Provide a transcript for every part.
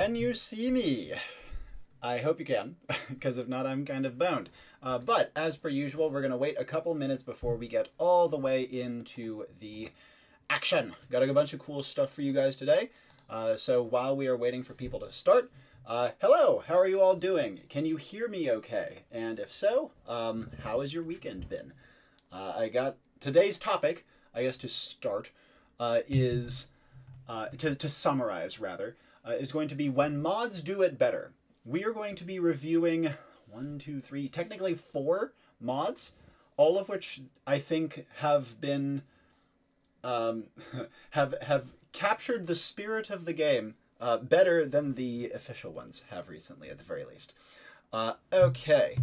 Can you see me? I hope you can, because if not, I'm kind of boned. But as per usual, we're going to wait a couple minutes before we get all the way into the action. Got a bunch of cool stuff for you guys today. So while we are waiting for people to start, hello, how are you all doing? Can you hear me okay? And if so, how has your weekend been? I got today's topic, I guess to start, is to summarize rather, is going to be when mods do it better. We are going to be reviewing one, two, three, technically four mods, all of which I think have been have captured the spirit of the game better than the official ones have recently, at the very least. Okay,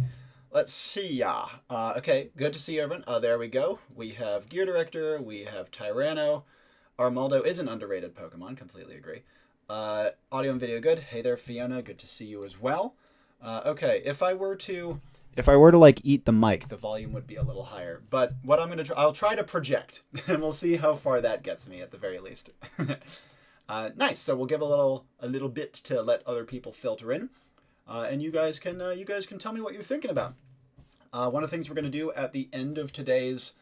let's see. Okay, good to see everyone. There we go. We have Gear Director. We have Tyranno. Armaldo is an underrated Pokemon. Completely agree. Audio and video good. Hey there, Fiona. Good to see you as well. Okay, if I were to like eat the mic, the volume would be a little higher. But what I'm gonna try, I'll try to project, and we'll see how far that gets me at the very least. Nice. So we'll give a little bit to let other people filter in, and you guys can tell me what you're thinking about. One of the things we're gonna do at the end of today's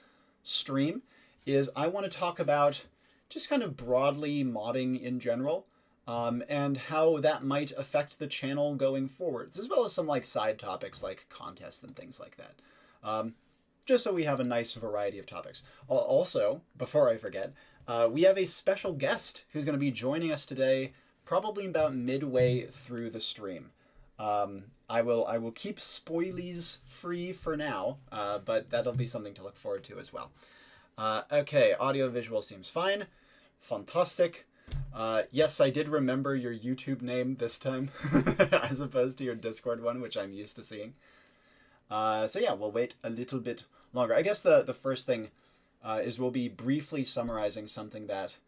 stream is I want to talk about just kind of broadly modding in general. And how that might affect the channel going forwards, as well as some like side topics like contests and things like that. Just so we have a nice variety of topics. Also, before I forget, we have a special guest who's going to be joining us today, probably about midway through the stream. I will keep spoilies free for now, but that'll be something to look forward to as well. Okay, audio visual seems fine. Fantastic. Yes, I did remember your YouTube name this time, as opposed to your Discord one, which I'm used to seeing. So yeah, we'll wait a little bit longer. I guess the first thing is we'll be briefly summarizing something that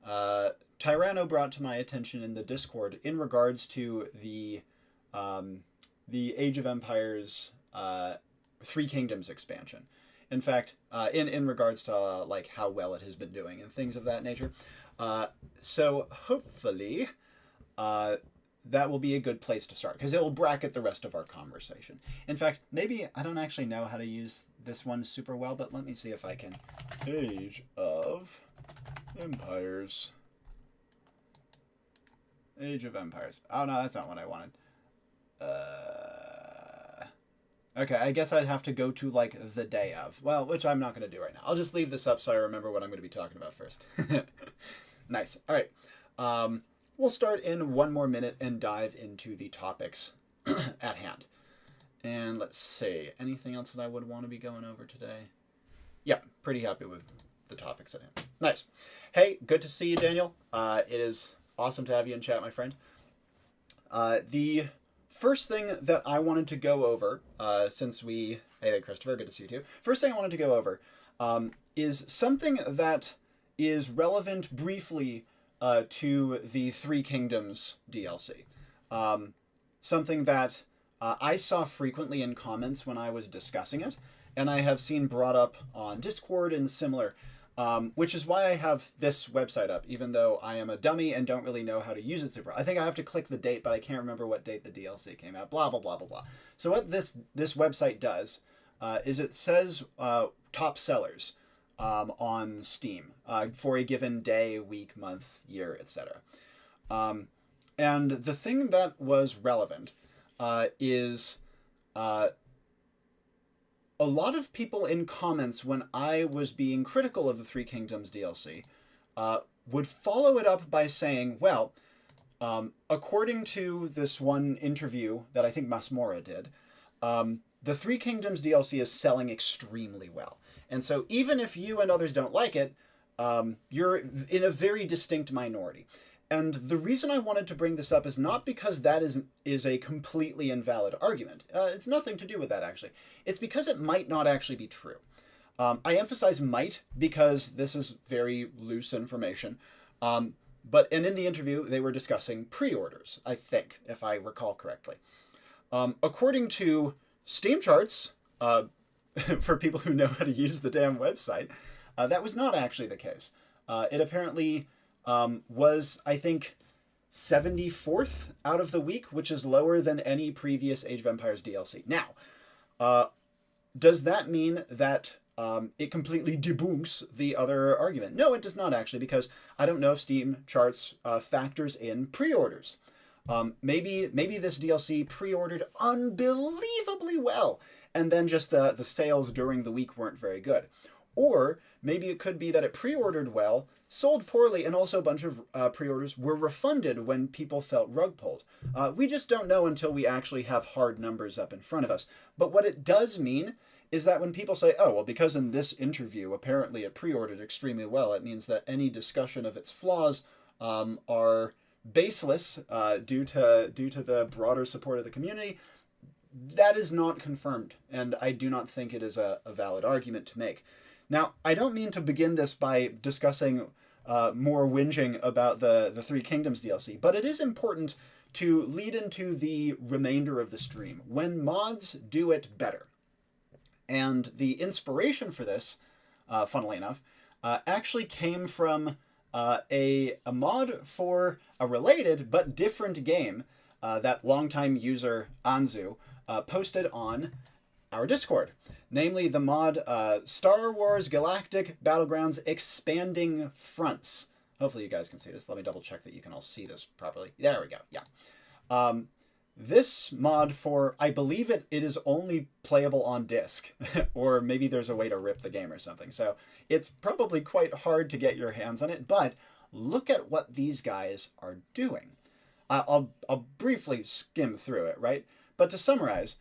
Tyranno brought to my attention in the Discord in regards to the Age of Empires Three Kingdoms expansion. In fact, in regards to like how well it has been doing and things of that nature. So hopefully that will be a good place to start because it will bracket the rest of our conversation. In fact, maybe I don't actually know how to use this one super well, but let me see if I can. Age of Empires. Age of Empires. Oh no, that's not what I wanted. Okay, I guess I'd have to go to, like, the day of. Well, which I'm not going to do right now. I'll just leave this up so I remember what I'm going to be talking about first. Nice. All right. We'll start in one more minute and dive into the topics at hand. And let's see. Anything else that I would want to be going over today? Yeah, pretty happy with the topics at hand. Nice. Hey, good to see you, Daniel. It is awesome to have you in chat, my friend. The first thing that I wanted to go over, hey there, Christopher, good to see you too. First thing I wanted to go over is something that is relevant briefly to the Three Kingdoms DLC. Something that I saw frequently in comments when I was discussing it, and I have seen brought up on Discord and similar. Which is why I have this website up, even though I am a dummy and don't really know how to use it super. I think I have to click the date, but I can't remember what date the DLC came out, blah, blah, blah, blah, blah. So what this website does is it says top sellers on Steam for a given day, week, month, year, etc. And the thing that was relevant is a lot of people in comments when I was being critical of the Three Kingdoms DLC would follow it up by saying, well, according to this one interview that I think Masmora did, the Three Kingdoms DLC is selling extremely well. And so even if you and others don't like it, you're in a very distinct minority. And the reason I wanted to bring this up is not because that is a completely invalid argument. It's nothing to do with that, actually. It's because it might not actually be true. I emphasize might because this is very loose information. And in the interview, they were discussing pre-orders, I think, if I recall correctly. According to Steam charts, for people who know how to use the damn website, that was not actually the case. It apparently was, I think, 74th out of the week, which is lower than any previous Age of Empires DLC. Now, uh, does that mean that it completely debunks the other argument? No, it does not actually, because I don't know if Steam charts factors in pre-orders. Maybe this DLC pre-ordered unbelievably well, and then just the sales during the week weren't very good. Or maybe it could be that it pre-ordered well, sold poorly, and also a bunch of pre-orders were refunded when people felt rug pulled. We just don't know until we actually have hard numbers up in front of us. But what it does mean is that when people say, oh, well, because in this interview apparently it pre-ordered extremely well, it means that any discussion of its flaws are baseless due to the broader support of the community. That is not confirmed, and I do not think it is a valid argument to make. Now, I don't mean to begin this by discussing more whinging about the Three Kingdoms DLC, but it is important to lead into the remainder of the stream, when mods do it better. And the inspiration for this, funnily enough, actually came from a mod for a related but different game that longtime user Anzu posted on our Discord. Namely, the mod Star Wars Galactic Battlegrounds Expanding Fronts. Hopefully you guys can see this. Let me double check that you can all see this properly. There we go. Yeah. This mod for, I believe it is only playable on disc, or maybe there's a way to rip the game or something. So it's probably quite hard to get your hands on it, but look at what these guys are doing. I'll briefly skim through it, right? But to summarize,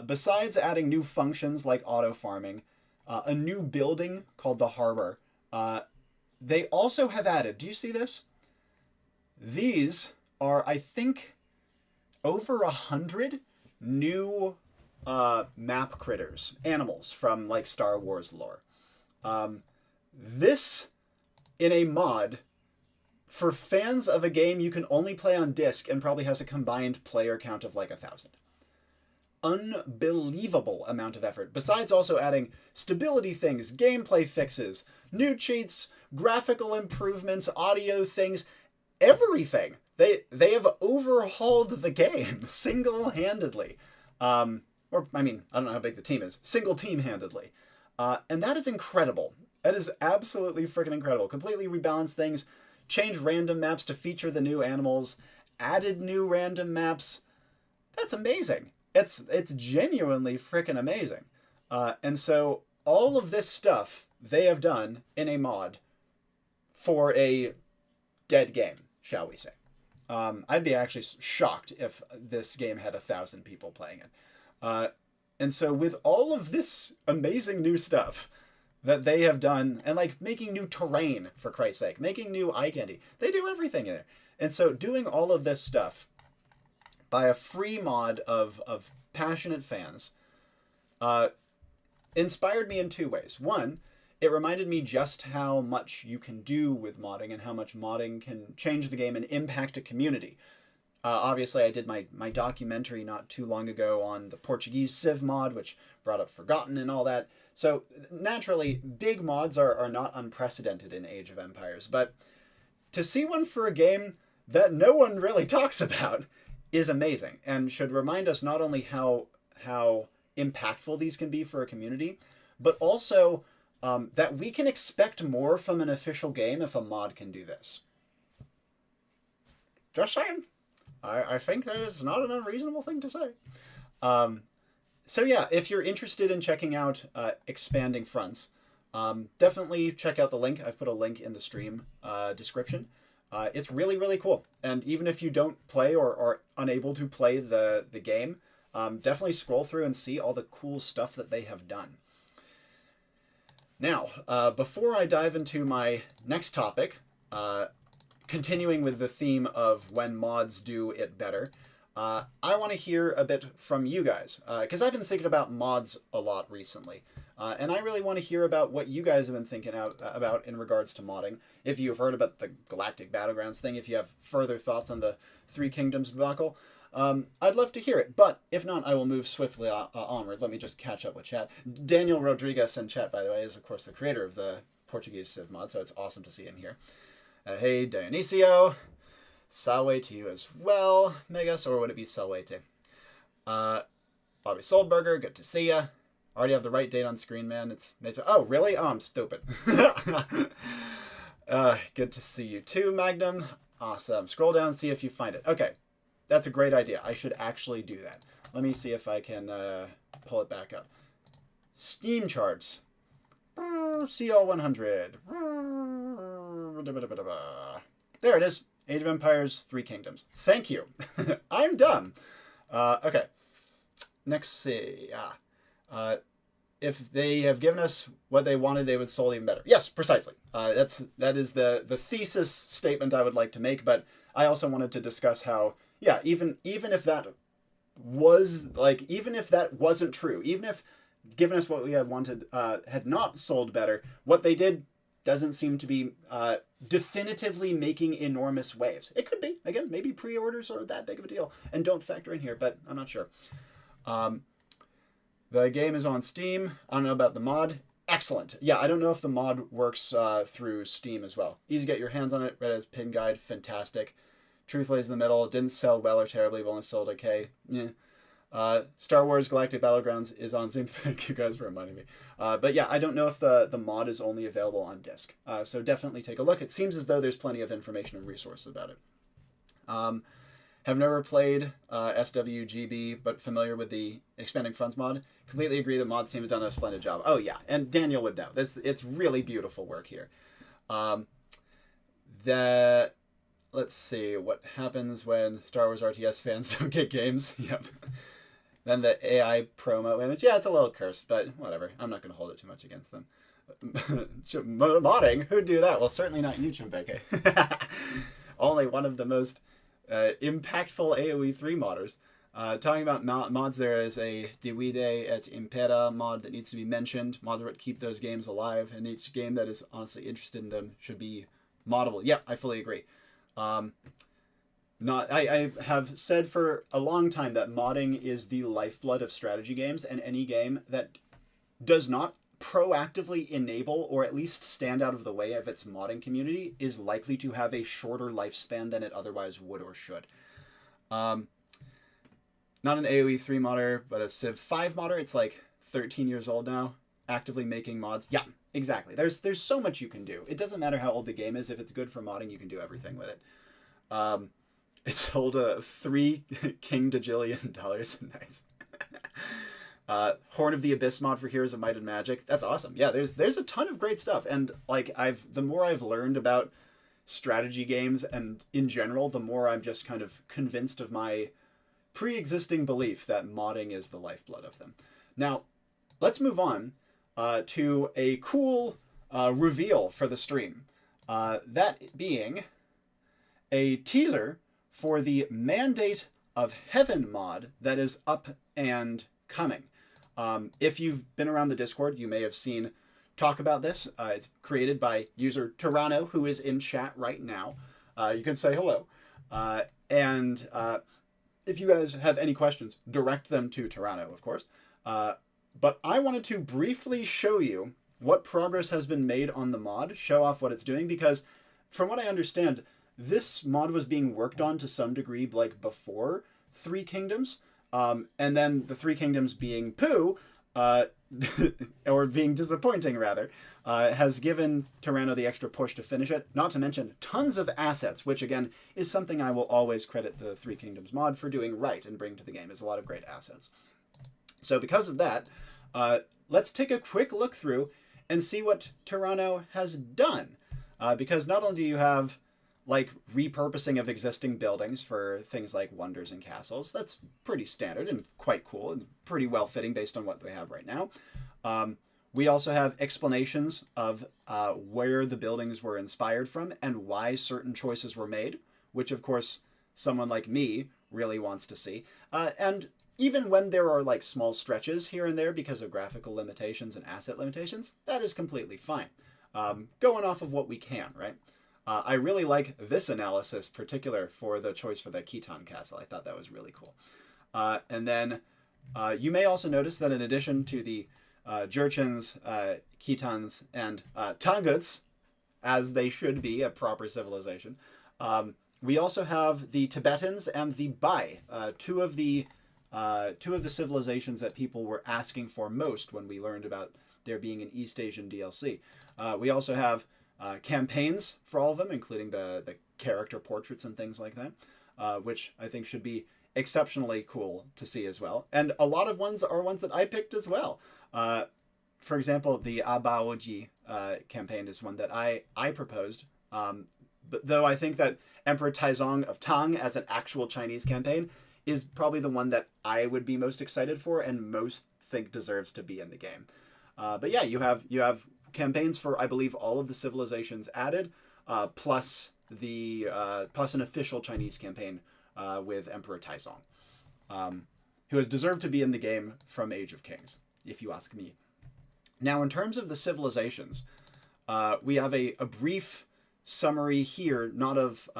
besides adding new functions like auto farming, a new building called the Harbor, they also have added, do you see this? These are, I think, over 100 new map critters, animals from like Star Wars lore. This in a mod for fans of a game you can only play on disc and probably has a combined player count of like 1,000. Unbelievable amount of effort, besides also adding stability things, gameplay fixes, new cheats, graphical improvements, audio things, everything. They have overhauled the game single-handedly. Or, I mean, I don't know how big the team is. Single team-handedly. And that is incredible. That is absolutely freaking incredible. Completely rebalanced things, changed random maps to feature the new animals, added new random maps. That's amazing. It's genuinely freaking amazing. And so all of this stuff they have done in a mod for a dead game, shall we say. I'd be actually shocked if this game had 1,000 people playing it. And so with all of this amazing new stuff that they have done, and like making new terrain, for Christ's sake, making new eye candy, they do everything in there. And so doing all of this stuff by a free mod of passionate fans inspired me in two ways. One, it reminded me just how much you can do with modding and how much modding can change the game and impact a community. Obviously, I did my documentary not too long ago on the Portuguese Civ mod, which brought up Forgotten and all that. So naturally, big mods are not unprecedented in Age of Empires. But to see one for a game that no one really talks about is amazing, and should remind us not only how impactful these can be for a community, but also that we can expect more from an official game if a mod can do this. Just saying. I think that is not an unreasonable thing to say. So yeah, if you're interested in checking out Expanding Fronts, definitely check out the link. I've put a link in the stream description. It's really, really cool. And even if you don't play or are unable to play the game, definitely scroll through and see all the cool stuff that they have done. Now, before I dive into my next topic, continuing with the theme of when mods do it better, I want to hear a bit from you guys, because I've been thinking about mods a lot recently, and I really want to hear about what you guys have been thinking about in regards to modding. If you've heard about the Galactic Battlegrounds thing, if you have further thoughts on the Three Kingdoms debacle, I'd love to hear it. But if not, I will move swiftly onward. Let me just catch up with chat. Daniel Rodriguez in chat, by the way, is of course the creator of the Portuguese Civ mod, so it's awesome to see him here. Hey, Dionisio. Salway to you as well, Megas, or would it be Salway to? Bobby Soulberger, good to see ya. Already have the right date on screen, man. It's oh, really? Oh, I'm stupid. Good to see you too, Magnum. Awesome. Scroll down, see if you find it. Okay, that's a great idea. I should actually do that. Let me see if I can pull it back up. Steam charts. CL100. There it is. Age of Empires, Three Kingdoms. Thank you. I'm done. Okay. Next, see. If they have given us what they wanted, they would sold even better. Yes, precisely. That is the thesis statement I would like to make. But I also wanted to discuss how, yeah, even if that was even if that wasn't true, even if given us what we had wanted had not sold better, what they did doesn't seem to be definitively making enormous waves. It could be, again, maybe pre-orders are that big of a deal and don't factor in here, but I'm not sure. The game is on Steam. I don't know about the mod. Excellent. Yeah, I don't know if the mod works through Steam as well. Easy to get your hands on it. Read as pin guide. Fantastic. Truth lays in the middle. Didn't sell well or terribly, but only sold okay. Yeah. Star Wars Galactic Battlegrounds is on Steam. Thank you guys for reminding me. But yeah, I don't know if the mod is only available on disc. So definitely take a look. It seems as though there's plenty of information and resources about it. Have never played SWGB, but familiar with the Expanding Fronts mod. Completely agree that mods team has done a splendid job. Oh yeah, and Daniel would know. It's really beautiful work here. Let's see what happens when Star Wars RTS fans don't get games. Yep. Then the AI promo image. Yeah, it's a little cursed, but whatever. I'm not going to hold it too much against them. Modding? Who'd do that? Well, certainly not you, Chimbeke. Only one of the most impactful AoE 3 modders. Talking about mods, there is a Divide et Impera mod that needs to be mentioned. Mods that keep those games alive, and each game that is honestly interested in them should be moddable. Yeah, I fully agree. I have said for a long time that modding is the lifeblood of strategy games, and any game that does not proactively enable or at least stand out of the way of its modding community is likely to have a shorter lifespan than it otherwise would or should. Not an AoE 3 modder, but a Civ 5 modder. It's like 13 years old now, actively making mods. Yeah, exactly. There's so much you can do. It doesn't matter how old the game is. If it's good for modding, you can do everything with it. It sold a $3 King Dajillion. Nice. Horn of the Abyss mod for Heroes of Might and Magic. That's awesome. Yeah, there's a ton of great stuff. And like the more I've learned about strategy games and in general, the more I'm just kind of convinced of my pre-existing belief that modding is the lifeblood of them. Now, let's move on to a cool reveal for the stream. That being a teaser for the Mandate of Heaven mod that is up and coming. If you've been around the Discord, you may have seen talk about this. It's created by user Tirano, who is in chat right now. You can say hello. And if you guys have any questions, direct them to Tirano, of course. But I wanted to briefly show you what progress has been made on the mod, show off what it's doing, because from what I understand, this mod was being worked on to some degree like before Three Kingdoms. And then the Three Kingdoms being poo, or being disappointing rather, has given Tirano the extra push to finish it. Not to mention tons of assets, which again is something I will always credit the Three Kingdoms mod for doing right and bring to the game, is a lot of great assets. So because of that, let's take a quick look through and see what Tirano has done. Because not only do you have like repurposing of existing buildings for things like wonders and castles. That's pretty standard and quite cool and pretty well fitting based on what we have right now. We also have explanations of where the buildings were inspired from and why certain choices were made, which of course someone like me really wants to see. And even when there are like small stretches here and there because of graphical limitations and asset limitations, that is completely fine. Going off of what we can, right? I really like this analysis, particular for the choice for the Khitan Castle. I thought that was really cool. And then you may also notice that in addition to the Jurchens, Khitans, and Tanguts, as they should be a proper civilization, We also have the Tibetans and the Bai, two of the civilizations that people were asking for most when we learned about there being an East Asian DLC. We also have campaigns for all of them, including the character portraits and things like that, which I think should be exceptionally cool to see as well. And a lot of ones are ones that I picked as well. For example, the Abaoji campaign is one that I proposed. But though I think that Emperor Taizong of Tang as an actual Chinese campaign is probably the one that I would be most excited for and most think deserves to be in the game. But yeah, you have campaigns for, I believe, all of the civilizations added, plus an official Chinese campaign with Emperor Taizong, who has deserved to be in the game from Age of Kings, if you ask me. Now, in terms of the civilizations, we have a brief summary here, not of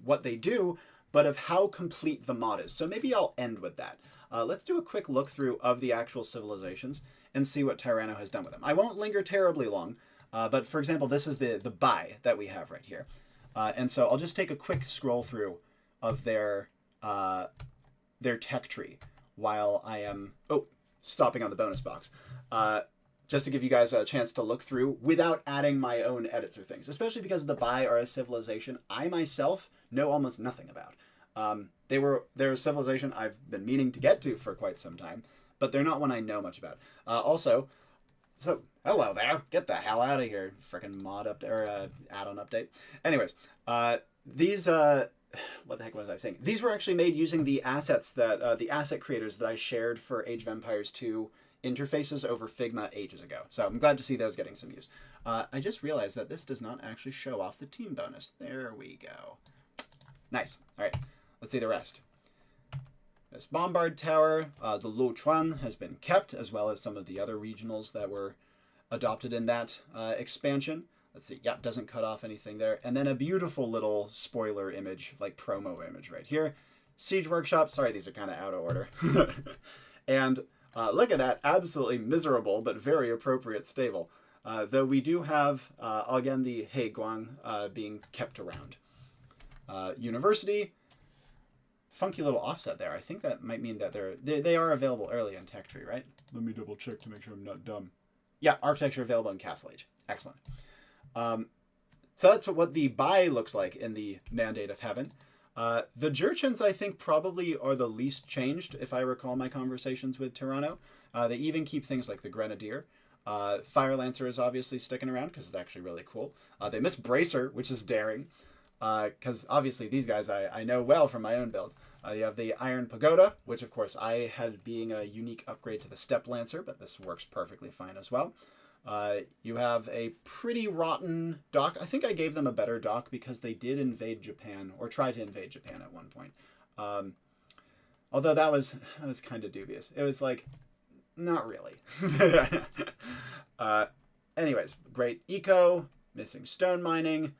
what they do, but of how complete the mod is. So maybe I'll end with that. Let's do a quick look through of the actual civilizations and see what Tyranno has done with them. I won't linger terribly long, but for example, this is the Bai that we have right here. And so I'll just take a quick scroll through of their tech tree while I am stopping on the bonus box. Just to give you guys a chance to look through without adding my own edits or things, especially because the Bai are a civilization I myself know almost nothing about. They're a civilization I've been meaning to get to for quite some time, but they're not one I know much about. So hello there, get the hell out of here, freaking mod update or add-on update. Anyways, these what the heck was I saying? These were actually made using the assets that the asset creators that I shared for Age of Empires 2 interfaces over Figma ages ago. So I'm glad to see those getting some use. I just realized that this does not actually show off the team bonus. There we go. Nice. All right, let's see the rest. This Bombard Tower, the Lo Chuan has been kept, as well as some of the other regionals that were adopted in that expansion. Let's see. Yep, doesn't cut off anything there. And then a beautiful little spoiler image, like promo image right here. Siege Workshop. Sorry, these are kind of out of order. And look at that, absolutely miserable, but very appropriate stable. Though we do have, again, the Heiguang being kept around. University, funky little offset there. I think that might mean that they are available early in Tech Tree, right? Let me double check to make sure I'm not dumb. Yeah, architecture available in Castle Age. Excellent. So that's what the Bai looks like in the Mandate of Heaven. The Jurchens, I think, probably are the least changed, if I recall my conversations with Tyranno. They even keep things like the Grenadier. Fire Lancer is obviously sticking around because it's actually really cool. They miss Bracer, which is daring, because obviously these guys I know well from my own builds. You have the Iron Pagoda, which of course I had being a unique upgrade to the Steppe Lancer, but this works perfectly fine as well. You have a pretty rotten dock. I think I gave them a better dock because they did invade Japan, or try to invade Japan at one point. Although that was kind of dubious. It was like, not really. Anyways, great eco, missing stone mining.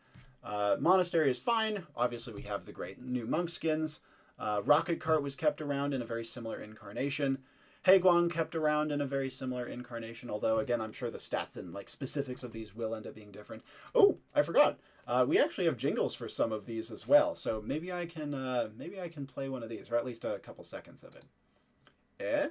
Monastery is fine. Obviously, we have the great new monk skins. Rocket Cart was kept around in a very similar incarnation. Heiguang kept around in a very similar incarnation, although again I'm sure the stats and like specifics of these will end up being different. Oh, I forgot. We actually have jingles for some of these as well, so maybe I can play one of these, or at least a couple seconds of it. Eh?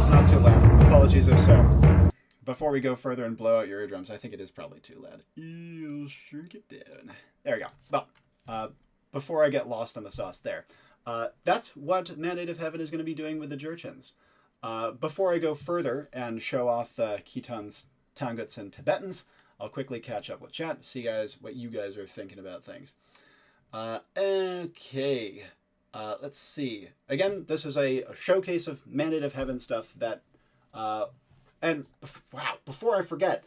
Not too loud. Apologies if so. Before we go further and blow out your eardrums, I think it is probably too loud. You'll shrink it down. There we go. Well, before I get lost on the sauce there, that's what Mandate of Heaven is going to be doing with the Jurchens. Before I go further and show off the Khitans, Tanguts, and Tibetans, I'll quickly catch up with chat, see guys what you guys are thinking about things. Okay. Let's see. Again, this is a showcase of Mandate of Heaven stuff that, and wow, before I forget,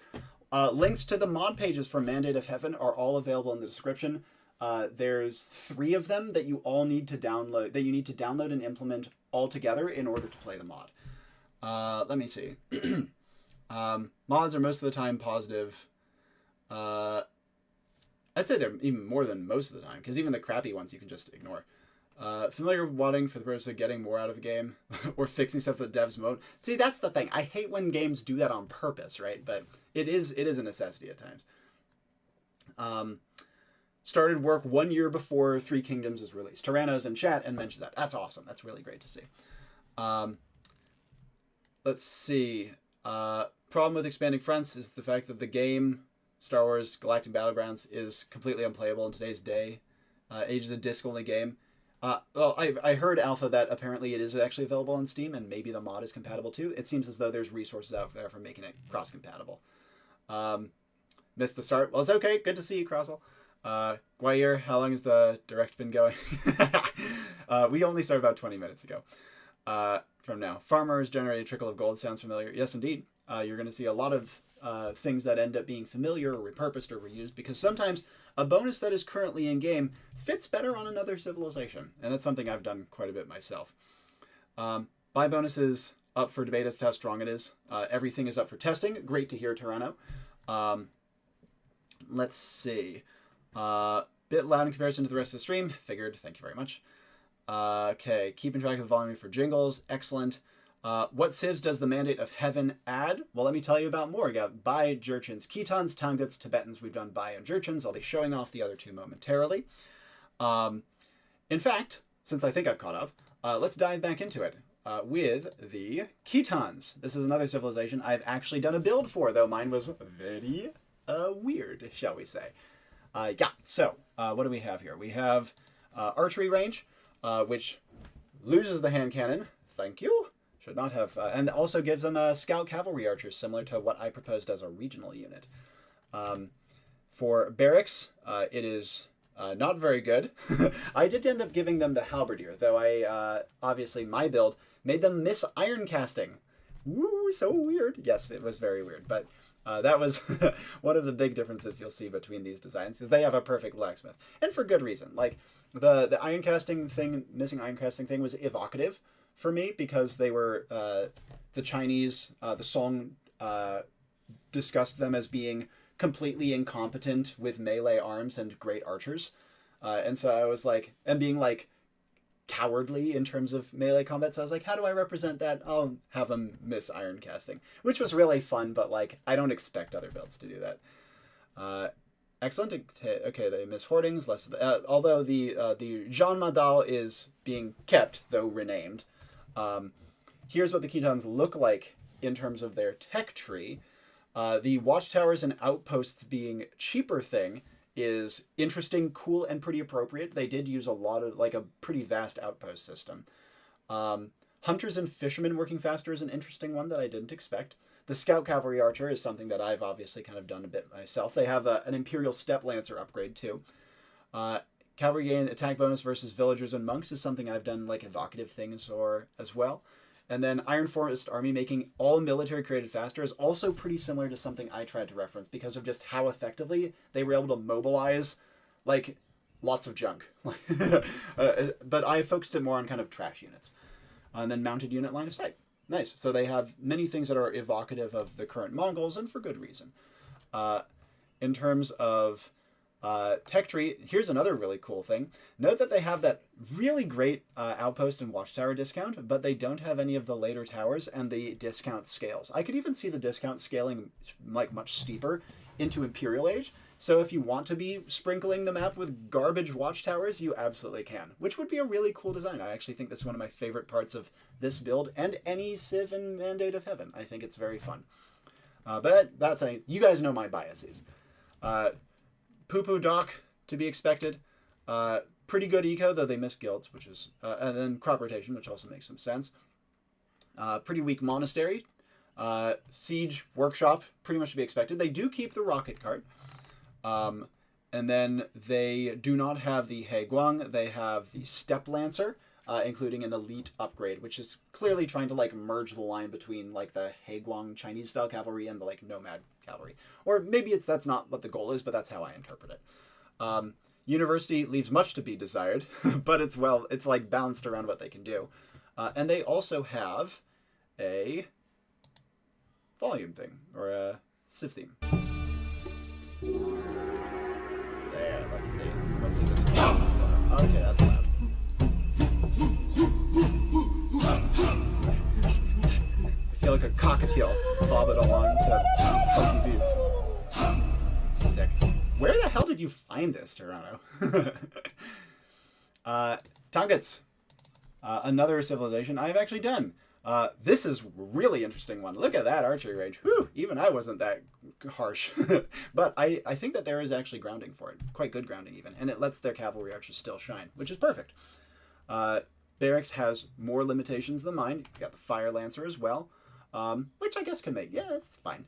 links to the mod pages for Mandate of Heaven are all available in the description. There's 3 of them that you all need to download, and implement all together in order to play the mod. Let me see. Mods are most of the time positive. I'd say they're even more than most of the time, because even the crappy ones you can just ignore. Familiar modding for the purpose of getting more out of a game or fixing stuff that devs won't. See, that's the thing. I hate when games do that on purpose, right? But it is a necessity at times. Started work 1 year before Three Kingdoms is released. Tyranno's in chat and mentions that. That's awesome. That's really great to see. Let's see. Problem with expanding fronts is the fact that the game, Star Wars Galactic Battlegrounds, is completely unplayable in today's day. Age is a disc-only game. Well, I heard Alpha that apparently it is actually available on Steam, and maybe the mod is compatible too. It seems as though there's resources out there for making it cross-compatible. Missed the start. Well, it's okay. Good to see you, Crossel. Guayer, how long has the direct been going? We only started about 20 minutes ago. From now. Farmers generate a trickle of gold. Sounds familiar. Yes, indeed. You're going to see a lot of things that end up being familiar or repurposed or reused, because sometimes a bonus that is currently in game fits better on another civilization, and that's something I've done quite a bit myself. Buy bonuses up for debate as to how strong it is. Everything is up for testing. Great to hear, Toronto. Let's see. Bit loud in comparison to the rest of the stream. Figured. Thank you very much. Okay, keeping track of the volume for jingles. Excellent. What civs does the Mandate of Heaven add? Well, let me tell you about more. We got Bai, Jurchens, Khitans, Tanguts, Tibetans. We've done Bai and Jurchens. I'll be showing off the other two momentarily. In fact, since I think I've caught up, let's dive back into it with the Khitans. This is another civilization I've actually done a build for, though mine was very weird, shall we say. Yeah, so what do we have here? We have archery range, which loses the hand cannon. Thank you. Should not have, and also gives them a scout cavalry archers, similar to what I proposed as a regional unit. For barracks, it is not very good. I did end up giving them the halberdier, though I obviously my build made them miss iron casting. Woo, so weird. Yes, it was very weird, but that was one of the big differences you'll see between these designs, is they have a perfect blacksmith, and for good reason. Like the iron casting thing, missing iron casting thing was evocative for me, because they were the Chinese, the song discussed them as being completely incompetent with melee arms and great archers. And so I was like, and being like cowardly in terms of melee combat. So I was like, how do I represent that? I'll have them miss iron casting, which was really fun, but like, I don't expect other builds to do that. Excellent. Okay, they miss hoardings, less of, although the Jean Madal is being kept, though renamed. Here's what the Khitans look like in terms of their tech tree. The watchtowers and outposts being cheaper thing is interesting, cool, and pretty appropriate. They did use a lot of, like, a pretty vast outpost system. Hunters and fishermen working faster is an interesting one that I didn't expect. The scout cavalry archer is something that I've obviously kind of done a bit myself. They have an imperial step lancer upgrade too. Cavalry gain attack bonus versus villagers and monks is something I've done, like, evocative things or as well. And then Iron Forest Army making all military created faster is also pretty similar to something I tried to reference, because of just how effectively they were able to mobilize, like, lots of junk. But I focused it more on kind of trash units. And then mounted unit line of sight. Nice. So they have many things that are evocative of the current Mongols, and for good reason. In terms of tech tree, here's another really cool thing. Note that they have that really great outpost and watchtower discount, but they don't have any of the later towers and the discount scales. I could even see the discount scaling, like, much steeper into Imperial Age. So if you want to be sprinkling the map with garbage watchtowers, you absolutely can, which would be a really cool design. I actually think this is one of my favorite parts of this build and any Civ and Mandate of Heaven. I think it's very fun. But that's you guys know my biases. Poo-poo dock to be expected. Pretty good eco, though they miss guilds, which is, and then crop rotation, which also makes some sense. Pretty weak monastery. Siege workshop, pretty much to be expected. They do keep the rocket cart. And then they do not have the Heguang. They have the Step Lancer, including an elite upgrade, which is clearly trying to, like, merge the line between, like, the Heguang Chinese style cavalry and the, like, nomad cavalry. Or maybe that's not what the goal is, but that's how I interpret it. University leaves much to be desired, but it's like balanced around what they can do. And they also have a volume thing or a Civ theme. There, let's see. Hopefully this one. Okay, that's loud. I feel like a cockatiel bobbing along to funky beats. Sick. Where the hell did you find this, Toronto? Tongats. Another civilization I've actually done. This is a really interesting one. Look at that archery range. Whew, even I wasn't that harsh. But I think that there is actually grounding for it. Quite good grounding even. And it lets their cavalry archers still shine, which is perfect. Barracks has more limitations than mine. You've got the Fire Lancer as well, which I guess can make, yeah, that's fine.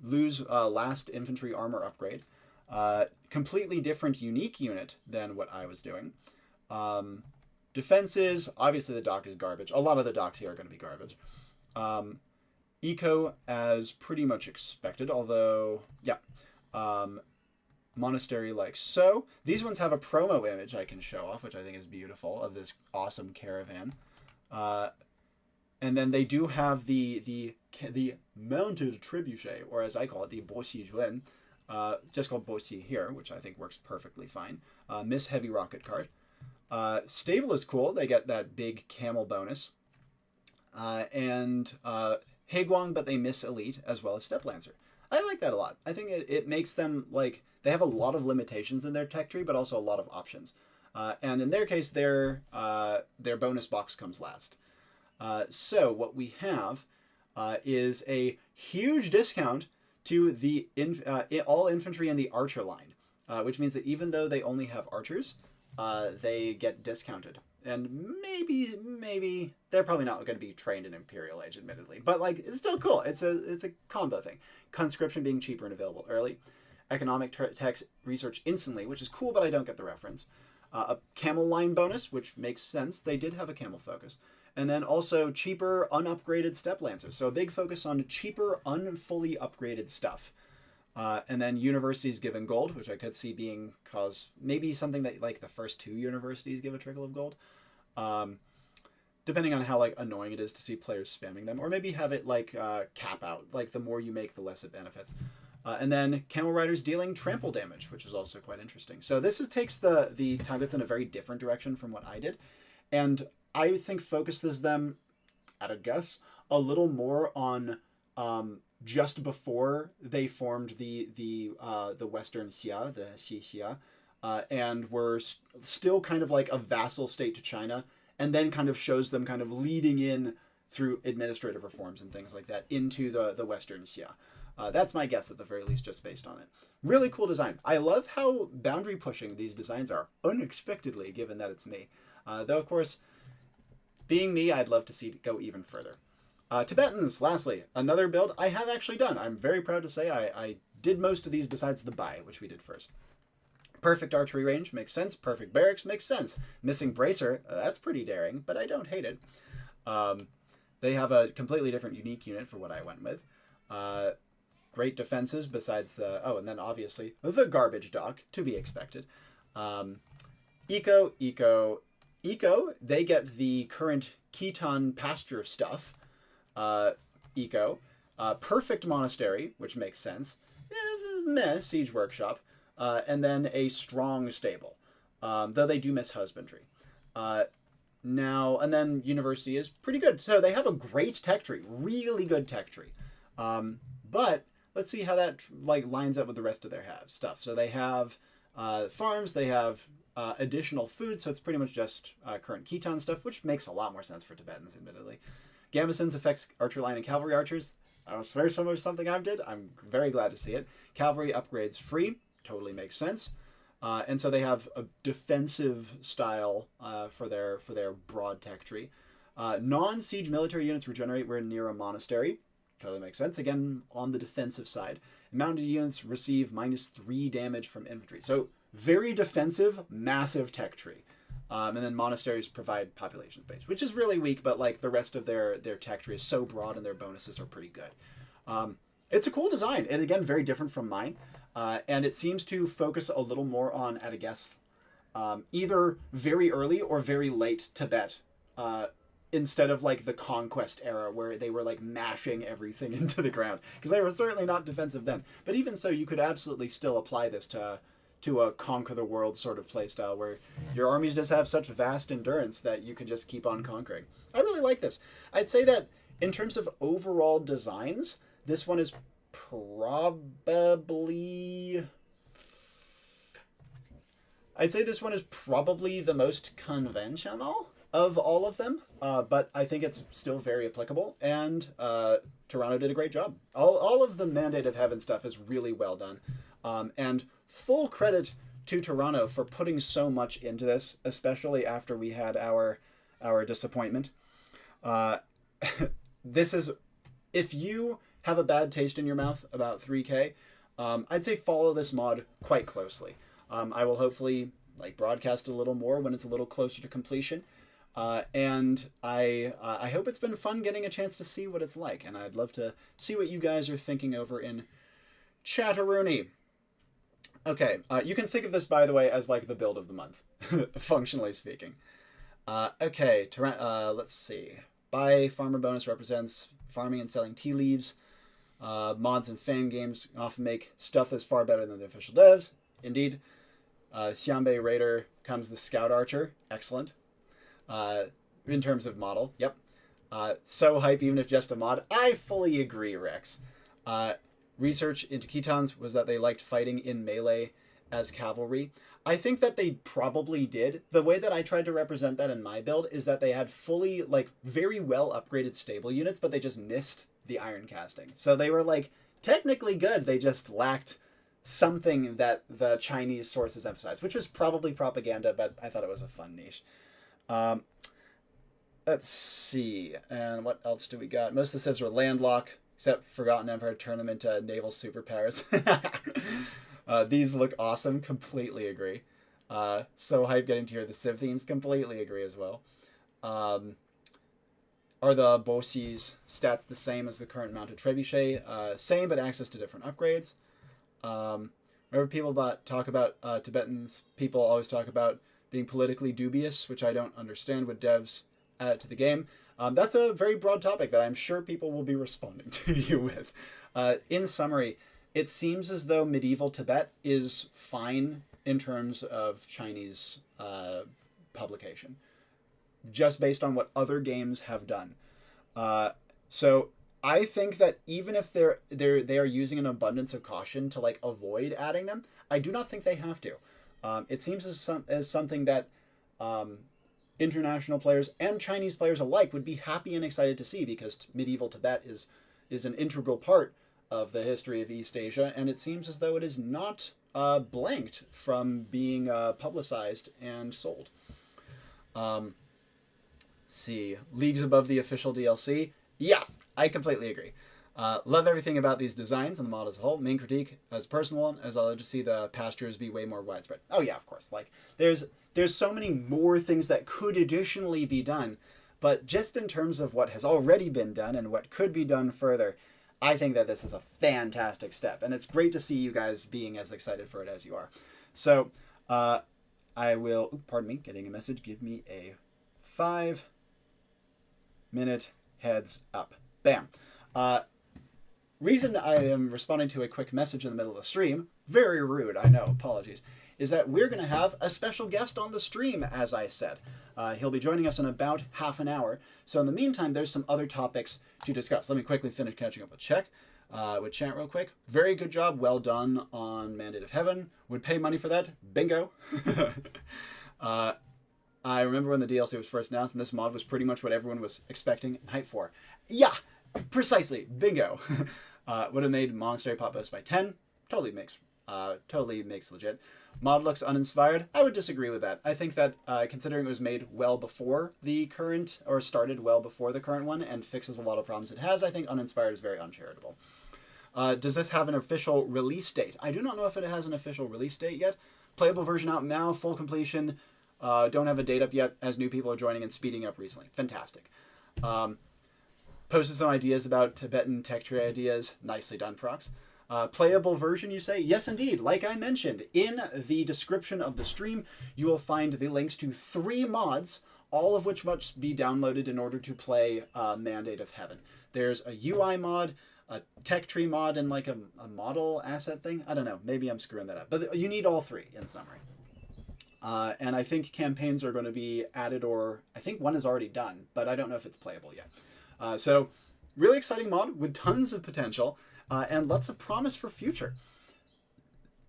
Lose last infantry armor upgrade. Completely different unique unit than what I was doing. Defenses, obviously the dock is garbage. A lot of the docks here are going to be garbage. Eco as pretty much expected, although, yeah. Monastery like so. These ones have a promo image I can show off, which I think is beautiful, of this awesome caravan. And then they do have the mounted trebuchet, or as I call it, the Boxi Juan, just called Boxi here, which I think works perfectly fine. Miss Heavy Rocket card. Stable is cool. They get that big camel bonus. And Heguang, but they miss Elite as well as Step Lancer. I like that a lot. I think it makes them, like, they have a lot of limitations in their tech tree, but also a lot of options. And in their case, their bonus box comes last. So what we have is a huge discount to the all infantry and the archer line, which means that even though they only have archers, they get discounted. And maybe they're probably not going to be trained in Imperial Age, admittedly, but like it's still cool. It's a combo thing. Conscription being cheaper and available early, economic techs research instantly, which is cool, but I don't get the reference. A camel line bonus, which makes sense. They did have a camel focus, and then also cheaper unupgraded step lancers. So a big focus on cheaper unfully upgraded stuff. And then universities given gold, which I could see being maybe something that like the first 2 universities give a trickle of gold. Depending on how like annoying it is to see players spamming them, or maybe have it like cap out, like the more you make, the less it benefits. And then camel riders dealing trample damage, which is also quite interesting. So this takes the Tongats in a very different direction from what I did, and I think focuses them, at a guess, a little more on just before they formed the Western Xia, the Xia, and were still kind of like a vassal state to China, and then kind of shows them kind of leading in through administrative reforms and things like that into the Western Xia. That's my guess at the very least, just based on it. Really cool design. I love how boundary pushing these designs are, unexpectedly, given that it's me. Though, of course, being me, I'd love to see it go even further. Tibetans, lastly, another build I have actually done. I'm very proud to say I did most of these besides the buy, which we did first. Perfect archery range, makes sense. Perfect barracks, makes sense. Missing bracer, that's pretty daring, but I don't hate it. They have a completely different unique unit for what I went with. Great defenses besides and then obviously the garbage dock, to be expected. Eco, they get the current Khitan pasture stuff. Eco. Perfect monastery, which makes sense. Meh, siege workshop. And then a strong stable, though they do miss husbandry. Now, and then university is pretty good. So they have a great tech tree, really good tech tree. But let's see how that like lines up with the rest of their stuff. So they have farms, they have additional food, so it's pretty much just current Khitan stuff, which makes a lot more sense for Tibetans, admittedly. Gambesons affects archer line and cavalry archers. It's very similar to something I did. I'm very glad to see it. Cavalry upgrades free. Totally makes sense. And so they have a defensive style for their broad tech tree. Non-siege military units regenerate when near a monastery. Totally makes sense. Again, on the defensive side. Mounted units receive -3 damage from infantry. So very defensive, massive tech tree. And then monasteries provide population space, which is really weak, but like the rest of their tech tree is so broad and their bonuses are pretty good. It's a cool design, and again, very different from mine. And it seems to focus a little more on, at a guess, either very early or very late Tibet instead of like the conquest era where they were like mashing everything into the ground, because they were certainly not defensive then. But even so, you could absolutely still apply this to a conquer the world sort of playstyle where your armies just have such vast endurance that you can just keep on conquering. I really like this. I'd say that in terms of overall designs, this one is probably... I'd say this one is probably the most conventional of all of them, but I think it's still very applicable, and Toronto did a great job. All of the Mandate of Heaven stuff is really well done, and full credit to Toronto for putting so much into this, especially after we had our disappointment. This is, if you have a bad taste in your mouth about 3K, I'd say follow this mod quite closely. I will hopefully like broadcast a little more when it's a little closer to completion. And I hope it's been fun getting a chance to see what it's like, and I'd love to see what you guys are thinking over in Chatteroony. Okay, you can think of this, by the way, as like the build of the month, functionally speaking. Okay, let's see. Buy Farmer Bonus represents farming and selling tea leaves. Mods and fan games often make stuff that's far better than the official devs. Indeed. Xianbei Raider comes the Scout Archer. Excellent. In terms of model, yep. So hype, even if just a mod. I fully agree, Rex. Research into Ketons was that they liked fighting in melee as cavalry. I think that they probably did. The way that I tried to represent that in my build is that they had fully, like, very well upgraded stable units, but they just missed the iron casting. So they were, like, technically good. They just lacked something that the Chinese sources emphasized, which was probably propaganda, but I thought it was a fun niche. Let's see. And what else do we got? Most of the civs were landlocked, except Forgotten Empire turned them into naval superpowers. These look awesome. Completely agree. So hype getting to hear the civ themes. Completely agree as well. Are the Bossis stats the same as the current mounted trebuchet? Same, but access to different upgrades. Whenever people talk about Tibetans, people always talk about being politically dubious, which I don't understand what devs add to the game. That's a very broad topic that I'm sure people will be responding to you with. In summary, it seems as though medieval Tibet is fine in terms of Chinese publication, just based on what other games have done. So I think that even if they are using an abundance of caution to like avoid adding them, I do not think they have to. It seems as something that international players and Chinese players alike would be happy and excited to see, because medieval Tibet is an integral part of the history of East Asia, and it seems as though it is not blanked from being publicized and sold. Let's see, leagues above the official DLC. Yes, I completely agree. Love everything about these designs and the model as a whole. Main critique, as a personal one, is I'd love to see the pastures be way more widespread. Oh yeah, of course. Like there's so many more things that could additionally be done, but just in terms of what has already been done and what could be done further, I think that this is a fantastic step, and it's great to see you guys being as excited for it as you are. So, I will. Pardon me, getting a message. Give me a 5-minute heads up. Bam. Reason I am responding to a quick message in the middle of the stream, very rude, I know, apologies, is that we're going to have a special guest on the stream, as I said. He'll be joining us in about half an hour. So in the meantime, there's some other topics to discuss. Let me quickly finish catching up with chat real quick. Very good job. Well done on Mandate of Heaven. Would pay money for that. Bingo. I remember when the DLC was first announced, and this mod was pretty much what everyone was expecting and hyped for. Yeah, precisely. Bingo. Would have made Monastery pop boost by 10. Totally makes legit. Mod looks uninspired. I would disagree with that. I think that considering it was made well before the current, or started well before the current one, and fixes a lot of problems it has, I think uninspired is very uncharitable. Does this have an official release date? I do not know if it has an official release date yet. Playable version out now, full completion. Don't have a date up yet, as new people are joining and speeding up recently. Fantastic. Posted some ideas about Tibetan tech tree ideas. Nicely done, Prox. Playable version, you say? Yes, indeed. Like I mentioned, in the description of the stream, you will find the links to 3 mods, all of which must be downloaded in order to play Mandate of Heaven. There's a UI mod, a tech tree mod, and like a model asset thing. I don't know. Maybe I'm screwing that up. But you need all three in summary. And I think campaigns are going to be added, or I think one is already done, but I don't know if it's playable yet. So really exciting mod with tons of potential and lots of promise for future.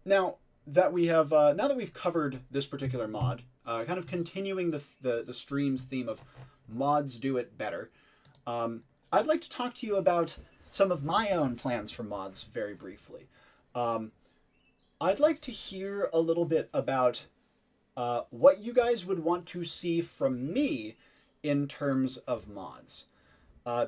Now that we've covered this particular mod, kind of continuing the stream's theme of mods do it better, I'd like to talk to you about some of my own plans for mods very briefly. I'd like to hear a little bit about what you guys would want to see from me in terms of mods.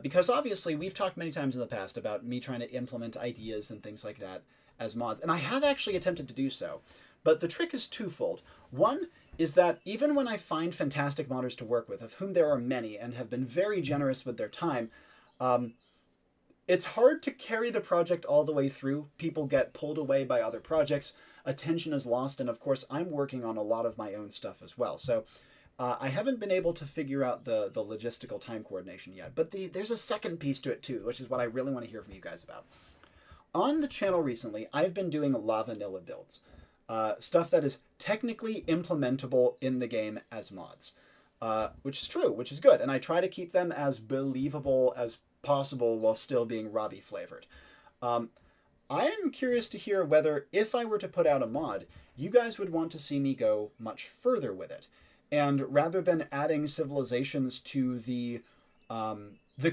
Because obviously we've talked many times in the past about me trying to implement ideas and things like that as mods. And I have actually attempted to do so. But the trick is twofold. One is that even when I find fantastic modders to work with, of whom there are many and have been very generous with their time, it's hard to carry the project all the way through. People get pulled away by other projects. Attention is lost. And of course, I'm working on a lot of my own stuff as well. So I haven't been able to figure out the logistical time coordination yet. But there's a second piece to it too, which is what I really want to hear from you guys about. On the channel recently, I've been doing La Vanilla builds. Stuff that is technically implementable in the game as mods. Which is true, which is good. And I try to keep them as believable as possible while still being Robbie flavored. I am curious to hear whether, if I were to put out a mod, you guys would want to see me go much further with it. And rather than adding civilizations to the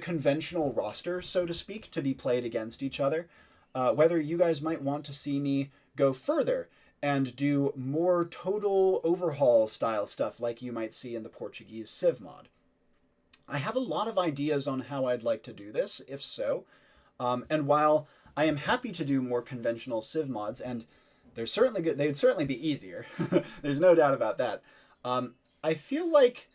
conventional roster, so to speak, to be played against each other, whether you guys might want to see me go further and do more total overhaul style stuff like you might see in the Portuguese Civ mod. I have a lot of ideas on how I'd like to do this, if so. And while I am happy to do more conventional Civ mods, and they'd certainly be easier. There's no doubt about that. I feel like,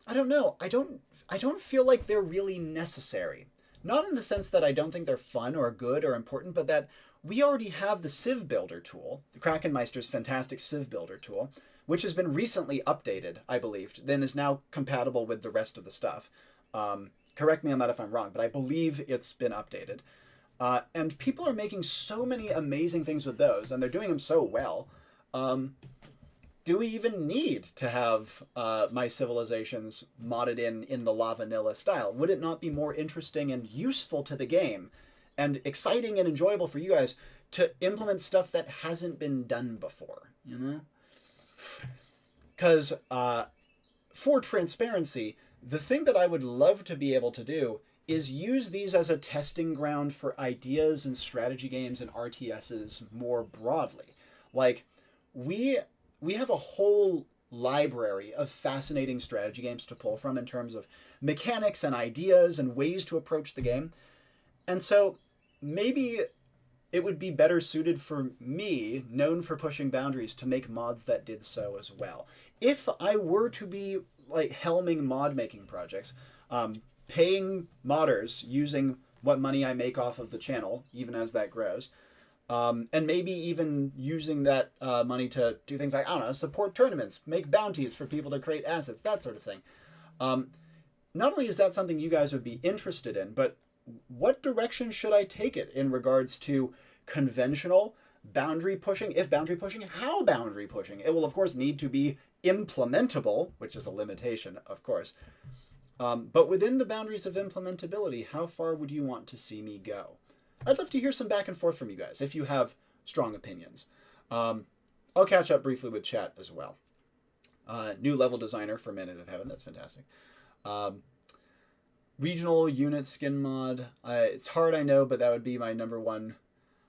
I don't know, I don't feel like they're really necessary. Not in the sense that I don't think they're fun or good or important, but that we already have the Civ Builder tool, the Krakenmeister's fantastic Civ Builder tool, which has been recently updated, I believe, then is now compatible with the rest of the stuff. Correct me on that if I'm wrong, but I believe it's been updated. And people are making so many amazing things with those, and they're doing them so well. Do we even need to have my civilizations modded in the La Vanilla style? Would it not be more interesting and useful to the game and exciting and enjoyable for you guys to implement stuff that hasn't been done before, you know? Because for transparency, the thing that I would love to be able to do is use these as a testing ground for ideas and strategy games and RTSs more broadly. Like, we have a whole library of fascinating strategy games to pull from in terms of mechanics and ideas and ways to approach the game. And so maybe it would be better suited for me, known for pushing boundaries, to make mods that did so as well. If I were to be like helming mod making projects, paying modders using what money I make off of the channel, even as that grows, and maybe even using that money to do things like, I don't know, support tournaments, make bounties for people to create assets, that sort of thing. Not only is that something you guys would be interested in, but what direction should I take it in regards to conventional boundary pushing? If boundary pushing, how boundary pushing? It will, of course, need to be implementable, which is a limitation, of course. But within the boundaries of implementability, how far would you want to see me go? I'd love to hear some back and forth from you guys if you have strong opinions. I'll catch up briefly with chat as well. New level designer for Minute of Heaven. That's fantastic. Regional unit skin mod. It's hard, I know, but that would be my _1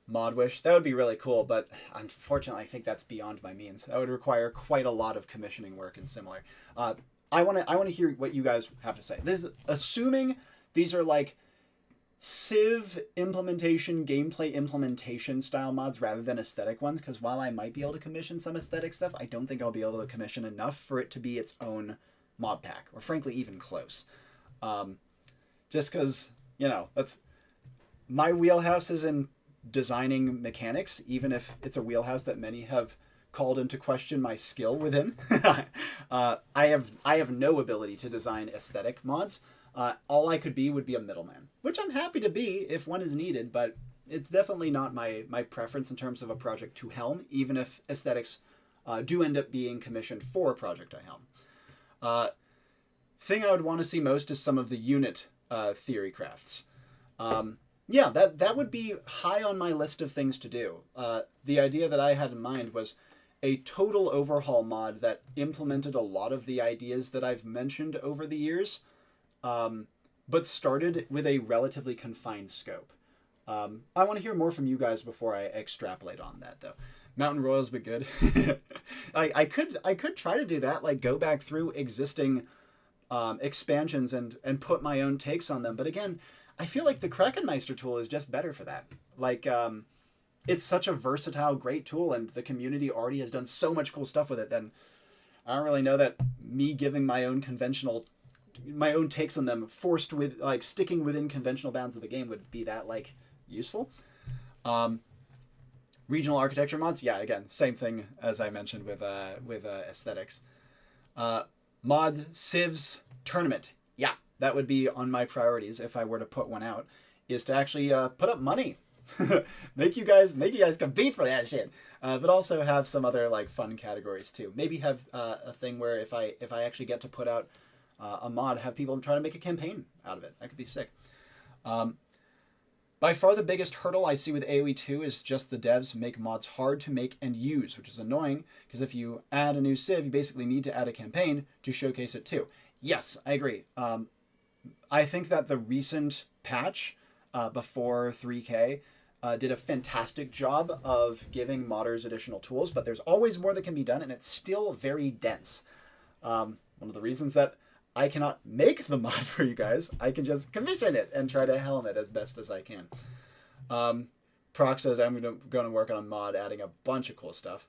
mod wish. That would be really cool, but unfortunately, I think that's beyond my means. That would require quite a lot of commissioning work and similar. I want to hear what you guys have to say. This is assuming these are like Civ implementation, gameplay implementation style mods rather than aesthetic ones, because while I might be able to commission some aesthetic stuff, I don't think I'll be able to commission enough for it to be its own mod pack, or frankly even close. Just because, you know, that's my wheelhouse is in designing mechanics, even if it's a wheelhouse that many have called into question my skill within. I have no ability to design aesthetic mods. All I could be would be a middleman, which I'm happy to be if one is needed, but it's definitely not my preference in terms of a project to helm, even if aesthetics do end up being commissioned for a project I helm. Thing I would want to see most is some of the unit theory crafts. Yeah, that would be high on my list of things to do. The idea that I had in mind was a total overhaul mod that implemented a lot of the ideas that I've mentioned over the years, but started with a relatively confined scope. I want to hear more from you guys before I extrapolate on that, though. Mountain Royals would be good. I could try to do that, like go back through existing expansions and put my own takes on them. But again, I feel like the Krakenmeister tool is just better for that. Like, it's such a versatile, great tool, and the community already has done so much cool stuff with it. Then I don't really know that me giving my own takes on them, forced with like sticking within conventional bounds of the game, would be that like useful. Regional architecture mods, yeah, again, same thing as I mentioned with aesthetics. Mod Civs tournament, yeah, that would be on my priorities if I were to put one out. Is to actually put up money, make you guys compete for that shit, but also have some other like fun categories too. Maybe have a thing where if I actually get to put out a mod, have people try to make a campaign out of it. That could be sick. By far the biggest hurdle I see with AoE 2 is just the devs make mods hard to make and use, which is annoying, because if you add a new civ, you basically need to add a campaign to showcase it too. Yes, I agree. I think that the recent patch before 3K did a fantastic job of giving modders additional tools, but there's always more that can be done, and it's still very dense. One of the reasons that I cannot make the mod for you guys, I can just commission it and try to helm it as best as I can. Proc says I'm going to work on a mod adding a bunch of cool stuff.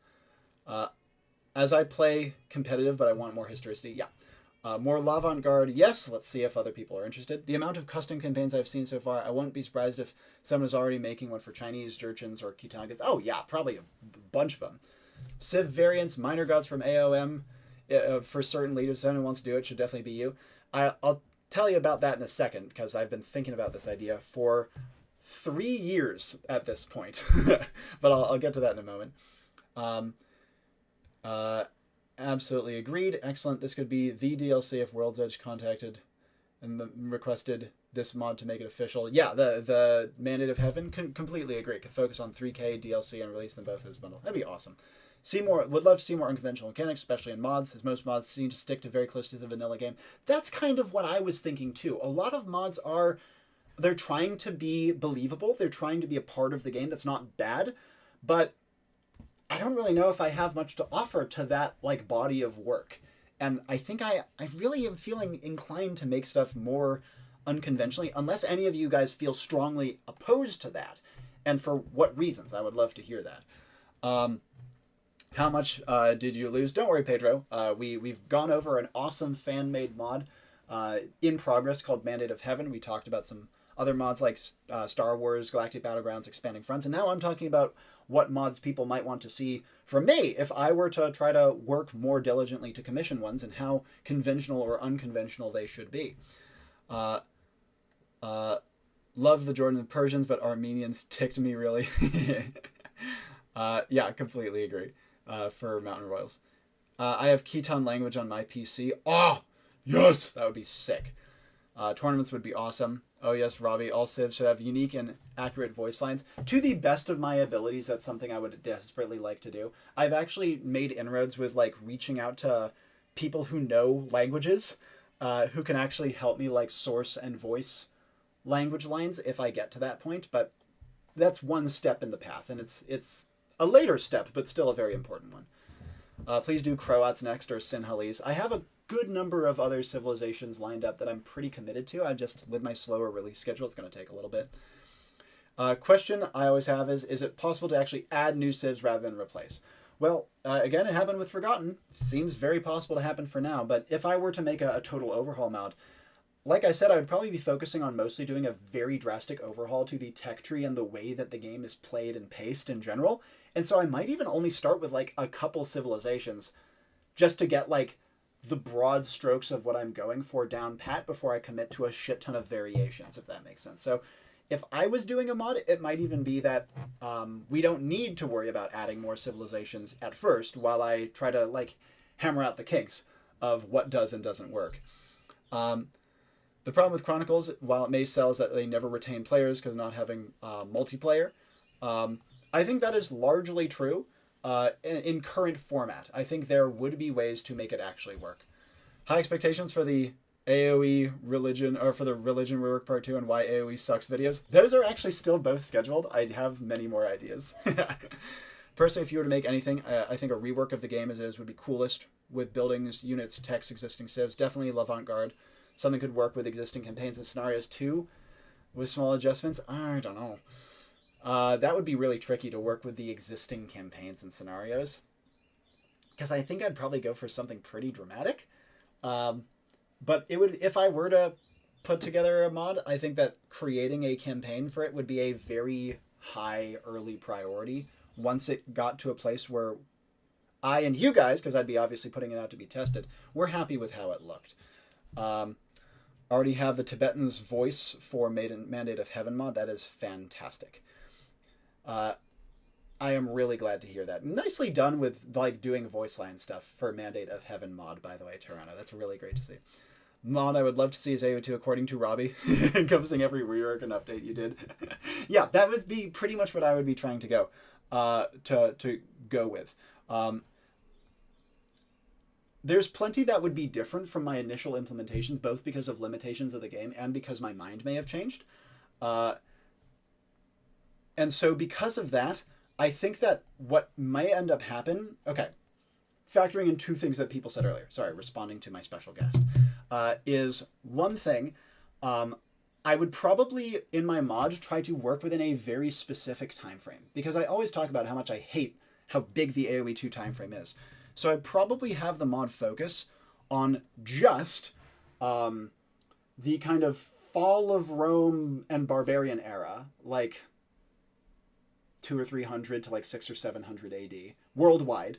As I play competitive, but I want more historicity, yeah. More L'Avant-Garde, yes. Let's see if other people are interested. The amount of custom campaigns I've seen so far, I won't be surprised if someone is already making one for Chinese, Jurchens, or Kitangans. Oh, yeah, probably a bunch of them. Civ variants, minor gods from AOM, for certain leaders. If anyone wants to do it, should definitely be you. I'll tell you about that in a second, because I've been thinking about this idea for 3 years at this point. But I'll get to that in a moment. Absolutely agreed. Excellent. This could be the DLC if World's Edge contacted and requested this mod to make it official. Yeah, the Mandate of Heaven, completely agree. Could focus on 3K, DLC, and release them both as a bundle. That'd be awesome. Would love to see more unconventional mechanics, especially in mods, as most mods seem to stick to very close to the vanilla game. That's kind of what I was thinking too. A lot of mods they're trying to be believable. They're trying to be a part of the game. That's not bad, but I don't really know if I have much to offer to that like body of work. And I think I really am feeling inclined to make stuff more unconventionally, unless any of you guys feel strongly opposed to that. And for what reasons? I would love to hear that. How much did you lose? Don't worry, Pedro. We've gone over an awesome fan-made mod in progress called Mandate of Heaven. We talked about some other mods like Star Wars, Galactic Battlegrounds, Expanding Fronts, and now I'm talking about what mods people might want to see from me if I were to try to work more diligently to commission ones, and how conventional or unconventional they should be. Love the Jordan Persians, but Armenians ticked me really. Yeah, completely agree. For Mountain Royals. I have Khitan language on my PC. Oh, yes! That would be sick. Tournaments would be awesome. Oh yes, Robbie, all civs should have unique and accurate voice lines. To the best of my abilities, that's something I would desperately like to do. I've actually made inroads with like reaching out to people who know languages, who can actually help me like source and voice language lines if I get to that point, but that's one step in the path, and it's a later step, but still a very important one. Please do Croats next or Sinhalese. I have a good number of other civilizations lined up that I'm pretty committed to. With my slower release schedule, it's going to take a little bit. Question I always have is it possible to actually add new civs rather than replace? Well, again, it happened with Forgotten. Seems very possible to happen for now, but if I were to make a total overhaul mod, like I said, I would probably be focusing on mostly doing a very drastic overhaul to the tech tree and the way that the game is played and paced in general. And so I might even only start with like a couple civilizations just to get like the broad strokes of what I'm going for down pat before I commit to a shit ton of variations, if that makes sense. So if I was doing a mod, it might even be that we don't need to worry about adding more civilizations at first while I try to like hammer out the kinks of what does and doesn't work. The problem with Chronicles, while it may sell, is that they never retain players because of not having multiplayer. I think that is largely true in current format. I think there would be ways to make it actually work. High expectations for the AoE religion, or for the religion rework part 2 and why AoE sucks videos. Those are actually still both scheduled. I have many more ideas. Personally, if you were to make anything, I think a rework of the game as it is would be coolest, with buildings, units, techs, existing civs. Definitely l'avant-garde. Something could work with existing campaigns and scenarios too, with small adjustments. I don't know. That would be really tricky to work with the existing campaigns and scenarios, because I think I'd probably go for something pretty dramatic. But it would, if I were to put together a mod, I think that creating a campaign for it would be a very high early priority once it got to a place where I and you guys, because I'd be obviously putting it out to be tested, we're happy with how it looked. Already have the Tibetan's voice for Mandate of Heaven mod. That is fantastic. I am really glad to hear that. Nicely done with like doing voice line stuff for Mandate of Heaven mod, by the way, Toronto. That's really great to see. Mod I would love to see is AO2 according to Robbie, encompassing every rework and update you did. Yeah, that would be pretty much what I would be trying to go with. There's plenty that would be different from my initial implementations, both because of limitations of the game and because my mind may have changed. And so because of that, I think that what may end up happen, okay, factoring in two things that people said earlier, sorry, responding to my special guest, is one thing, I would probably, in my mod, try to work within a very specific time frame, because I always talk about how much I hate how big the AoE 2 time frame is. So I'd probably have the mod focus on just the kind of fall of Rome and barbarian era, like 200 or 300 to like 600 or 700 AD worldwide.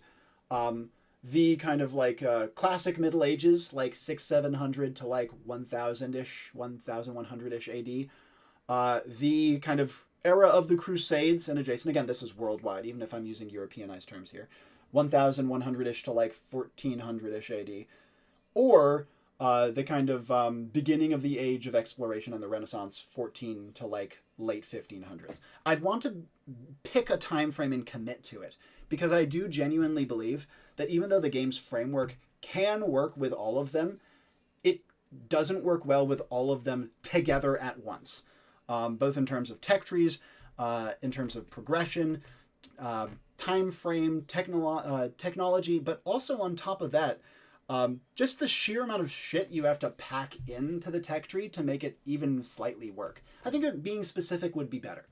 The kind of like classic Middle Ages, like 600-700 to like 1000-ish, 1100-ish AD. The kind of era of the Crusades and adjacent. Again, this is worldwide, even if I'm using Europeanized terms here. 1100-ish to like 1400-ish AD. Or the kind of beginning of the age of exploration and the Renaissance, 14 to like late 1500s. I'd want to pick a time frame and commit to it, because I do genuinely believe that even though the game's framework can work with all of them, it doesn't work well with all of them together at once, both in terms of tech trees, in terms of progression, time frame, technology, but also on top of that, just the sheer amount of shit you have to pack into the tech tree to make it even slightly work. I think being specific would be better.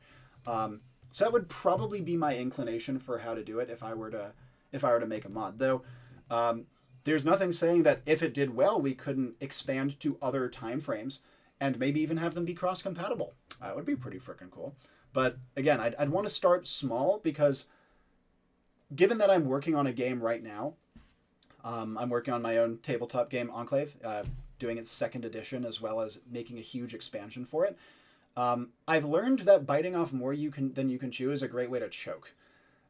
So that would probably be my inclination for how to do it if I were to make a mod. Though there's nothing saying that if it did well, we couldn't expand to other time frames and maybe even have them be cross-compatible. That would be pretty freaking cool. But again, I'd want to start small, because given that I'm working on a game right now, I'm working on my own tabletop game, Enclave, doing its 2nd edition, as well as making a huge expansion for it. I've learned that biting off more than you can chew is a great way to choke.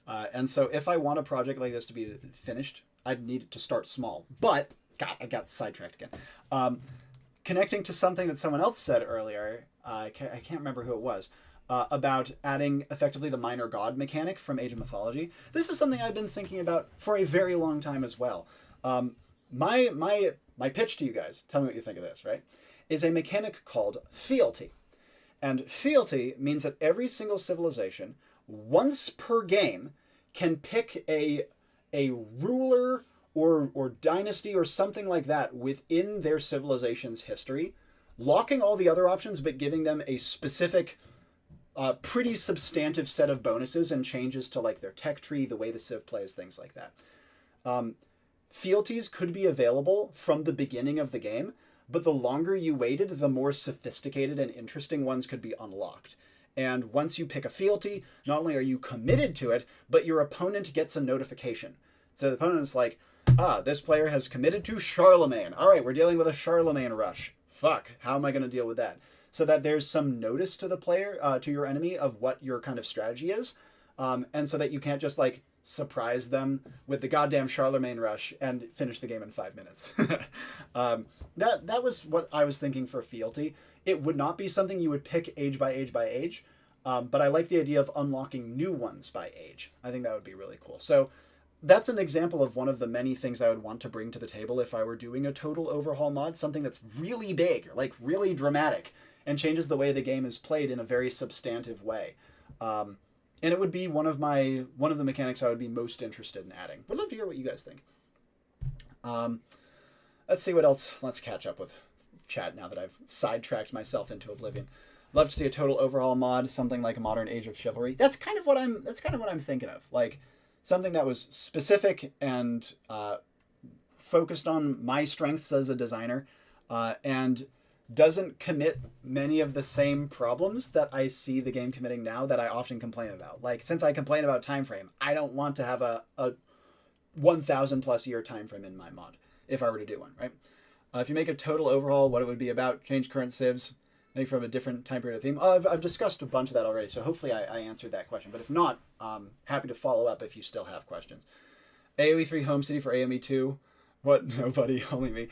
And so if I want a project like this to be finished, I'd need it to start small. But, God, I got sidetracked again. Connecting to something that someone else said earlier, I can't remember who it was, about adding effectively the minor god mechanic from Age of Mythology. This is something I've been thinking about for a very long time as well. My pitch to you guys, tell me what you think of this, right, is a mechanic called fealty. And fealty means that every single civilization, once per game, can pick a ruler or dynasty or something like that within their civilization's history, locking all the other options but giving them a specific, pretty substantive set of bonuses and changes to like their tech tree, the way the civ plays, things like that. Fealties could be available from the beginning of the game, but the longer you waited, the more sophisticated and interesting ones could be unlocked. And once you pick a fealty, not only are you committed to it, but your opponent gets a notification. So the opponent's like, this player has committed to Charlemagne. All right, we're dealing with a Charlemagne rush. Fuck, how am I going to deal with that? So that there's some notice to the player, to your enemy, of what your kind of strategy is. And so that you can't just like surprise them with the goddamn Charlemagne rush and finish the game in 5 minutes. That was what I was thinking for fealty. It would not be something you would pick age by age by age, but I like the idea of unlocking new ones by age. I think that would be really cool. So that's an example of one of the many things I would want to bring to the table if I were doing a total overhaul mod, something that's really big, like really dramatic, and changes the way the game is played in a very substantive way. And it would be one of the mechanics I would be most interested in adding. Would love to hear what you guys think. Let's see what else. Let's catch up with chat now that I've sidetracked myself into oblivion. Love to see a total overhaul mod, something like a modern Age of Chivalry. That's kind of what I'm thinking of. Like something that was specific and focused on my strengths as a designer, and doesn't commit many of the same problems that I see the game committing now that I often complain about. Like, since I complain about time frame, I don't want to have a 1,000 plus year time frame in my mod if I were to do one, right? If you make a total overhaul, what it would be about, change current civs, maybe from a different time period of theme. I've discussed a bunch of that already, so hopefully I answered that question. But if not, happy to follow up if you still have questions. AoE 3 Home City for AoE 2. What? Nobody, only me.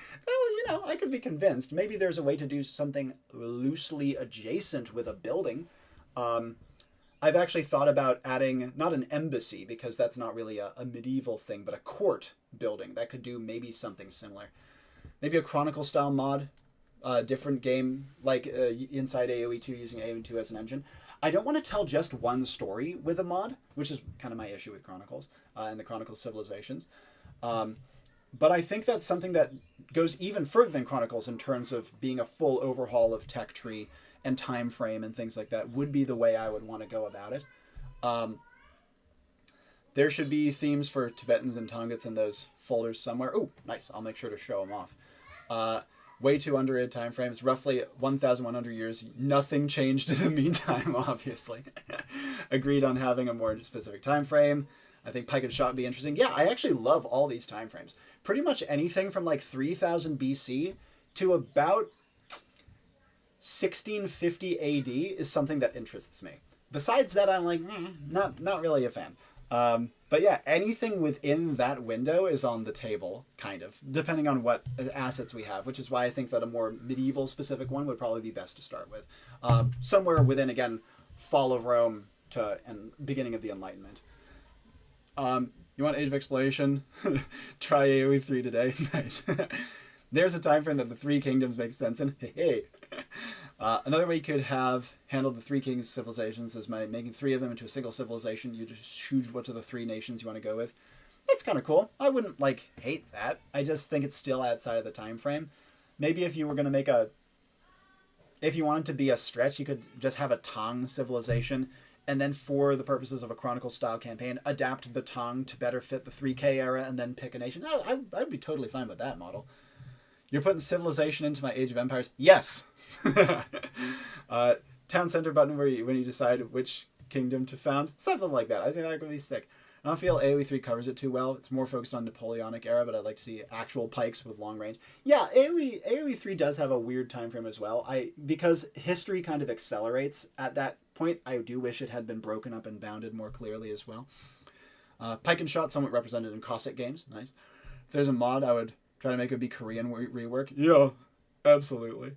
Well, I could be convinced. Maybe there's a way to do something loosely adjacent with a building. I've actually thought about adding, not an embassy, because that's not really a medieval thing, but a court building that could do maybe something similar. Maybe a Chronicle style mod, different game, like inside AoE 2 using AoE 2 as an engine. I don't want to tell just one story with a mod, which is kind of my issue with Chronicles and the Chronicles civilizations. But I think that's something that goes even further than Chronicles in terms of being a full overhaul of tech tree and time frame and things like that would be the way I would want to go about it. There should be themes for Tibetans and Tongans in those folders somewhere. Oh, nice. I'll make sure to show them off. Way too underrated time frames, roughly 1,100 years. Nothing changed in the meantime, obviously. Agreed on having a more specific time frame. I think Pike and Shot would be interesting. Yeah, I actually love all these time frames. Pretty much anything from like 3000 BC to about 1650 AD is something that interests me. Besides that, I'm like, not really a fan. But yeah, anything within that window is on the table, kind of, depending on what assets we have, which is why I think that a more medieval specific one would probably be best to start with. Somewhere within, again, Fall of Rome and beginning of the Enlightenment. You want Age of Exploration? Try AoE 3 today. Nice. There's a time frame that the Three Kingdoms makes sense in. Hey. Another way you could have handled the Three Kings civilizations is by making 3 of them into a single civilization. You just choose what of the 3 nations you want to go with. That's kind of cool. I wouldn't hate that. I just think it's still outside of the time frame. Maybe if you were going to if you wanted to be a stretch, you could just have a Tang civilization, and then for the purposes of a Chronicle style campaign, adapt the Tang to better fit the 3K era and then pick a nation. I'd be totally fine with that model. You're putting civilization into my Age of Empires? Yes! Town center button when you decide which kingdom to found. Something like that. I think that would be sick. I don't feel AoE 3 covers it too well. It's more focused on Napoleonic era, but I'd like to see actual pikes with long range. Yeah, AoE 3 does have a weird time frame as well. Because history kind of accelerates at that point, I do wish it had been broken up and bounded more clearly as well. Pike and Shot somewhat represented in Cossack games. Nice. If there's a mod, I would try to make it be Korean rework. Yeah, absolutely.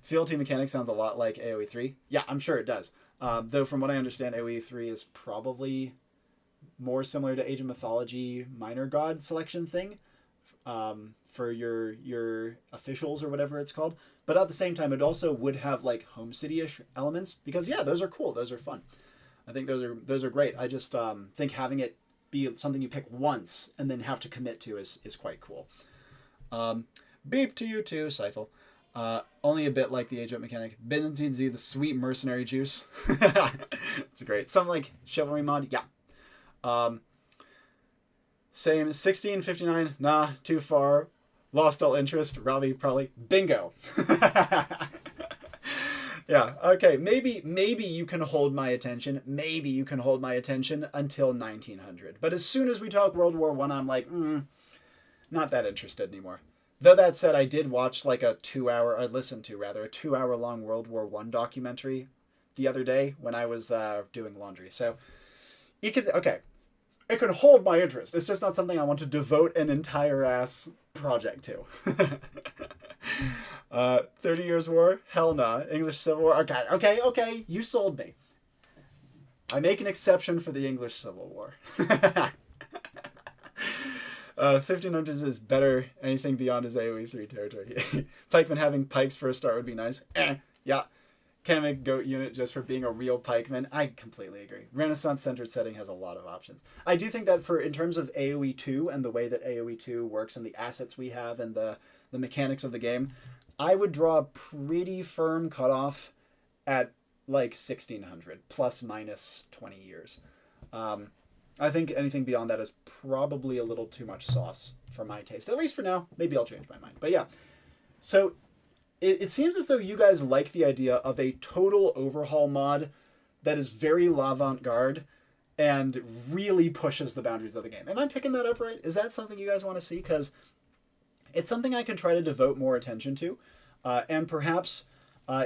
Fealty mechanic sounds a lot like AoE 3. Yeah, I'm sure it does. Though from what I understand, AoE 3 is probably more similar to Age of Mythology minor god selection thing for your officials or whatever it's called. But at the same time, it also would have like home city-ish elements because yeah, those are cool. Those are fun. I think those are great. I just think having it be something you pick once and then have to commit to is quite cool. Beep to you too, Scythel. Only a bit like the age up mechanic. Byzantine Z, the sweet mercenary juice. It's great. Something like Chivalry mod, yeah. Same 1659, nah, too far. Lost all interest. Robbie probably. Bingo. Yeah. Okay. Maybe you can hold my attention. Maybe you can hold my attention until 1900. But as soon as we talk World War One, I'm like, not that interested anymore. Though that said, I did watch like a 2 hour, I listened to rather, a 2 hour long World War One documentary the other day when I was doing laundry. So it could, okay, it could hold my interest. It's just not something I want to devote an entire ass project to. 30 Years War? Hell nah. English Civil War? Okay. You sold me. I make an exception for the English Civil War. 1500s is better. Anything beyond is AoE 3 territory. Pikemen having pikes for a start would be nice. Yeah. Can't make goat unit just for being a real pikeman. I completely agree. Renaissance centered setting has a lot of options. I do think that in terms of AoE 2 and the way that AoE 2 works and the assets we have and the mechanics of the game, I would draw a pretty firm cutoff at like 1600 plus minus 20 years. I think anything beyond that is probably a little too much sauce for my taste. At least for now. Maybe I'll change my mind. But yeah. So it seems as though you guys like the idea of a total overhaul mod that is very l'avant-garde and really pushes the boundaries of the game. Am I picking that up right? Is that something you guys want to see? Because it's something I can try to devote more attention to. And perhaps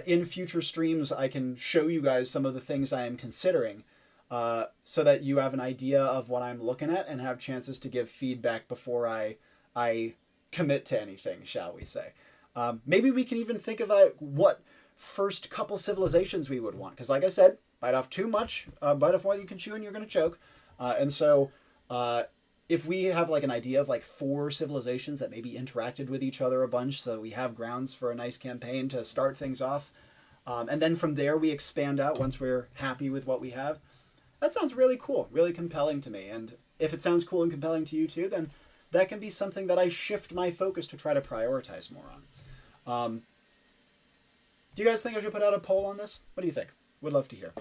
in future streams I can show you guys some of the things I am considering so that you have an idea of what I'm looking at and have chances to give feedback before I commit to anything, shall we say. Maybe we can even think about what first couple civilizations we would want. Because like I said, bite off too much, bite off more than you can chew and you're going to choke. And so if we have like an idea of like 4 civilizations that maybe interacted with each other a bunch, so we have grounds for a nice campaign to start things off. And then from there we expand out once we're happy with what we have. That sounds really cool, really compelling to me. And if it sounds cool and compelling to you too, then that can be something that I shift my focus to try to prioritize more on. Do you guys think I should put out a poll on this? What do you think? Would love to hear.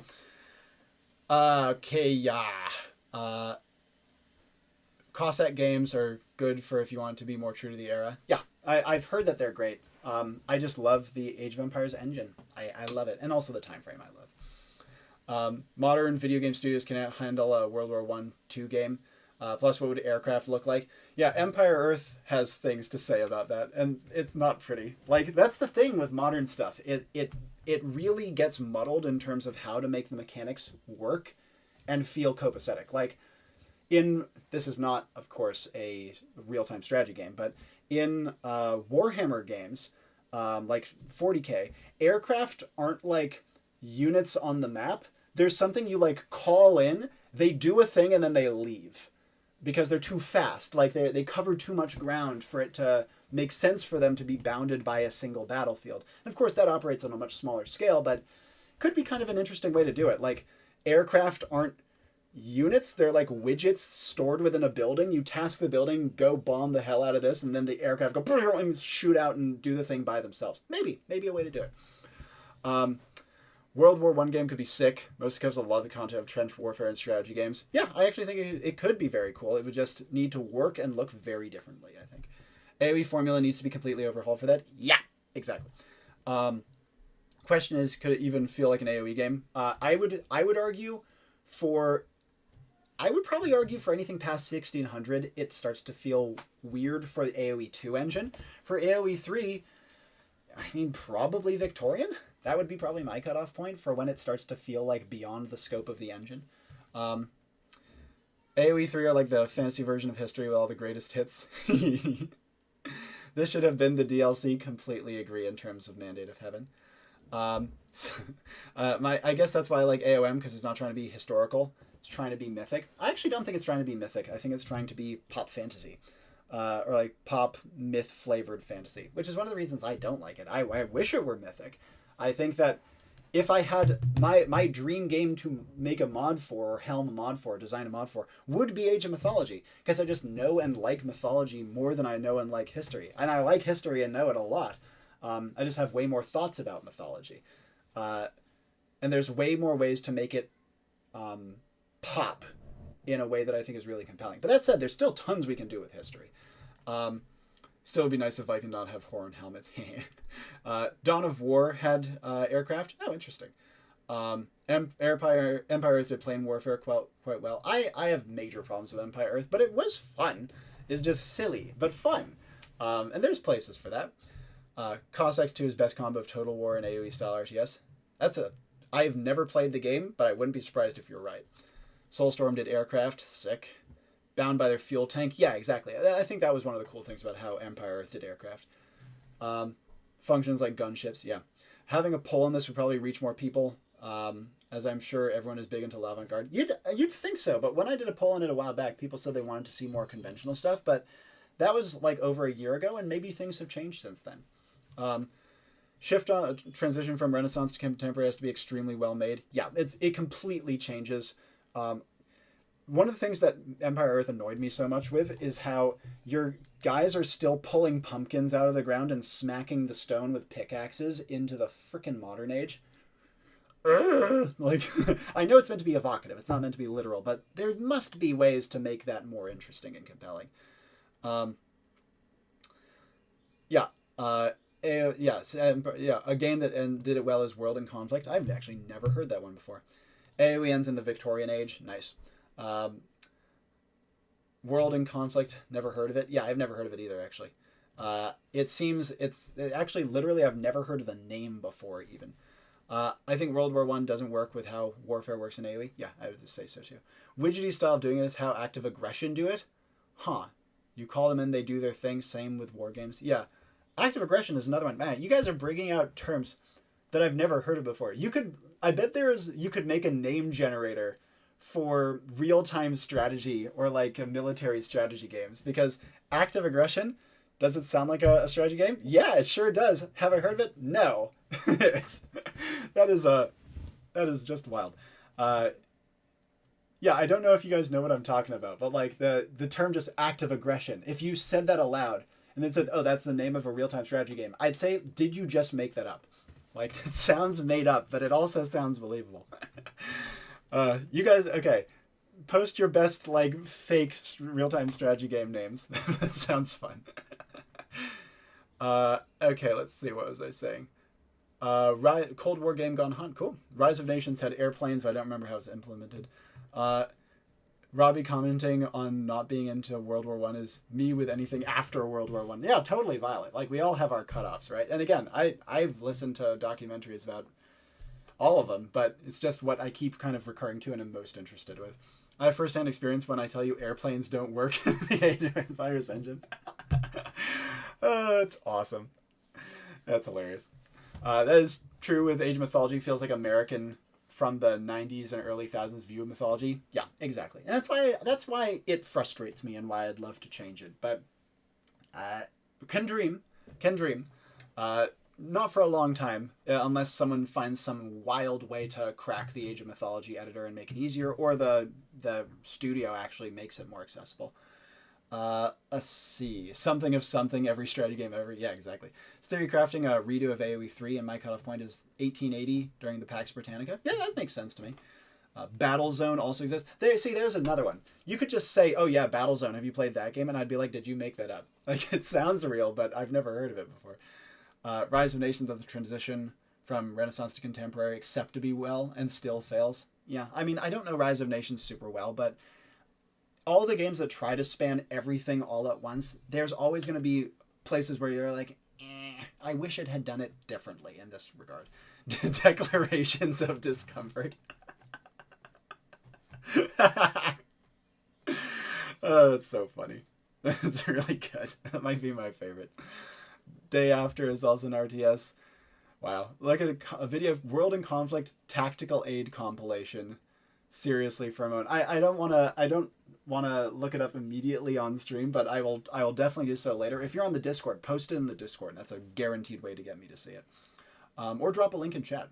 Okay, yeah. Cossack games are good for if you want to be more true to the era. Yeah, I've heard that they're great. I just love the Age of Empires engine. I love it. And also the time frame I love. Modern video game studios cannot handle a World War I, 2 game. Plus, what would aircraft look like? Yeah, Empire Earth has things to say about that, and it's not pretty. Like, that's the thing with modern stuff. It really gets muddled in terms of how to make the mechanics work and feel copacetic. Like, this is not, of course, a real-time strategy game, but in Warhammer games, like 40K, aircraft aren't like units on the map. There's something you like call in, they do a thing, and then they leave. Because they're too fast. Like they cover too much ground for it to make sense for them to be bounded by a single battlefield. And of course that operates on a much smaller scale, but could be kind of an interesting way to do it. Like aircraft aren't units, they're like widgets stored within a building. You task the building, go bomb the hell out of this, and then the aircraft go and shoot out and do the thing by themselves. Maybe a way to do it. World War I game could be sick, mostly because of a lot of the content of trench warfare and strategy games. Yeah, I actually think it could be very cool. It would just need to work and look very differently, I think. AoE formula needs to be completely overhauled for that. Yeah, exactly. Question is, could it even feel like an AoE game? I would argue I would probably argue for anything past 1600, it starts to feel weird for the AoE 2 engine. For AoE 3, I mean, probably Victorian. That would be probably my cutoff point for when it starts to feel like beyond the scope of the engine. AoE 3 are like the fantasy version of history with all the greatest hits. This should have been the DLC. Completely agree in terms of Mandate of Heaven. I guess that's why I like AOM, because it's not trying to be historical. It's trying to be mythic. I actually don't think it's trying to be mythic. I think it's trying to be pop fantasy. Or like pop myth flavored fantasy, which is one of the reasons I don't like it. I wish it were mythic. I think that if I had my dream game to make a mod for, or helm a mod for, design a mod for, would be Age of Mythology, because I just know and like mythology more than I know and like history. And I like history and know it a lot. I just have way more thoughts about mythology. And there's way more ways to make it pop in a way that I think is really compelling. But that said, there's still tons we can do with history. Still would be nice if I could not have horn helmets. Dawn of War had aircraft. Oh, interesting. Empire Earth did plane warfare quite well. I have major problems with Empire Earth, but it was fun. It's just silly, but fun. And there's places for that. Cossacks 2 is best combo of Total War and AoE style RTS. I've never played the game, but I wouldn't be surprised if you're right. Soulstorm did aircraft. Sick. Bound by their fuel tank. Yeah, exactly. I think that was one of the cool things about how Empire Earth did aircraft. Functions like gunships. Yeah. Having a poll on this would probably reach more people, as I'm sure everyone is big into L'Avant-Garde. You'd think so, but when I did a poll on it a while back, people said they wanted to see more conventional stuff, but that was like over a year ago, and maybe things have changed since then. Transition from Renaissance to Contemporary has to be extremely well made. Yeah, it completely changes. One of the things that Empire Earth annoyed me so much with is how your guys are still pulling pumpkins out of the ground and smacking the stone with pickaxes into the frickin' modern age. Like, I know it's meant to be evocative. It's not meant to be literal, but there must be ways to make that more interesting and compelling. A game that did it well is World in Conflict. I've actually never heard that one before. AoE ends in the Victorian Age. Nice. World in Conflict, never heard of it. Yeah, I've never heard of it either, actually. Literally, I've never heard of the name before, even. I think World War I doesn't work with how warfare works in AoE. Yeah, I would just say so, too. Widgety style of doing it is how active aggression do it. Huh. You call them in, they do their thing. Same with war games. Yeah. Active aggression is another one. Man, you guys are bringing out terms that I've never heard of before. You could make a name generator for real-time strategy or like military strategy games, because active aggression, does it sound like a strategy game? Yeah, it sure does. Have I heard of it? No. That is just wild. Yeah, I don't know if you guys know what I'm talking about, but like the term just active aggression, if you said that aloud and then said, oh, that's the name of a real-time strategy game, I'd say, did you just make that up? Like, it sounds made up, but it also sounds believable. You guys, okay, post your best, like, fake real-time strategy game names. That sounds fun. Okay, let's see, what was I saying? Cold War game gone hunt, cool. Rise of Nations had airplanes, but I don't remember how it was implemented. Robbie commenting on not being into World War I is me with anything after World War I. Yeah, totally valid. Like, we all have our cutoffs, right? And again, I've listened to documentaries about all of them, but it's just what I keep kind of recurring to and I'm most interested with. I have first-hand experience when I tell you airplanes don't work in the Age of Empires engine. It's awesome. That's hilarious. That is true with Age of Mythology. Feels like American from the 90s and early thousands view of mythology. Yeah, exactly. And that's why it frustrates me and why I'd love to change it. But can dream. Not for a long time, unless someone finds some wild way to crack the Age of Mythology editor and make it easier, or the studio actually makes it more accessible. Let's see. Something of something, every strategy game ever. Yeah, exactly. Is Theory Crafting a redo of AoE 3, and my cutoff point is 1880 during the Pax Britannica? Yeah, that makes sense to me. Battlezone also exists. There's another one. You could just say, oh yeah, Battlezone, have you played that game? And I'd be like, did you make that up? Like, it sounds real, but I've never heard of it before. Rise of Nations of the transition from Renaissance to Contemporary, except to be well, and still fails. Yeah, I mean, I don't know Rise of Nations super well, but all the games that try to span everything all at once, there's always going to be places where you're like, I wish it had done it differently in this regard. Declarations of discomfort. Oh, that's so funny. That's really good. That might be my favorite. Day After is also an RTS. Wow. Look at a video of World in Conflict Tactical Aid compilation. Seriously, for a moment. I don't want to look it up immediately on stream, but I will definitely do so later. If you're on the Discord, post it in the Discord. That's a guaranteed way to get me to see it. Or drop a link in chat.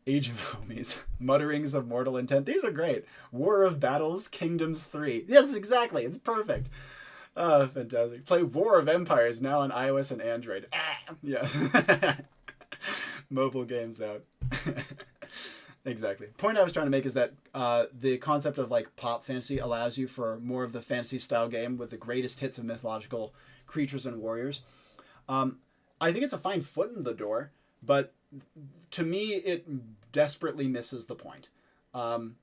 Age of Homies. Mutterings of Mortal Intent. These are great. War of Battles, Kingdoms 3. Yes, exactly. It's perfect. Oh, fantastic. Play War of Empires now on iOS and Android. Yeah. Mobile games out. Exactly. Point I was trying to make is that the concept of like pop fantasy allows you for more of the fantasy style game with the greatest hits of mythological creatures and warriors. Um, I think it's a fine foot in the door, but to me, it desperately misses the point. Um,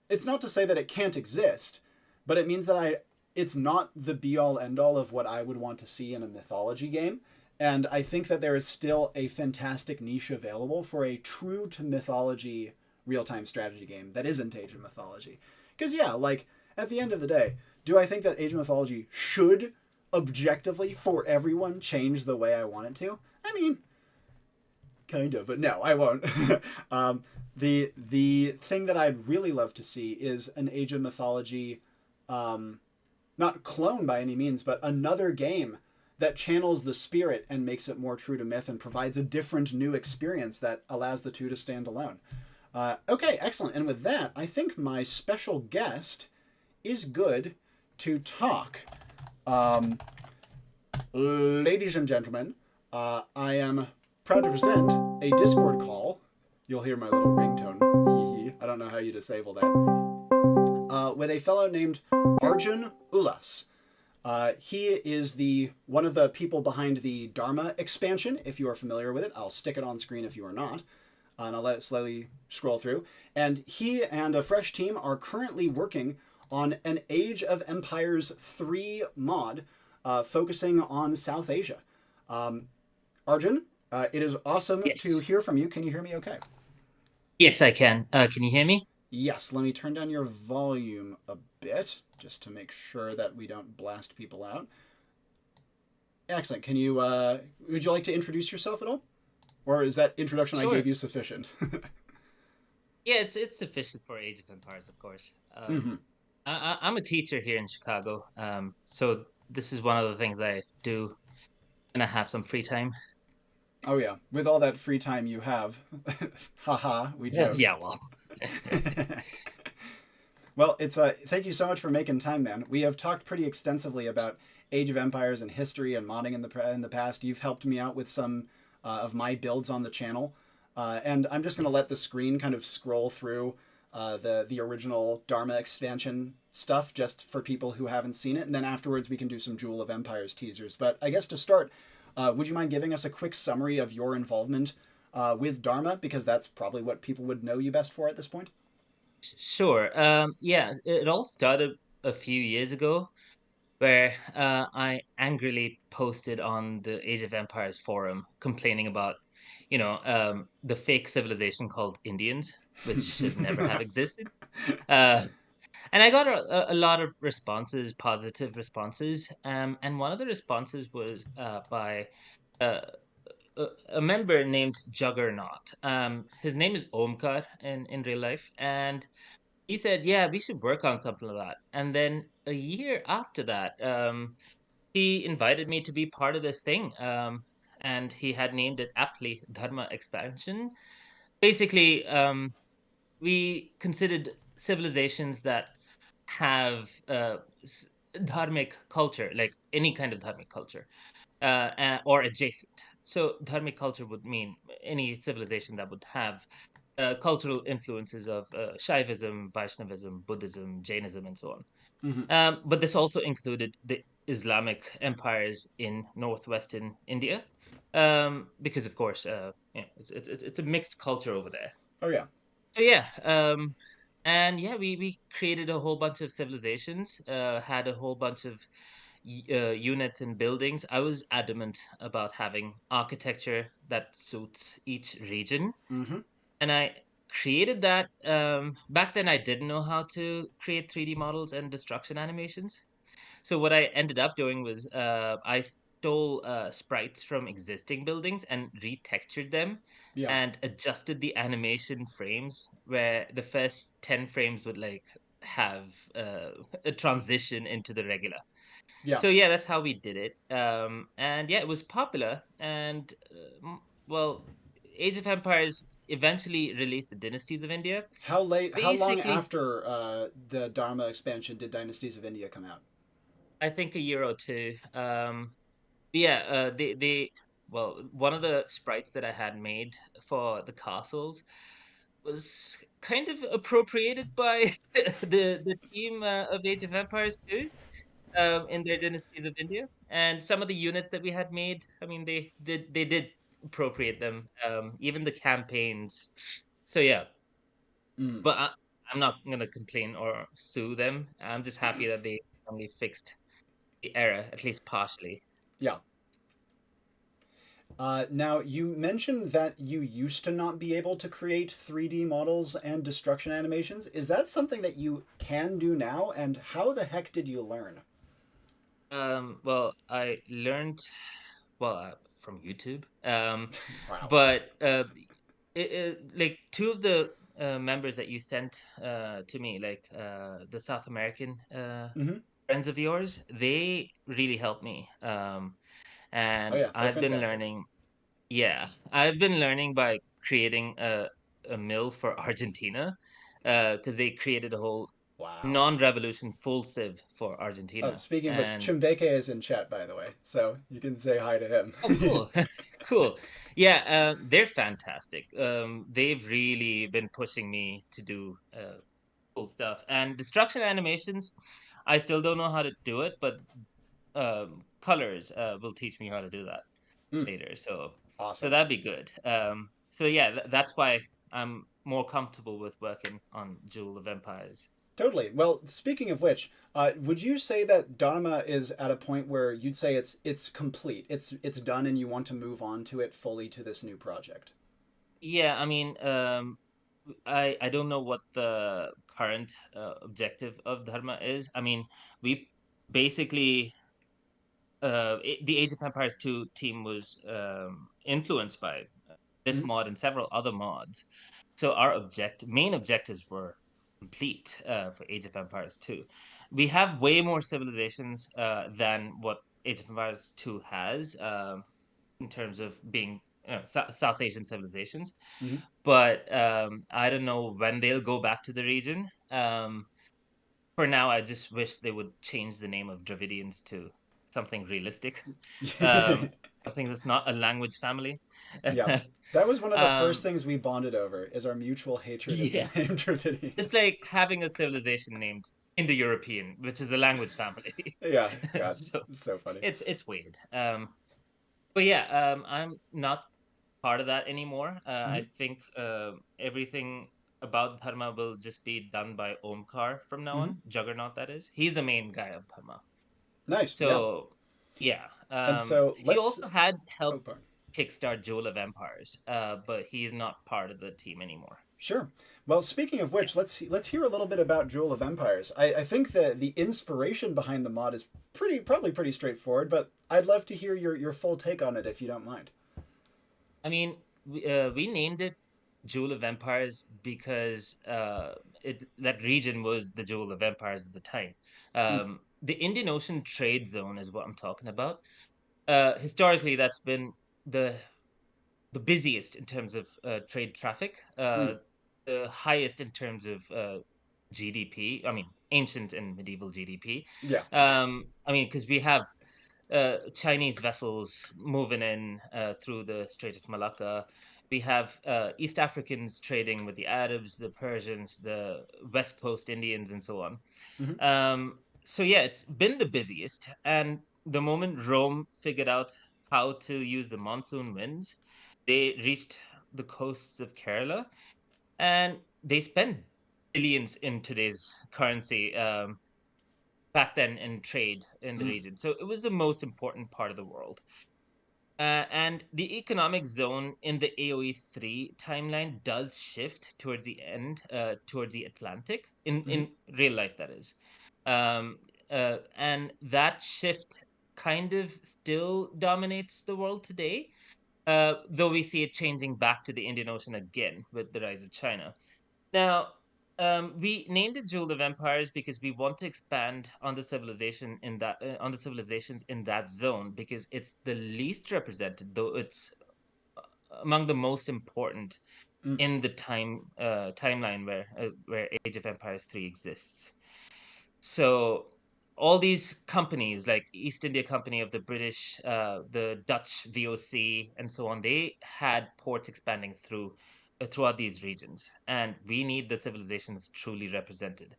it's not to say that it can't exist, but it means that it's not the be all end all of what I would want to see in a mythology game. And I think that there is still a fantastic niche available for a true to mythology real time strategy game that isn't Age of Mythology. Because, yeah, like, at the end of the day, do I think that Age of Mythology should objectively, for everyone, change the way I want it to? I mean, kind of, but no, I won't. The thing that I'd really love to see is an Age of Mythology, um, not clone by any means, but another game that channels the spirit and makes it more true to myth and provides a different new experience that allows the two to stand alone. Okay, excellent. And with that, I think my special guest is good to talk. Um, Ladies and gentlemen, I am proud to present a Discord call. You'll hear my little ringtone. Hee hee. I don't know how you disable that. With a fellow named Arjun Ulas. He is the one of the people behind the Dharma expansion. If you are familiar with it, I'll stick it on screen if you are not, and I'll let it slowly scroll through. And he and a fresh team are currently working on an Age of Empires 3 mod, focusing on South Asia. Arjun, it is awesome to Yes. hear from you. Can you hear me okay? Yes, I can. Can you hear me? Yes, let me turn down your volume a bit just to make sure that we don't blast people out. Excellent. Would you like to introduce yourself at all? Or is that introduction I Sure. gave you sufficient? Yeah, it's sufficient for Age of Empires, of course. Mm-hmm. I'm a teacher here in Chicago. So this is one of the things I do when I have some free time. Oh, yeah. With all that free time you have, haha, we Yeah. joke. Yeah, well. Well, it's thank you so much for making time, man. We have talked pretty extensively about Age of Empires and history and modding in the past. You've helped me out with some of my builds on the channel, and I'm just gonna let the screen kind of scroll through the original Dharma expansion stuff just for people who haven't seen it, and then afterwards we can do some Jewel of Empires teasers. But I guess to start, would you mind giving us a quick summary of your involvement with Dharma, because that's probably what people would know you best for at this point? Sure. Yeah, it all started a few years ago where I angrily posted on the Age of Empires forum complaining about, the fake civilization called Indians, which should never have existed. Uh, and I got a lot of responses, positive responses. And one of the responses was by uh, a member named Juggernaut. His name is Omkar in real life. And he said, yeah, we should work on something like that. And then a year after that, he invited me to be part of this thing. And he had named it aptly Dharma Expansion. Basically, we considered civilizations that have dharmic culture, like any kind of dharmic culture, or adjacent. So, dharmic culture would mean any civilization that would have cultural influences of Shaivism, Vaishnavism, Buddhism, Jainism, and so on. Mm-hmm. But this also included the Islamic empires in northwestern India, because of course, it's a mixed culture over there. Oh yeah. So yeah, and yeah, we created a whole bunch of civilizations, had a whole bunch of units and buildings. I was adamant about having architecture that suits each region, Mm-hmm. and I created that. Back then, I didn't know how to create 3D models and destruction animations. So what I ended up doing was I stole sprites from existing buildings and retextured them Yeah. and adjusted the animation frames where the first 10 frames would like have a transition into the regular. Yeah. So yeah, that's how we did it. And yeah, it was popular. And well, Age of Empires eventually released the Dynasties of India. How long Basically, after the Dharma expansion did Dynasties of India come out? I think a year or two. Yeah, they well, one of the sprites that I had made for the castles was kind of appropriated by the team of Age of Empires too, in their dynasties of India, and some of the units that we had made. I mean, they did appropriate them, even the campaigns. So yeah, Mm, but I'm not gonna complain or sue them. I'm just happy that they finally fixed the error, at least partially. yeah. Now, you mentioned that you used to not be able to create 3D models and destruction animations. Is that something that you can do now? And how the heck did you learn? Well, I learned from YouTube. Wow. But like two of the members that you sent to me, like the South American Mm-hmm. friends of yours, they really helped me. Oh, And yeah, they're I've been fantastic. learning. Yeah, I've been learning by creating a mill for Argentina, because they created a whole Wow. non-revolution full sieve for Oh, Argentina, speaking of which, and Chumbeke is in chat, by the way, so you can say hi to him. oh, cool. Cool. Yeah, they're fantastic. They've really been pushing me to do cool stuff. And destruction animations, I still don't know how to do it, but colors will teach me how to do that Mm, later. So awesome. that'd be good. So yeah, that's why I'm more comfortable with working on Jewel of Empires. Totally. Well, speaking of which, would you say that Dharma is at a point where you'd say it's complete, it's done, and you want to move on to it fully to this new project? Yeah, I mean, I don't know what the current objective of Dharma is. I mean, we basically the Age of Empires 2 team was influenced by this Mm-hmm. mod and several other mods. So our main objectives were complete for Age of Empires 2. We have way more civilizations than what Age of Empires 2 has, in terms of being South Asian civilizations. Mm-hmm. But I don't know when they'll go back to the region. For now, I just wish they would change the name of Dravidians to something realistic. Something that's not a language family. Yeah, that was one of the first um, things we bonded over is our mutual hatred of the yeah, name it's Dravidians. like having a civilization named Indo-European, which is a language family. Yeah, God, So it's so funny. it's weird. But yeah, I'm not part of that anymore. Mm-hmm. I think everything about Dharma will just be done by Omkar from now Mm-hmm. on. Juggernaut, that is. He's the main guy of Dharma. Nice. Yeah. So yeah, And so he let's. also had Oh, helped pardon. kickstart Jewel of Empires, but he's not part of the team anymore. Sure. Well, speaking of Yeah. which, let's hear a little bit about Jewel of Empires. I think the inspiration behind the mod is probably pretty straightforward, but I'd love to hear your full take on it if you don't mind. I mean, we named it Jewel of Empires because it that region was the Jewel of Empires at the time. Mm, The Indian Ocean trade zone is what I'm talking about. Historically, that's been the the busiest in terms of trade traffic, mm, the highest in terms of GDP. I mean, ancient and medieval GDP. yeah. I mean, because we have Chinese vessels moving in through the Strait of Malacca. We have East Africans trading with the Arabs, the Persians, the West Coast Indians, and so on. Mm-hmm. So yeah, it's been the busiest. And the moment Rome figured out how to use the monsoon winds, they reached the coasts of Kerala, and they spent billions in today's currency, back then in trade in the Mm, region. So it was the most important part of the world. And the economic zone in the AOE 3 timeline does shift towards the end, towards the Atlantic, mm-hmm. in real life, that is. Um, and that shift kind of still dominates the world today, though we see it changing back to the Indian Ocean again with the rise of China. Now, we named it Jewel of Empires because we want to expand on the civilization in that on the civilizations in that zone because it's the least represented, though it's among the most important Mm, in the timeline where Age of Empires 3 exists. So all these companies like East India Company of the British, the Dutch VOC, and so on, they had ports expanding through throughout these regions, and we need the civilizations truly represented.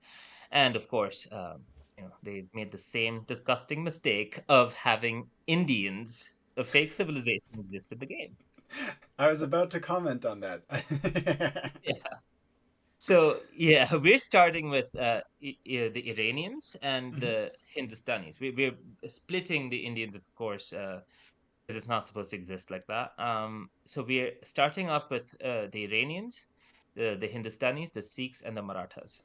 And of course, they've made the same disgusting mistake of having Indians, a fake civilization, exist in the game. I was about to comment on that. Yeah. So yeah, we're starting with the Iranians and Mhm. the Hindustanis. We're splitting the Indians, of course, because it's not supposed to exist like that. So we're starting off with the Iranians, the Hindustanis, the Sikhs, and the Marathas.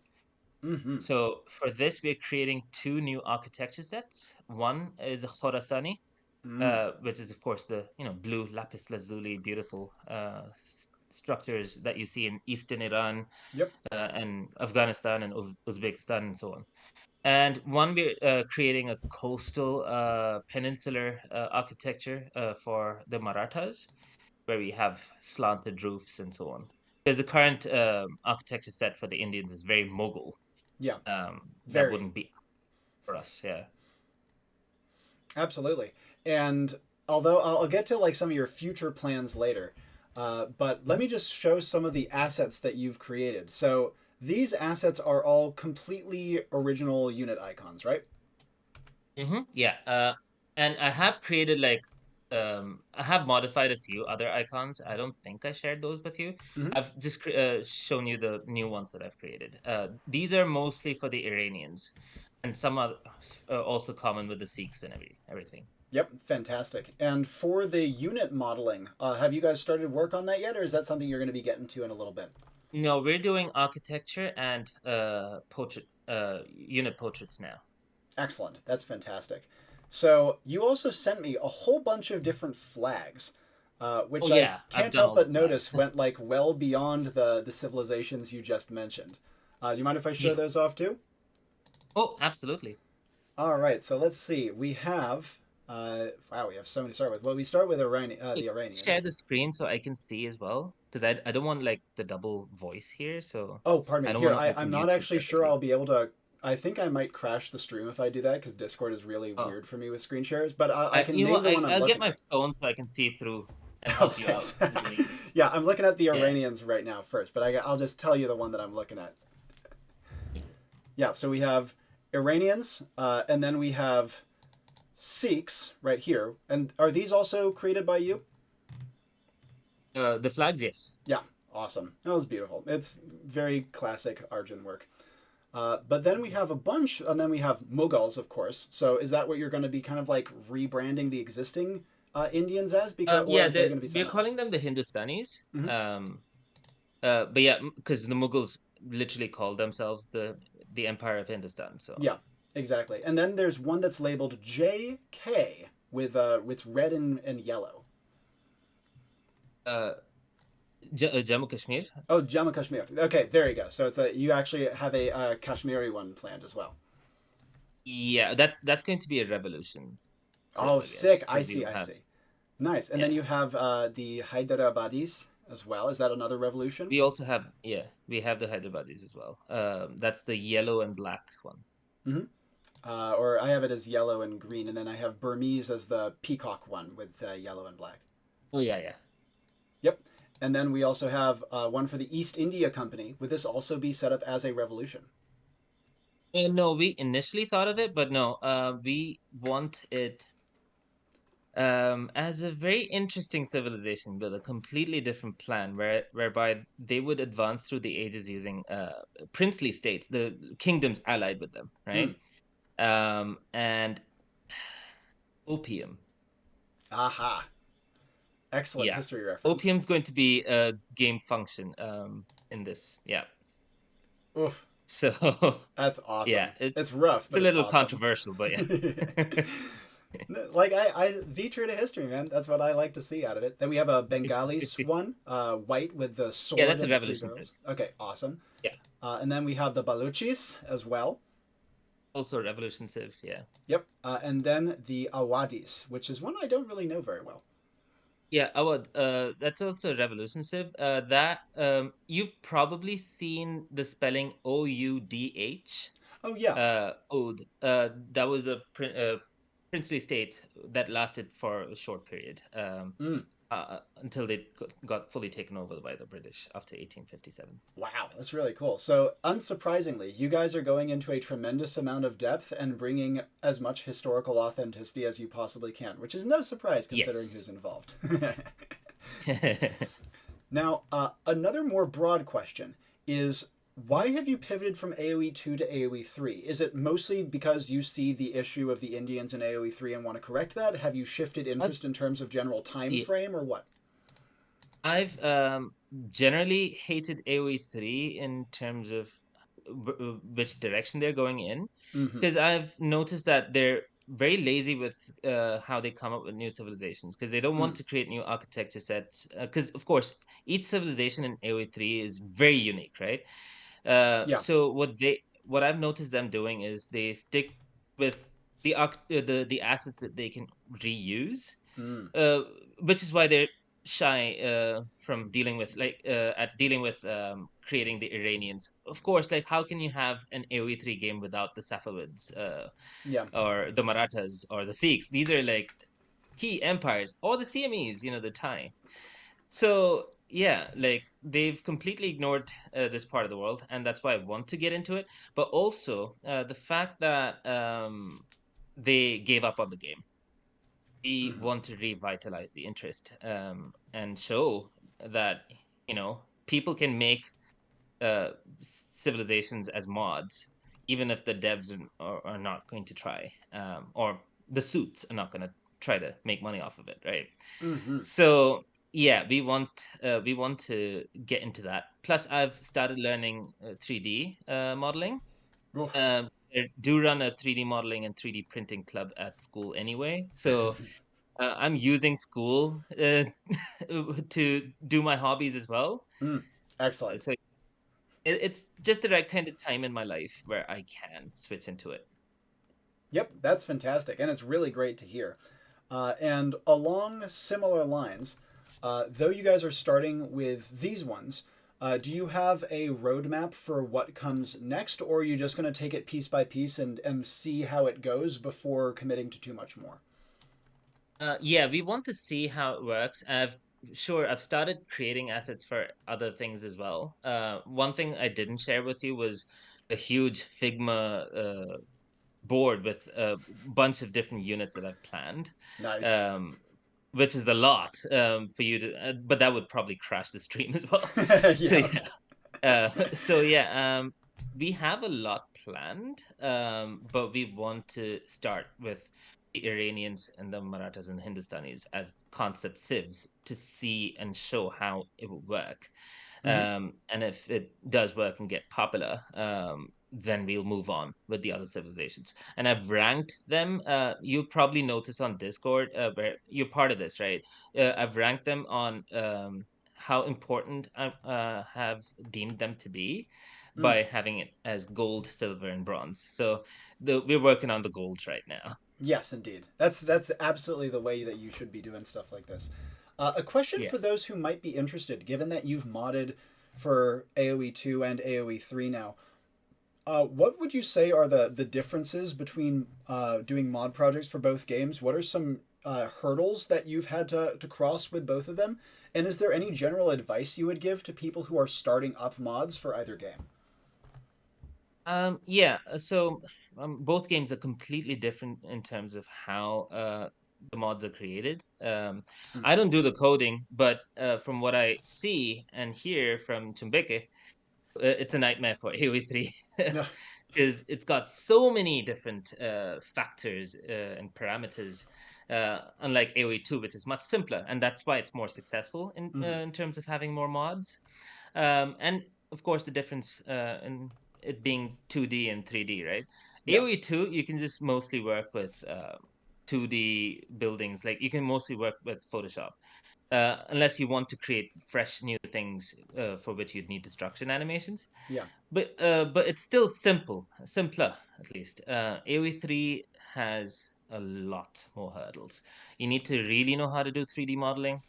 Mhm. So for this, we're creating two new architecture sets. One is a Khorasani, Mm. which is of course the blue lapis lazuli, beautiful structures that you see in eastern Iran Yep. and Afghanistan and Uzbekistan and so on. And one we're creating a coastal peninsular architecture for the Marathas, where we have slanted roofs and so on. Because the current architecture set for the Indians is very Mughal. Yeah. That Very. wouldn't be for us. Yeah. Absolutely. And although I'll get to like some of your future plans later, but let Mhm. me just show some of the assets that you've created. So these assets are all completely original unit icons, right? Yeah. And I have created like I have modified a few other icons. I don't think I shared those with you. Mm-hmm. I've just shown you the new ones that I've created. These are mostly for the Iranians, and some are also common with the Sikhs and everything. Yep, fantastic. And for the unit modeling, have you guys started work on that yet, or is that something you're going to be getting to in a little bit? No, we're doing architecture and portrait unit portraits now. Excellent. That's fantastic. So you also sent me a whole bunch of different flags, Oh which I yeah, I've can't done help all the but flags. notice went like well beyond the civilizations you just mentioned. Do you mind if I show Yeah. those off too? Oh, absolutely. All right. So let's see. We have. Wow, we have so many to start with. Well, we start with Hey, the share Iranians. the screen so I can see as well, because I don't want like the double voice here, so Oh, pardon I me. don't Here, want to I'm open not YouTube actually sure I'll separately. be able to. I think I might crash the stream if I do that because Discord is really Oh, weird for me with screen shares. But I can you know name what? the one I'm I'll get looking my at. phone so I can see through and Oh, help you out thanks. with the names. Yeah, I'm looking at the Yeah. Iranians right now first, but I'll just tell you the one that I'm looking at. Yeah, so we have Iranians, and then we have Sikhs right here. And are these also created by you? The flags, yes. Yeah, awesome. That was beautiful. It's very classic Arjun work. But then we have a bunch, and then we have Mughals, of course. So is that what you're going to be kind of like rebranding the existing Indians as? Because, or Yeah, are they going to be we're something else? calling them the Hindustanis. Mm-hmm. But yeah, because the Mughals literally called themselves the Empire of Hindustan. So, Yeah, exactly. And then there's one that's labeled JK with red and yellow. uh, Jammu Kashmir. Oh, Jammu Kashmir. Okay, there you go. So it's a you actually have a Kashmiri one planned as well. Yeah, that's going to be a revolution civ, Oh, I sick. guess, I because we see. don't I have. see. Nice. And then Yeah, you have the Hyderabadis as well. Is that another revolution? we have the Hyderabadis as well. That's the yellow and black one. Mm-hmm. Or I have it as yellow and green, and then I have Burmese as the peacock one with yellow and black. Oh yeah, yeah. Yep. And then we also have one for the East India Company. Would this also be set up as a revolution? No, we initially thought of it, but no, we want it as a very interesting civilization with a completely different plan, whereby they would advance through the ages using princely states, the kingdoms allied with them, Mm. right? And opium. Aha. Excellent Yeah. history reference. Opium's going to be a game function in this. Yeah. Oof. So That's yeah, awesome. it's It's rough, it's a but it's little awesome. controversial, but yeah. Like I be true to history, man. That's what I like to see out of it. Then we have a Bengalis one, white with the Yeah, sword that's a and the three revolution civ. girls. Okay, awesome. Yeah. And then we have the Baluchis as well. Also revolution civ, yeah. Yep. And then the Awadis, which is one I don't really know very well. Yeah, I would. That's also revolution civ. That you've probably seen the spelling Oudh. Oh yeah. Oud. That was a princely state that lasted for a short period. Mm. until they got fully taken over by the British after 1857. Wow, that's really cool. So, unsurprisingly, you guys are going into a tremendous amount of depth and bringing as much historical authenticity as you possibly can, which is no surprise considering who's Yes. involved. Now, another more broad question is why have you pivoted from AoE 2 to AoE 3? Is it mostly because you see the issue of the Indians in AoE 3 and want to correct that? Have you shifted Uh, interest in terms of general time yeah, frame or what? I've generally hated AoE 3 in terms of which direction they're going in, Mm-hmm. because I've noticed that they're very lazy with how they come up with new civilizations, because they don't want Mm. to create new architecture sets. Because of course, each civilization in AoE 3 is very unique, right? Yeah. So what I've noticed them doing is they stick with the assets that they can reuse, Mm. uh, which is why they're shy from dealing with creating the Iranians. Of course, like how can you have an AoE 3 game without the Safavids, Yeah. or the Marathas or the Sikhs? These are like key empires, or the CMEs, the Thai. So yeah, like they've completely ignored this part of the world, and that's why I want to get into it. But also the fact that they gave up on the game, we Mm-hmm. want to revitalize the interest, and show that people can make civilizations as mods, even if the devs are not going to try, or the suits are not going to try to make money off of it, right? Mm-hmm. So yeah, we want to get into that. Plus, I've started learning 3D modeling. Oof. I do run a 3D modeling and 3D printing club at school anyway, so I'm using school to do my hobbies as well. Mm. Excellent. So it's just the right kind of time in my life where I can switch into it. Yep, that's fantastic, and it's really great to hear. And along similar lines, though you guys are starting with these ones, do you have a roadmap for what comes next, or are you just going to take it piece by piece and see how it goes before committing to too much more? Yeah, we want to see how it works. I've started creating assets for other things as well. One thing I didn't share with you was a huge Figma board with a bunch of different units that I've planned, Nice. um, which is a lot for you to, but that would probably crash the stream as well. So Yeah. yeah, so yeah, we have a lot planned, but we want to start with the Iranians and the Marathas and the Hindustanis as concept civs to see and show how it will work. Hmm. And if it does work and get popular, then we'll move on with the other civilizations. And I've ranked them. You'll probably notice on Discord, where you're part of this, right? I've ranked them on how important I have deemed them to be Mm. by having it as gold, silver, and bronze. So we're working on the gold right now. Yes, indeed. That's absolutely the way that you should be doing stuff like this. A question Yeah. for those who might be interested, given that you've modded for AoE 2 and AoE 3 now, what would you say are the differences between doing mod projects for both games? What are some hurdles that you've had to cross with both of them? And is there any general advice you would give to people who are starting up mods for either game? Yeah. So both games are completely different in terms of how the mods are created. Mm. I don't do the coding, but from what I see and hear from Chumbeke, it's a nightmare for AoE 3 because it's got so many different factors and parameters, unlike AoE 2, which is much simpler, and that's why it's more successful Mm-hmm. in terms of having more mods. And of course, the difference in it being 2D and 3D, right? Yeah. AoE 2, you can just mostly work with 2D buildings, like you can mostly work with Photoshop, unless you want to create fresh new things for which you'd need destruction animations. Yeah. But it's still simpler at least. AoE 3 has a lot more hurdles. You need to really know how to do 3D modeling.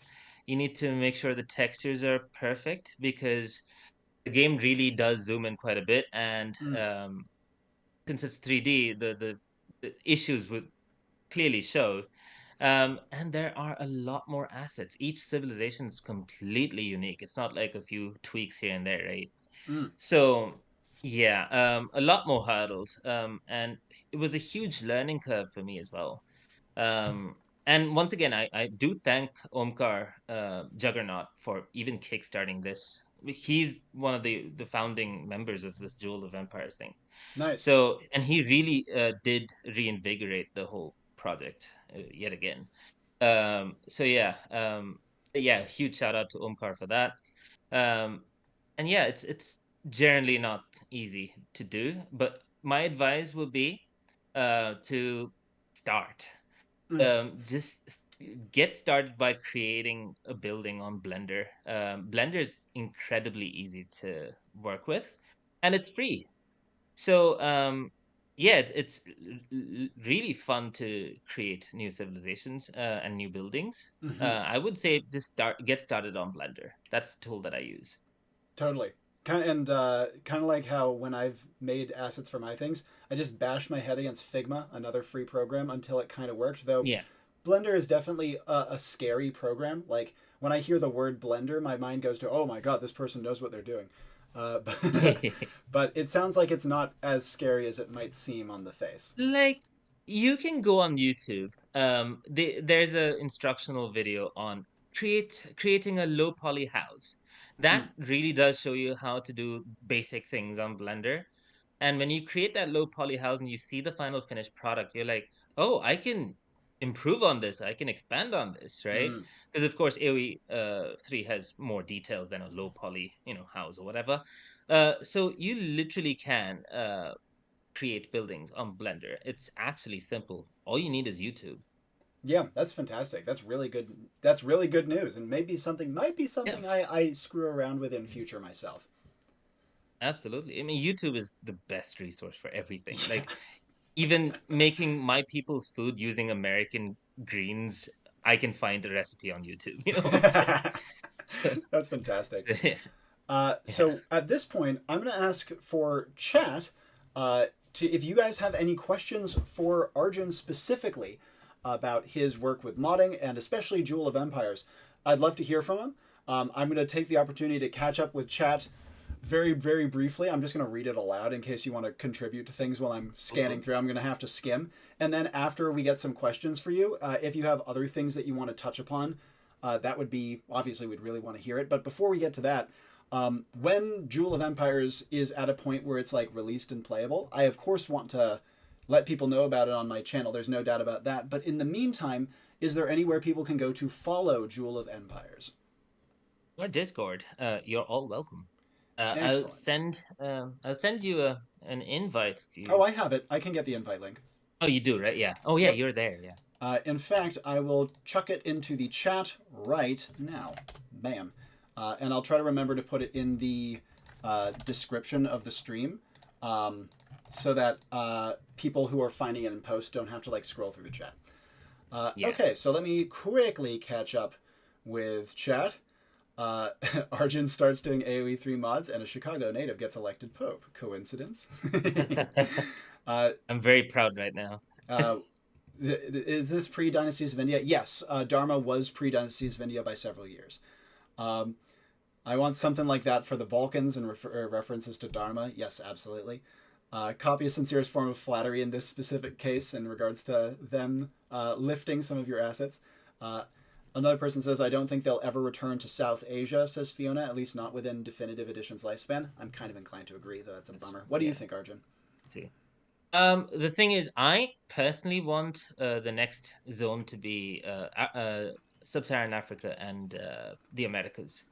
You need to make sure the textures are perfect, because the game really does zoom in quite a bit, and Mm. since it's 3D, the issues would clearly show. And there are a lot more assets. Each civilization is completely unique. It's not like a few tweaks here and there, right? Mm, So yeah, a lot more hurdles. And it was a huge learning curve for me as well. Um, and once again, I do thank Omkar Juggernaut for even kickstarting this. He's one of the founding members of this Jewel of Empires thing. nice. So, and he really did reinvigorate the whole project yet again. So yeah, huge shout out to Omkar for that. Um, and yeah, it's generally not easy to do, but my advice would be to start. Mm, Get started by creating a building on Blender. Blender is incredibly easy to work with, and it's free. So yeah, it's really fun to create new civilizations and new buildings. hmm I would say just get started on Blender. That's the tool that I use. Totally. Kind of like how when I've made assets for my things, I just bash my head against Figma, another free program, until it kind of worked. Though Yeah. Blender is definitely a scary program. Like when I hear the word Blender, my mind goes to, "Oh my god, this person knows what they're doing." But, but it sounds like it's not as scary as it might seem on the face. Like you can go on YouTube. There's a instructional video on creating a low poly house. Mm, That really does show you how to do basic things on Blender. And when you create that low poly house and you see the final finished product, you're like, oh, I can improve on this. I can expand on this, right? mm. Because of course AoE 3 has more details than a low poly, house or whatever. So you literally can create buildings on Blender. It's actually simple. All you need is YouTube. Yeah, that's fantastic. That's really good. That's really good news, and maybe something might be Yeah, something I screw around with in future myself. absolutely. I mean, YouTube is the best resource for everything. Yeah. Like even making my people's food using American greens, I can find a recipe on YouTube, so, That's fantastic. yeah. Yeah. So at this point, I'm going to ask for chat to if you guys have any questions for Arjun specifically about his work with modding and especially Jewel of Empires. I'd love to hear from him. I'm going to take the opportunity to catch up with chat very, very briefly. I'm just going to read it aloud in case you want to contribute to things while I'm scanning Cool. through. I'm going to have to skim. And then after we get some questions for you, if you have other things that you want to touch upon, that would be obviously we'd really want to hear it. But before we get to that, when Jewel of Empires is at a point where it's like released and playable, I of course want to let people know about it on my channel. There's no doubt about that. But in the meantime, is there anywhere people can go to follow Jewel of Empires? Or Discord. You're all welcome. Excellent. I'll send you an invite if Oh, you. I have it. I can get the invite link. Oh, you do, right? Yeah. Oh, yeah. Yep. You're there. Yeah. In fact, I will chuck it into the chat right now. Bam. And I'll try to remember to put it in the description of the stream so that people who are finding it in post don't have to like scroll through the chat. Yeah. Okay, so let me quickly catch up with chat. Arjun starts doing AoE 3 mods and a Chicago native gets elected Pope. Coincidence? uh, I'm very proud right now. uh, is this pre Dynasties of India? Yes, Dharma was pre Dynasties of India by several years. Um, I want something like that for the Balkans and references to Dharma. Yes, absolutely. Copy a sincerest form of flattery in this specific case in regards to them lifting some of your assets. Uh, Another person says, I don't think they'll ever return to South Asia, says Fiona, at least not within Definitive Edition's lifespan. I'm kind of inclined to agree, though that's a bummer. What do you Yeah. think, Arjun? See. The thing is, I personally want the next zone to be Sub-Saharan Africa and the Americas.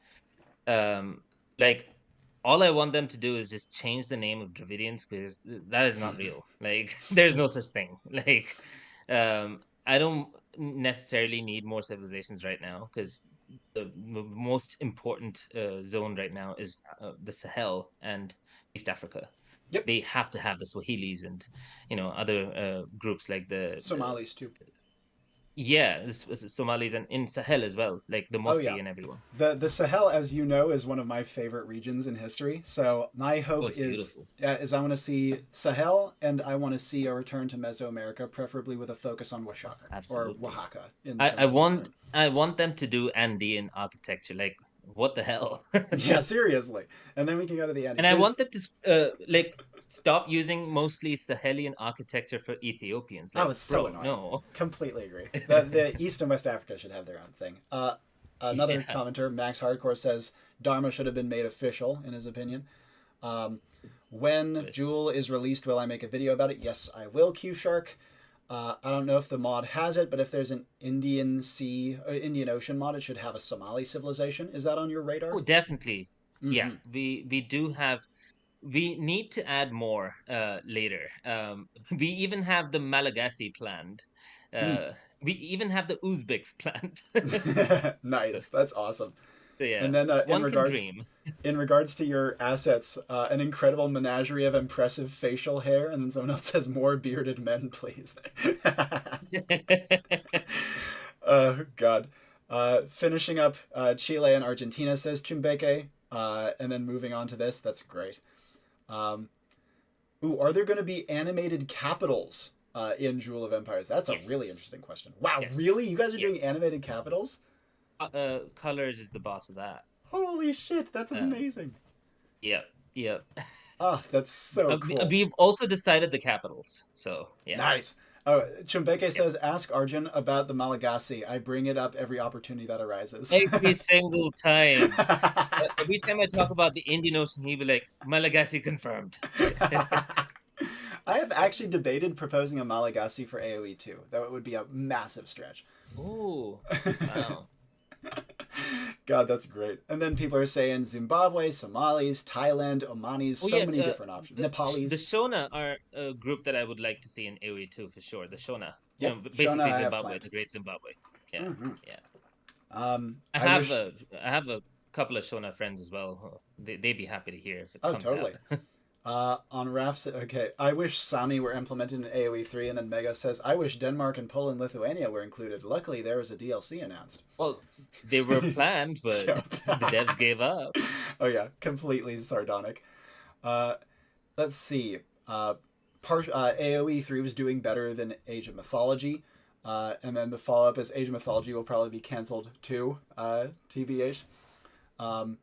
Um, like all I want them to do is just change the name of Dravidians because that is not real. Like there's no such thing. Like I don't necessarily need more civilizations right now because the most important zone right now is the Sahel and East Africa. Yep. They have to have the Swahilis and other groups like the Somalis, too. Yeah, Somalis and in Sahel as well, like the Oh yeah. Mufti and everyone. The Sahel, as you know, is one of my favorite regions in history. So my Oh, hope it's beautiful. is I want to see Sahel, and I want to see a return to Mesoamerica, preferably with a focus on Oaxaca or Absolutely. Oaxaca in I, I terms of the want current. I want them to do Andean architecture. Like, what the hell? Yeah, seriously. And then we can go to the end And I because want them to like stop using mostly Sahelian architecture for Ethiopians. oh, Like, it's so bro, annoying. no. Completely agree. The East and West Africa should have their own thing. Another Yeah. commenter, Max Hardcore, says Dharma should have been made official, in his opinion. When Wish. Jewel is released, will I make a video about it? Yes, I will, Q Shark. I don't know if the mod has it, but if there's an Indian Ocean mod, it should have a Somali civilization. Is that on your Oh, radar? definitely. Yeah, Mm-hmm. we do have. We need to add more later. We even have the Malagasy planned. Mm. We even have the Uzbeks planned. So, Nice. That's awesome. yeah, And then one can dream. in regards to your assets, an incredible menagerie of impressive facial hair, and then someone else says more bearded men, please. Oh God. Finishing up Chile and Argentina, says Chumbeke, and then moving on to this. That's great. Um, ooh, are there going to be animated capitals in Jewel of Empires? That's a really Yes, interesting question. Wow, yes, really? You guys are doing yes. animated capitals? Colors is the boss of that. Holy shit, that's Um, amazing. yep, yep. Oh, that's so cool. We've also decided the capitals. So yeah, Nice. Oh, Chumbeke yep. says, ask Arjun about the Malagasy. I bring it up every opportunity that arises. Every single time. Every time I talk about the Indian Ocean, he'd be like, Malagasy confirmed. I have actually debated proposing a Malagasy for AoE too. That would be a massive stretch. Oh, wow. God, that's great. And then people are saying Zimbabwe, Somalis, Thailand, Omanis, Oh so yeah, many different options. the Nepalese. Shona are a group that I would like to see in AoE too for sure. The Shona, Yep, Shona basically I have Zimbabwe, planned. the Great Zimbabwe. Yeah, Hmm. yeah. I I have wish. a I have a couple of Shona friends as well. They'd be happy to hear if it Oh, comes out. totally. On Raf's, okay. I wish Sami were implemented in AoE 3, and then Mega says, I wish Denmark and Poland, Lithuania were included. Luckily, there was a DLC announced. Well, they were planned, but Yep. the devs gave up. Oh, yeah. Completely sardonic. Uh, let's see. AoE 3 was doing better than Age of Mythology. And then the follow up is Age of Mythology will probably be cancelled too, TBH. Um,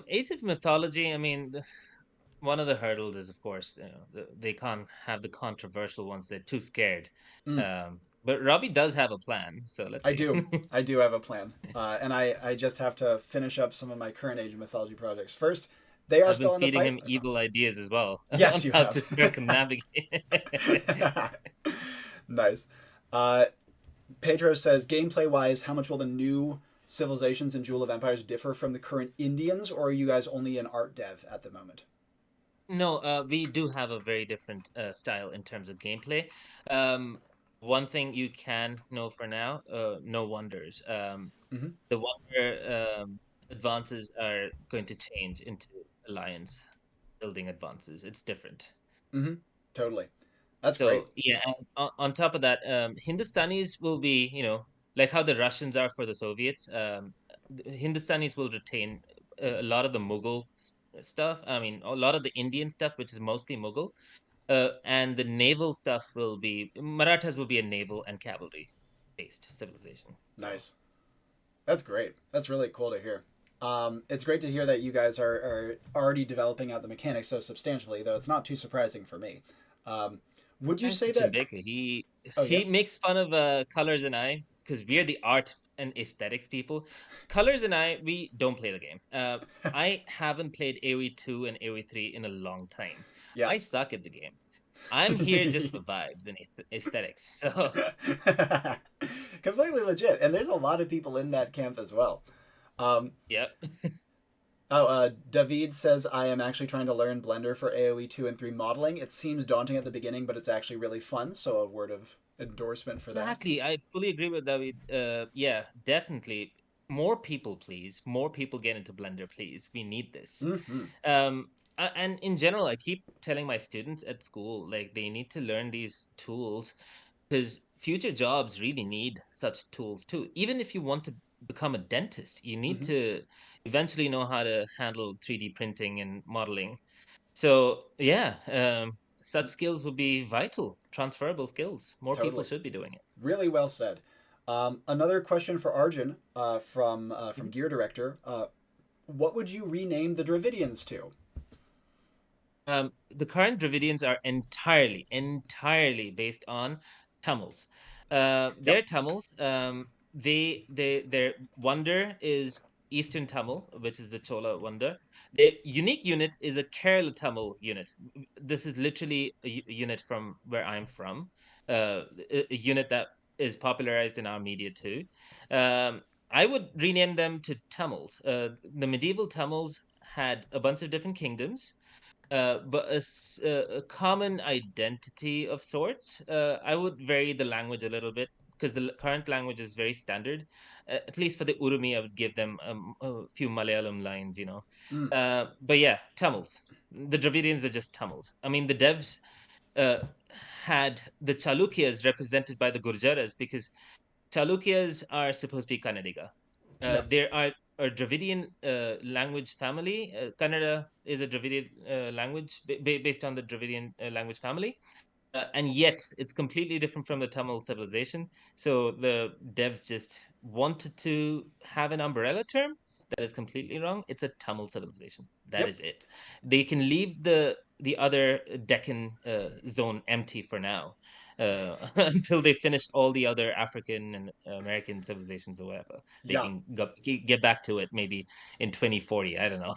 Age of Mythology. I mean, one of the hurdles is, of course, they can't have the controversial ones. They're too scared. mm, But Robbie does have a plan, so let's I see. do. I do have a plan. And I just have to finish up some of my current Age of Mythology projects. First, they are I've been still in the feeding pipe, him I evil promise. ideas as well Yes, on you how have. to circumnavigate. Nice. Uh, Pedro says, gameplay wise, how much will the new civilizations in Jewel of Empires differ from the current Indians, or are you guys only in art dev at the moment? No, we do have a very different style in terms of gameplay. Um, One thing you can know for now, no wonders. Mm-hmm. The wonder advances are going to change into alliance building advances. It's different. Mm-hmm. Totally. That's great. So yeah, and on top of that, Hindustanis will be, like how the Russians are for the Soviets. The Hindustanis will retain a lot of the Mughal stuff. I mean, a lot of the Indian stuff, which is mostly Mughal, and the naval stuff will be Marathas will be a naval and cavalry based civilization. So Nice. That's great. That's really cool to hear. It's great to hear that you guys are already developing out the mechanics so substantially, though it's not too surprising for me. Um, would you thanks say to that? Chimbeka, he Oh, yeah? he makes fun of Colors and I because we're the art and aesthetics people. Colors and I, we don't play the game. I haven't played AoE 2 and AoE 3 in a long time. Yeah. I suck at the game. I'm here just for vibes and aesthetics. So Completely legit. And there's a lot of people in that camp as well. Um, yep. David says, I am actually trying to learn Blender for AoE 2 and 3 modeling. It seems daunting at the beginning, but it's actually really fun. So, a word of endorsement for that. Exactly. I fully agree with David. Yeah, definitely. More people, please. More people get into Blender, please. We need this. Mm-hmm. And in general, I keep telling my students at school, like they need to learn these tools because future jobs really need such tools too. Even if you want to become a dentist, you need Hmm. to eventually know how to handle 3D printing and modeling. So yeah, such skills would be vital, transferable skills. More people Totally. should be doing it. Really well said. Another question for Arjun from Mhm. Gear Director. What would you rename the Dravidians to? The current Dravidians are entirely based on Tamils. They're Yep. Tamils. Their wonder is Eastern Tamil, which is the Chola wonder. Their unique unit is a Kerala Tamil unit. This is literally a unit from where I'm from, a unit that is popularized in our media too. Um, I would rename them to Tamils. The medieval Tamils had a bunch of different kingdoms, but a common identity of sorts. I would vary the language a little bit because the current language is very standard. At least for the Urumi, I would give them a few Malayalam lines, you know. Mm. But yeah, Tamils. The Dravidians are just Tamils. I mean, the devs uh, had the Chalukyas represented by the Gurjaras because Chalukyas are supposed to be Kannadiga. Yep. There are a Dravidian language family. Kannada is a Dravidian language based on the Dravidian language family, and yet it's completely different from the Tamil civilization. So the devs just wanted to have an umbrella term that is completely wrong. It's a Tamil civilization. That Yep. is it. They can leave the other Deccan zone empty for now, until they finish all the other African and American civilizations or whatever. They Yeah. can get back to it maybe in 2040. I don't know.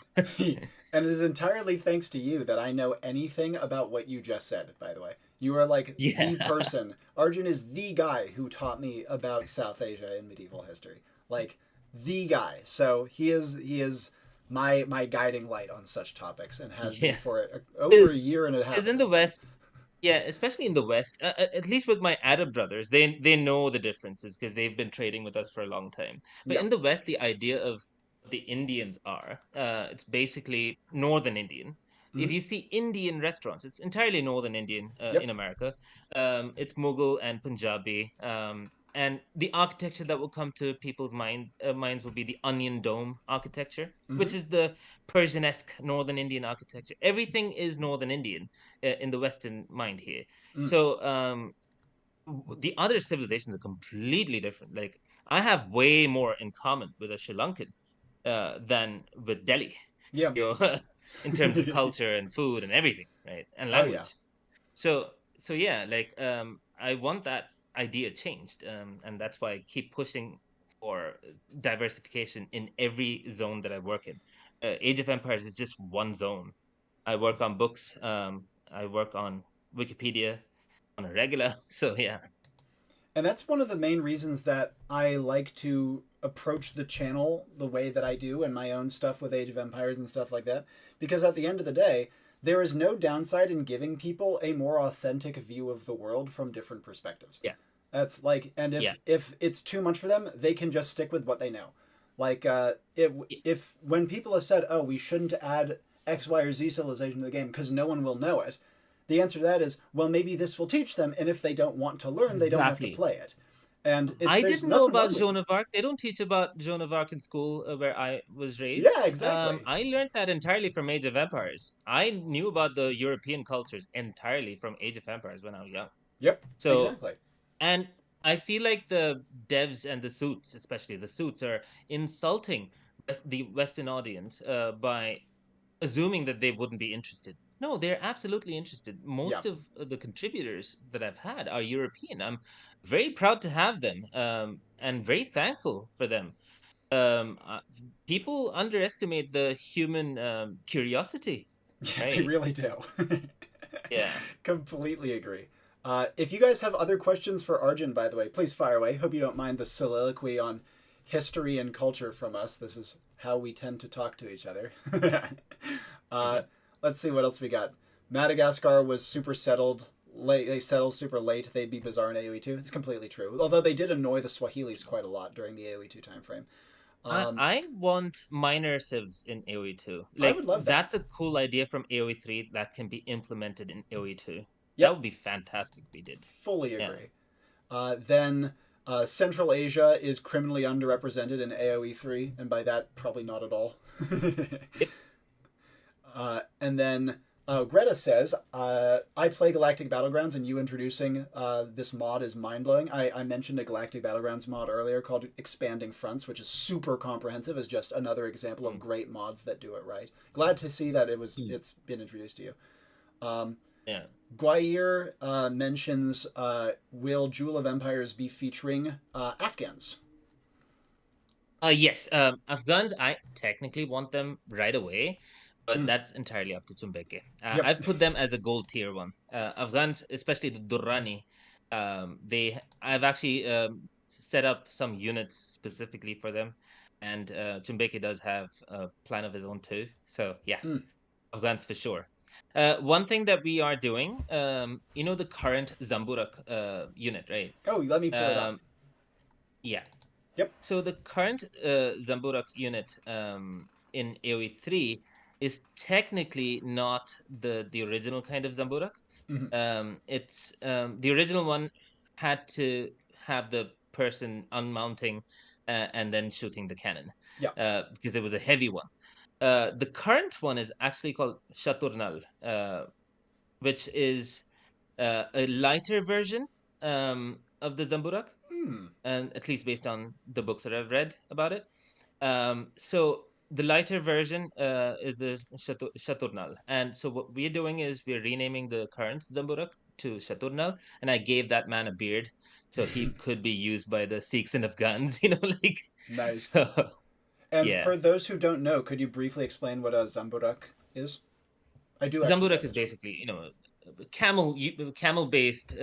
And it is entirely thanks to you that I know anything about what you just said, by the way. You are like Yeah. the person. Arjun is the guy who taught me about South Asia in medieval history. Like the guy. So he is my guiding light on such topics and has been Yeah. for over a Is year and a is half at in the this point. West. Yeah, especially in the West. At least with my Arab brothers, they know the differences because they've been trading with us for a long time. But Yeah. in the West, the idea of what the Indians are, it's basically Northern Indian. If Mm-hmm. you see Indian restaurants, it's entirely Northern Indian in Yep. America. It's Mughal and Punjabi. And the architecture that will come to people's minds will be the onion dome architecture, Mm-hmm. which is the Persian-esque Northern Indian architecture. Everything is Northern Indian in the Western mind here. Mm. So the other civilizations are completely different. Like I have way more in common with a Sri Lankan than with Delhi, Yeah. you know, in terms of culture and food and everything, right? And Oh yeah. language. So yeah, like I want that idea changed, and that's why I keep pushing for diversification in every zone that I work in. Age of Empires is just one zone. I work on books. I work on Wikipedia on a regular. So yeah, And that's one of the main reasons that I like to approach the channel the way that I do and my own stuff with Age of Empires and stuff like that. Because at the end of the day, there is no downside in giving people a more authentic view of the world from different perspectives. yeah, That's like, and yeah, if it's too much for them, they can just stick with what they know. Like, if when people have said, "Oh, we shouldn't add X, Y, or Z civilization to the game because no one will know it," the answer to that is, well, maybe this will teach them, and if they don't want to learn, they don't have to exactly. play it. And it's I there's didn't know nothing about wrong with. Joan of Arc. They don't teach about Joan of Arc in school where I was Yeah, raised. exactly. I learned that entirely from Age of Empires. I knew about the European cultures entirely from Age of Empires when I was young. Yep, So, exactly. and I feel like the devs and the suits, especially the suits, are insulting the Western audience by assuming that they wouldn't be interested. No, they're absolutely interested. Yeah. Most of the contributors that I've had are European. I'm very proud to have them, and very thankful for them. Um, uh, People underestimate the human curiosity, Yeah, they right? really do. Yeah. Completely agree. If you guys have other questions for Arjun, by the way, please fire away. Hope you don't mind the soliloquy on history and culture from us. This is how we tend to talk to each other. uh, Mhm. let's see what else we got. Madagascar was super settled. Late, they settled super late. They'd be bizarre in AoE 2. It's completely true. Although they did annoy the Swahilis quite a lot during the AoE 2 time frame. Um, I want minor civs in AoE 2. I Like would love that. that's a cool idea from AoE 3 that can be implemented in AoE 2. That Yep, would be fantastic if we did. fully Yeah. agree. Then Central Asia is criminally underrepresented in AoE3, and by that, probably not at all. Yep. And then Greta says, I play Galactic Battlegrounds, and you introducing this mod is mind blowing. I mentioned a Galactic Battlegrounds mod earlier called Expanding Fronts, which is super comprehensive, as just another example of Mm, great mods that do it right. Glad to see that mm. it's been introduced to you. Um, Yeah. Guair mentions, will Jewel of Empires be featuring Afghans? Yes, Afghans, I technically want them right away, but Mm. that's entirely up to Tumbeke. Yep. I've put them as a gold tier one. Afghans, especially the Durrani, I've actually set up some units specifically for them, and Tumbeke does have a plan of his own too. So yeah, Mm. Afghans for sure. One thing that we are doing, the current Zamburak unit, right? Oh, let me pull it up. Um, yeah. Yep. So the current Zamburak unit in AoE3 is technically not the original kind of Zamburak. Mm-hmm. It's the original one had to have the person unmounting and then shooting the cannon Yeah. because it was a heavy one. The current one is actually called Shaturnal, which is a lighter version of the Zamburak, Hmm. and at least based on the books that I've read about it. So the lighter version is the Shaturnal. And so what we're doing is we're renaming the current Zamburak to Shaturnal. And I gave that man a beard so he could be used by the Sikhs and Afghans, like, Nice. so And yeah. for those who don't know, could you briefly explain what a Zamburak is? I do actually know Zamburak is this one. basically, camel based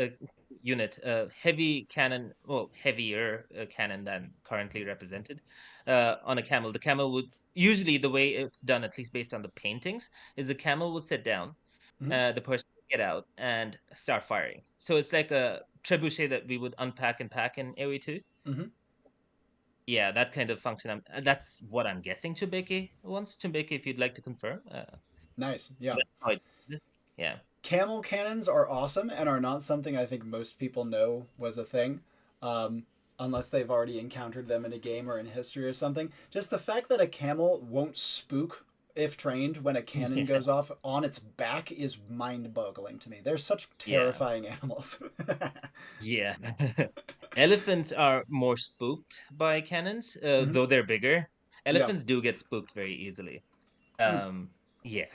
unit, heavy cannon, well, heavier cannon than currently represented on a camel. The camel would usually, the way it's done, at least based on the paintings, is the camel will sit down, Mm-hmm. the person will get out and start firing. So it's like a trebuchet that we would unpack and pack in AoE2. Mm-hmm. Yeah, that kind of function. That's what I'm guessing Chubeke wants. Chubeke, if you'd like to confirm. Nice. Yeah. That's how it is. Yeah. Camel cannons are awesome and are not something I think most people know was a thing, um, unless they've already encountered them in a game or in history or something. Just the fact that a camel won't spook if trained when a cannon Yeah. goes off on its back is mind-boggling to me. They're such Yeah. terrifying animals. Yeah. Elephants are more spooked by cannons, Mm-hmm. though they're bigger. Yeah. Elephants do get spooked very easily. Mm. Yeah.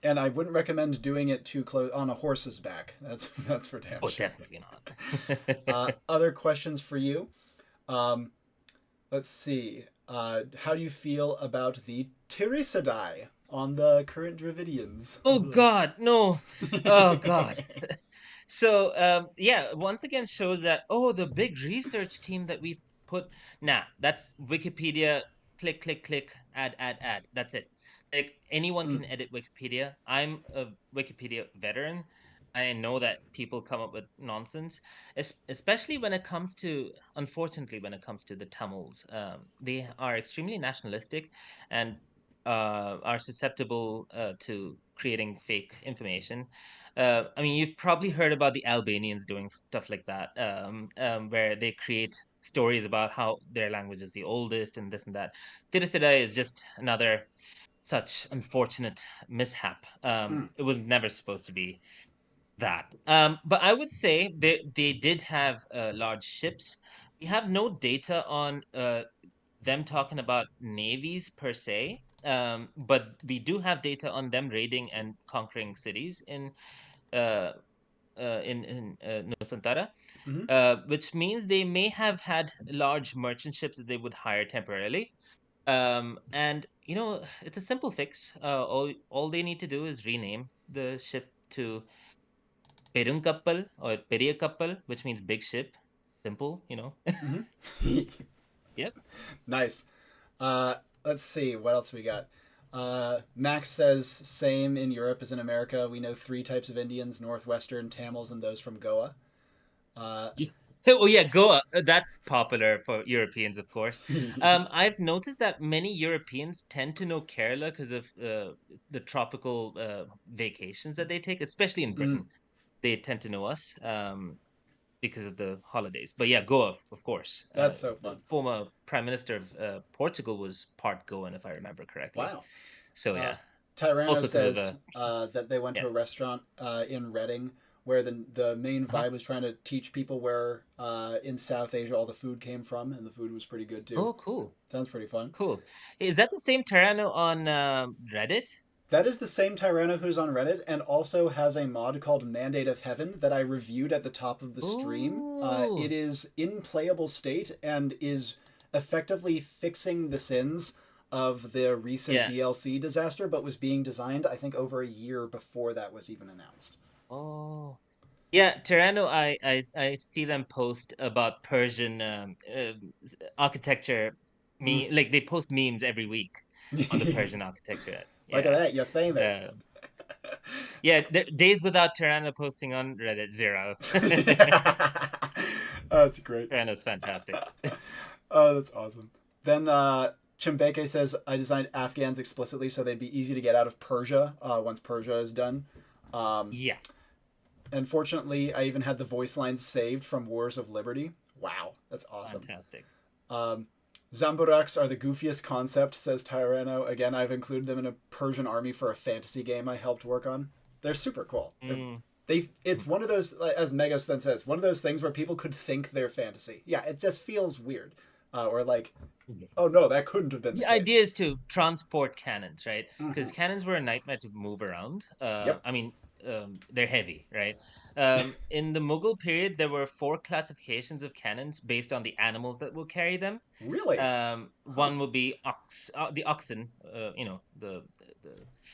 And I wouldn't recommend doing it too close on a horse's back. That's for damn Oh, sure. definitely not. Other questions for you? Um, let's see. How do you feel about the Tirisadai on the current Dravidians? Oh God, no. Oh God. So yeah, once again shows that, oh, the big research team that we've put, nah, that's Wikipedia, click click click, add, that's it. Like, anyone Mm, can edit Wikipedia. I'm a Wikipedia veteran. I know that people come up with nonsense, especially when it comes to, unfortunately, when it comes to the Tamils. They are extremely nationalistic and are susceptible to creating fake information. I mean, you've probably heard about the Albanians doing stuff like that, where they create stories about how their language is the oldest and this and that. Tirasida is just another such unfortunate mishap. mm, It was never supposed to be that. But I would say they did have large ships. We have no data on them talking about navies per se. But we do have data on them raiding and conquering cities uh, in Nusantara, mm-hmm. which means they may have had large merchant ships that they would hire temporarily. And it's a simple fix. All they need to do is rename the ship to Perunkapal or Periyakapal, which means big ship. Simple. Mm-hmm. Yep. Nice. Let's see. What else we got? Max says, same in Europe as in America. We know three types of Indians: Northwestern, Tamils, and those from Goa. Uh, Yeah. Oh yeah, Goa. That's popular for Europeans, of course. I've noticed that many Europeans tend to know Kerala because of the tropical vacations that they take, especially in mm, Britain. They tend to know us. because of the holidays. But yeah, Goa, of course. That's so The fun. former Prime Minister of Portugal was part Goan, if I remember correctly. Wow. So Uh, yeah, Tyrano also because of says that they went to yeah. a restaurant in Reading where the main Uh-huh. vibe was trying to teach people where in South Asia all the food came from, and the food was pretty good too. Oh, cool, Sounds pretty fun. cool. Is that the same Terrano on Reddit? That is the same Tyrano who's on Reddit and also has a mod called Mandate of Heaven that I reviewed at the top of the stream. It Oh, is in playable state and is effectively fixing the sins of the recent yeah. DLC disaster, but was being designed, I think, over a year before that was even announced. Oh, yeah. Terrano, I see them post about Persian architecture. Mm. Me like they post memes every week on the Persian architecture. Look at Yeah. that, you're famous. Uh, yeah, days without Tirana posting on Reddit, zero. That's great. Tirana's fantastic. Oh, that's awesome. Then Chimbeke says, I designed Afghans explicitly so they'd be easy to get out of Persia once Persia is done. Um, Yeah, and fortunately, I even had the voice lines saved from Wars of Liberty. Wow, that's awesome. fantastic. Um, Zamburaks are the goofiest concept, says Tyrano. Again, I've included them in a Persian army for a fantasy game I helped work on. They're super cool. Mm. It's one of those, as Megas then says, one of those things where people could think they're fantasy. Yeah, it just feels weird. Or like, oh no, that couldn't have been the The case. idea is to transport cannons, right? Mm-hmm. Because cannons were a nightmare to move around. Yep. I mean, they're heavy, right? In the Mughal period, there were four classifications of cannons based on the animals that will carry them. Really? Huh. One would be the oxen. The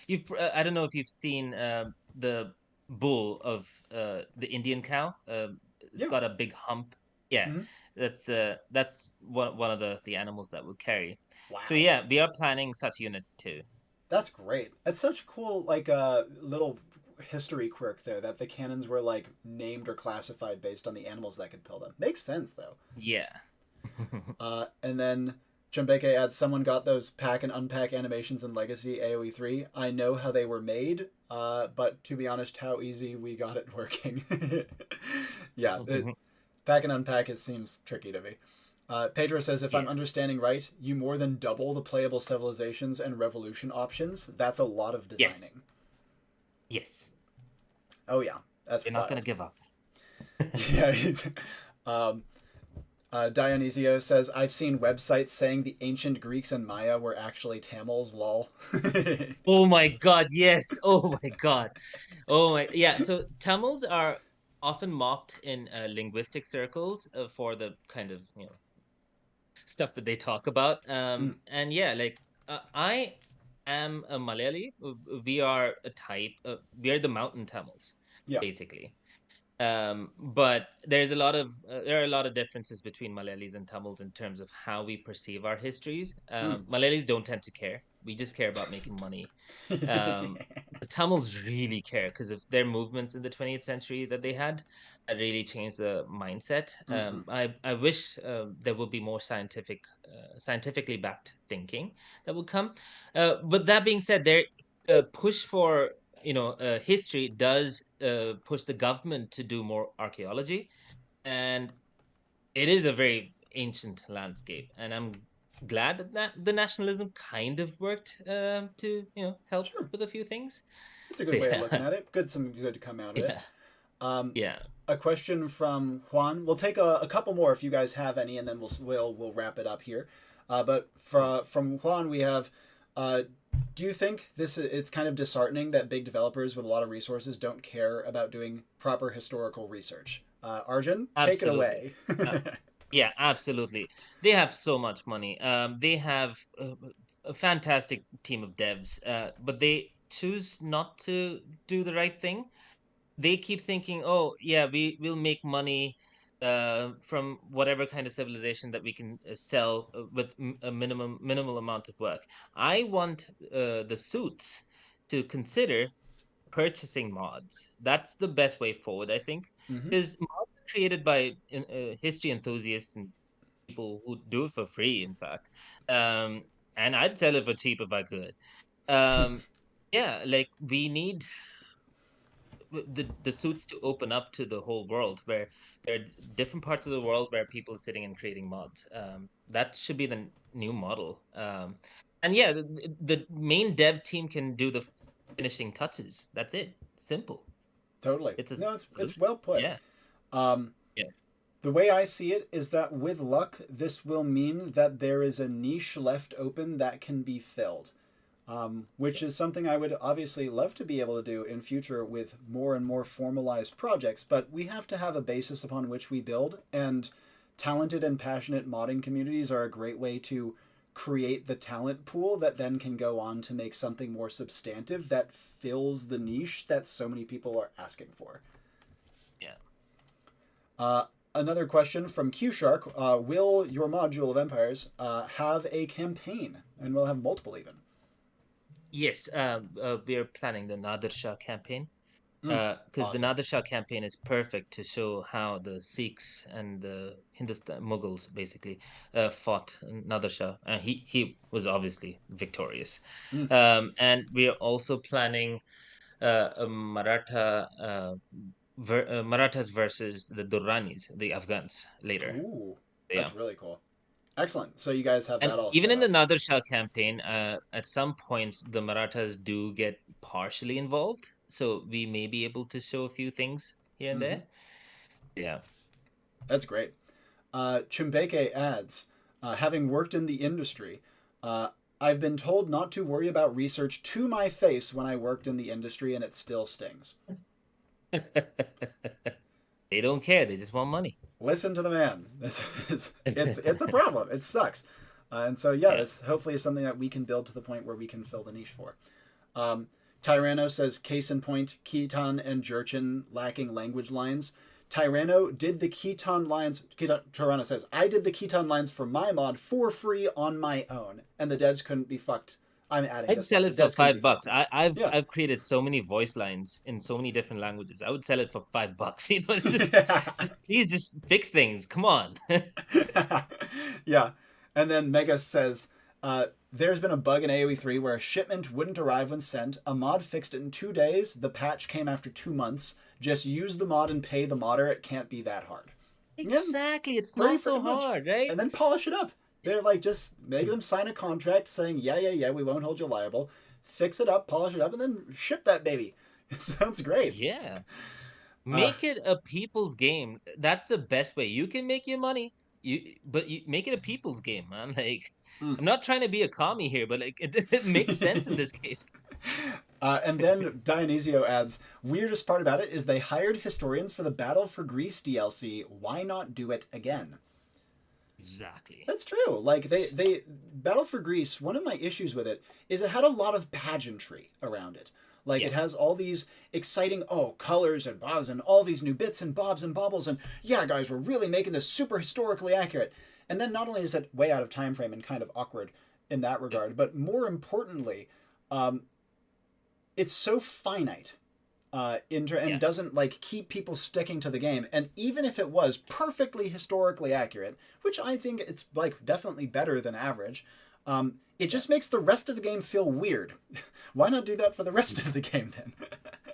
you've I don't know if you've seen the bull of the Indian cow. It's Yeah. got a big hump. Yeah, Mm-hmm. that's one of the animals that would carry. So Wow. yeah, we are planning such units too. That's great. That's such a cool, like, little history quirk there that the cannons were, like, named or classified based on the animals that could kill them. Makes sense, though. Yeah. And then Jumbeke adds, someone got those pack and unpack animations in Legacy AoE 3. I know how they were made, but to be honest, how easy we got it working. Yeah, pack and unpack, it seems tricky to me. Pedro says, if I'm Yeah. understanding right, you more than double the playable civilizations and revolution options. That's a lot of Yes. designing. Yes. Oh, yeah, that's We're not gonna wild. give up. Yeah. um, Dionysio says, I've seen websites saying the ancient Greeks and Maya were actually Tamils, lol. Oh my God, yes. Oh my God. Oh my, yeah. So Tamils are often mocked in linguistic circles for the kind of stuff that they talk about. Mm, And yeah, like I am a Malayali. We are a type. We are the mountain Tamils, yeah. basically. But there are a lot of differences between Malayalis and Tamils in terms of how we perceive our histories. Mm. Malayalis don't tend to care. We just care about making money. The Tamils really care because of their movements in the 20th century that they had that really changed the mindset. Mm-hmm. I wish there would be more scientifically backed thinking that would come. But that being said, their push for history does push the government to do more archaeology, and it is a very ancient landscape, and I'm glad that the nationalism kind of worked to help Sure. with a few things. That's a So good way of looking yeah, at it. Some good to come out of it. yeah, Um, yeah, a question from Juan. We'll take a couple more if you guys have any, and then we'll wrap it up here. But from Juan, we have. Do you think it's kind of disheartening that big developers with a lot of resources don't care about doing proper historical research? Arjun, take it absolutely. away. Uh, yeah, absolutely. They have so much money. They have a fantastic team of devs, but they choose not to do the right thing. They keep thinking, oh yeah, will make money from whatever kind of civilization that we can sell with a minimal amount of work. I want the suits to consider purchasing mods. That's the best way forward, I think, Mm-hmm. because mods are created by history enthusiasts and people who do it for free, in fact. um and I'd sell it for cheap if I could. um yeah, like the suits to open up to the whole world, where there are different parts of the world where people are sitting and creating mods. That should be the new model. And yeah, the main dev team can do the finishing touches. That's it. Simple. Totally. It's a No, it's solution. well put. Yeah. Um, Yeah. the way I see it is that with luck, this will mean that there is a niche left open that can be filled. Which is something I would obviously love to be able to do in future with more and more formalized projects. But we have to have a basis upon which we build, and talented and passionate modding communities are a great way to create the talent pool that then can go on to make something more substantive that fills the niche that so many people are asking for. Yeah. Uh, Another question from Q Shark: will your module of Empires have a campaign, and we'll have multiple even? Yes. We are planning the Nadir Shah campaign. Mm, Because the awesome. Nadir Shah campaign is perfect to show how the Sikhs and the Hindustan Mughals basically fought Nadir Shah. He was obviously victorious. Mm. And we are also planning a Marathas versus the Durranis, the Afghans, later. Ooh, Yeah. that's really cool. Excellent. So you guys have And that all even set in the up. Nadir Shah campaign, at some points the Marathas do get partially involved, so we may be able to show a few things here and Hmm. there. Yeah. That's great. Chumbeke adds, having worked in the industry, uh, I've been told not to worry about research to my face when I worked in the industry, and it still stings. They don't care. They just want money. Listen to the man. It's a problem. It sucks. And so yeah, Yeah. this hopefully is something that we can build to the point where we can fill the niche for. Um, Tyranno says, case in point, Khitan and Jurchen lacking language lines. Tyranno did the Khitan lines. Tyranno says, I did the Khitan lines for my mod for free on my own, and the devs couldn't be fucked. I'm adding I'd this sell part. The it for devs couldn't be $5. fucked. I've Yeah. I've created so many voice lines in so many different languages. I would sell it for $5. It's just please just fix things. Come on. Yeah. And then Mega says, there's been a bug in AoE3 where a shipment wouldn't arrive when sent. A mod fixed it in 2 days. The patch came after 2 months. Just use the mod and pay the modder. It can't be that hard. Yeah, Exactly. It's pretty not so freaking much. hard, right? And then polish it up. They're like, just make them sign a contract saying, yeah, yeah, yeah, we won't hold you liable. Fix it up, polish it up, and then ship that baby. It sounds great. Yeah. Uh, Make it a people's game. That's the best way. You can make your money. But you make it a people's game, man. Like, mm. I'm not trying to be a commie here, but like it makes sense in this case. And then Dionysio adds, weirdest part about it is they hired historians for the Battle for Greece DLC. Why not do it again? Exactly. That's true. Like they Battle for Greece, one of my issues with it is it had a lot of pageantry around it. Like Yeah. it has all these exciting colors and bobs and all these new bits and bobs and baubles and yeah guys we're really making this super historically accurate. And then not only is it way out of time frame and kind of awkward in that Yeah. regard, but more importantly, um, it's so finite and Yeah. doesn't like keep people sticking to the game. And even if it was perfectly historically accurate, which I think it's like definitely better than average, it Yeah. just makes the rest of the game feel weird. Why not do that for the rest of the game then?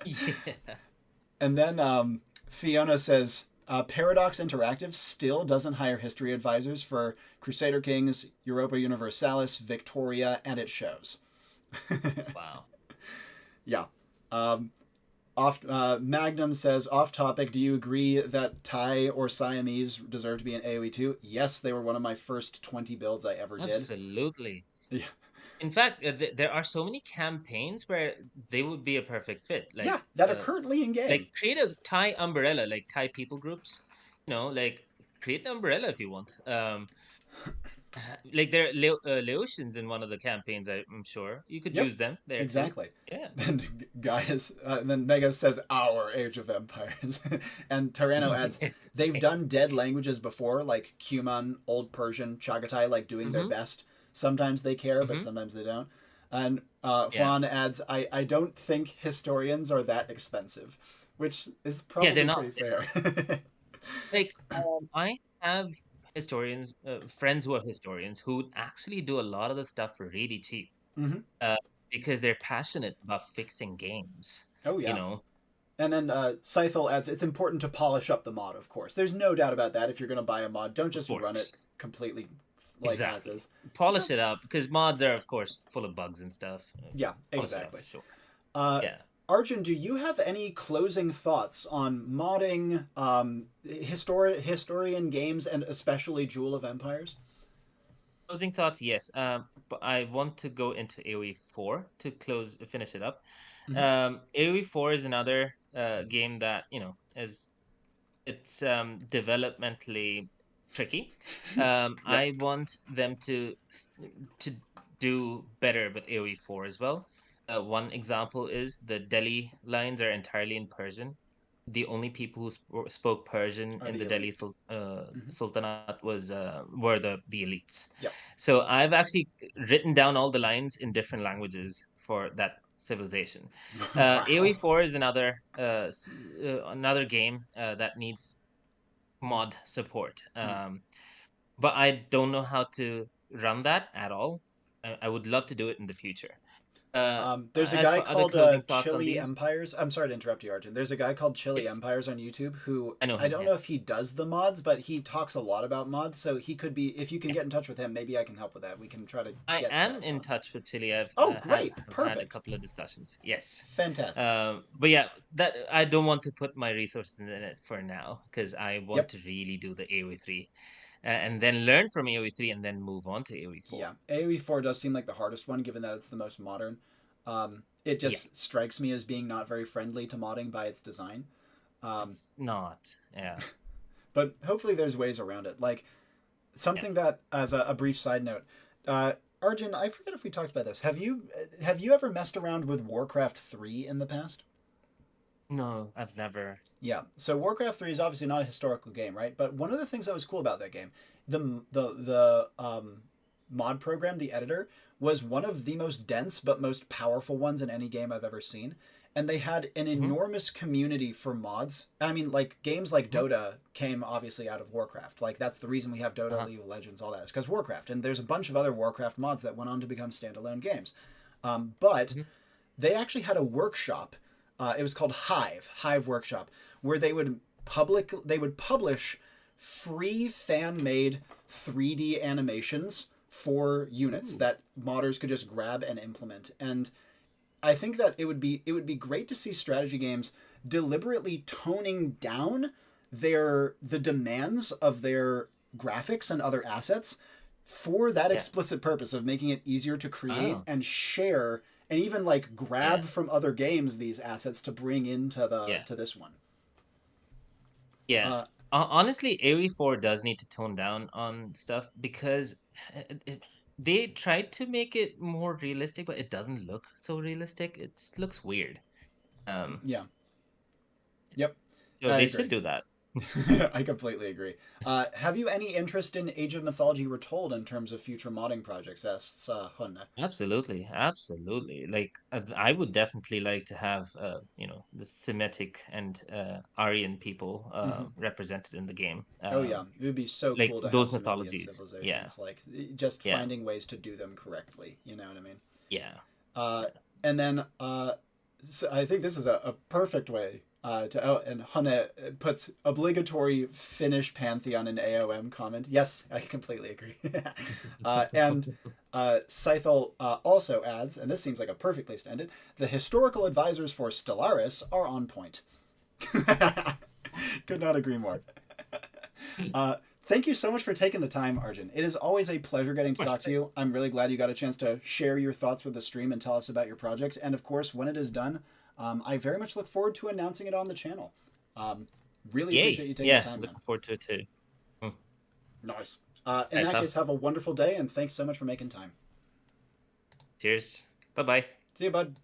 Yeah. And then Fiona says Paradox Interactive still doesn't hire history advisors for Crusader Kings, Europa Universalis, Victoria, and it shows. Wow. Yeah. Um, Magnum says, off topic, do you agree that Thai or Siamese deserve to be in AoE2? Yes, they were one of my first 20 builds I ever did. Absolutely. Yeah, In fact, there are so many campaigns where they would be a perfect fit. yeah, that are currently in game. Like create a Thai umbrella, like Thai people groups. Like create an umbrella if you want. Like there are Laotians in one of the campaigns. I'm sure you could Yep, use them there too. exactly. Yeah. And then Mega says, our Age of Empires. And Tyranno adds, they've done dead languages before, like Cuman, Old Persian, Chagatai, like doing their Mm-hmm. best. Sometimes they care, but Mm-hmm. sometimes they don't. And Yeah. Juan adds, I don't think historians are that expensive, which is Yeah, they're probably not. pretty fair. Like, I have historians, friends who are historians who actually do a lot of the stuff for really cheap, Hmm. uh, because they're passionate about fixing games. Oh, You yeah. know, And then Scythel adds, it's important to polish up the mod, of course. There's no doubt about that. If you're going to buy a mod, don't Of just run it course. completely like as Exactly. is. Polish it up because mods are, of course, full of bugs and stuff. Yeah, Polish it up exactly. for sure. Uh, Yeah. Arjun, do you have any closing thoughts on modding historian games and especially Jewel of Empires? Closing thoughts, yes. But I want to go into AoE 4 to finish it up. Mm-hmm. AoE 4 is another game that, is it's developmentally tricky. Yep. I want them to do better with AoE 4 as well. One example is the Delhi lines are entirely in Persian. The only people who spoke Persian Are in the the elite. Mm-hmm. Sultanate were the elites. Yep. So I've actually written down all the lines in different languages for that civilization. Wow. AoE 4 is another game that needs mod support. Mm. But I don't know how to run that at all. I would love to do it in the future. There's a As guy for other called closing thoughts on Chili these, Empires. I'm sorry to interrupt you, Arjun. There's a guy called Chili yes, Empires on YouTube who I know I him. don't Yeah, know if he does the mods, but he talks a lot about mods. So he could be. If you can yeah. get in touch with him, maybe I can help with that. We can try to I get am that in done. touch with Chile. I've Oh, great! have had a Perfect. couple of discussions. Yes, Fantastic. but yeah, that I don't want to put my resources in it for now because I want Yep. to really do the AoE 3 and then learn from AoE 3 and then move on to AoE 4. Yeah. AoE 4 does seem like the hardest one, given that it's the most modern. It Yeah, just strikes me as being not very friendly to modding by its design. Um, it's not. Yeah, but hopefully there's ways around it. Like yeah. something that, as a brief side note, Arjun, I forget if we talked about this. Have you ever messed around with Warcraft 3 in the past? No, I've never. Yeah. So Warcraft 3 is obviously not a historical game, right? But one of the things that was cool about that game, the mod program, the editor, was one of the most dense but most powerful ones in any game I've ever seen. And they had an Hmm. enormous community for mods. I mean, like games like Hmm. Dota came obviously out of Warcraft. Like that's the reason we have Dota, Uh-huh. League of Legends, all that. It's because Warcraft. And there's a bunch of other Warcraft mods that went on to become standalone games. But Hmm. they actually had a workshop. It was called Hive Workshop, where they would publish free fan made 3D animations for units Ooh. that modders could just grab and implement. And I think that it would be great to see strategy games deliberately toning down the demands of their graphics and other assets for that Yeah. explicit purpose of making it easier to create Oh, and share and even like grab yeah. from other games these assets to bring into the Yeah. to this one. Yeah. Uh, Honestly, AoE 4 does need to tone down on stuff because they tried to make it more realistic, but it doesn't look so realistic. It looks weird. Um, yeah. Yep. so I they should agree. do that. I completely agree. Have you any interest in Age of Mythology Retold in terms of future modding projects? Asks Hunna. Absolutely, absolutely. Like I would definitely like to have the Semitic and Aryan people Mm-hmm. represented in the game. Oh yeah, it would be so Like cool to have those civilian mythologies. Yeah, civilizations. Like just yeah, finding ways to do them correctly. You know what I mean? yeah. Uh, and then so I think this is a perfect way to. Oh, and Hana puts obligatory Finnish pantheon in AOM comment. Yes, I completely agree. And Scythel also adds, and this seems like a perfect place to end it. The historical advisors for Stellaris are on point. Could not agree more. Thank you so much for taking the time, Arjun. It is always a pleasure getting Of to course. talk to you. I'm really glad you got a chance to share your thoughts with the stream and tell us about your project. And of course, when it is done, I very much look forward to announcing it on the channel. Um, really appreciate Yay! you taking the Yeah, time, man. looking forward to it too. Mm. Nice. All In right, that pal. case, have a wonderful day, and thanks so much for making time. Cheers. Bye bye. See you, bud.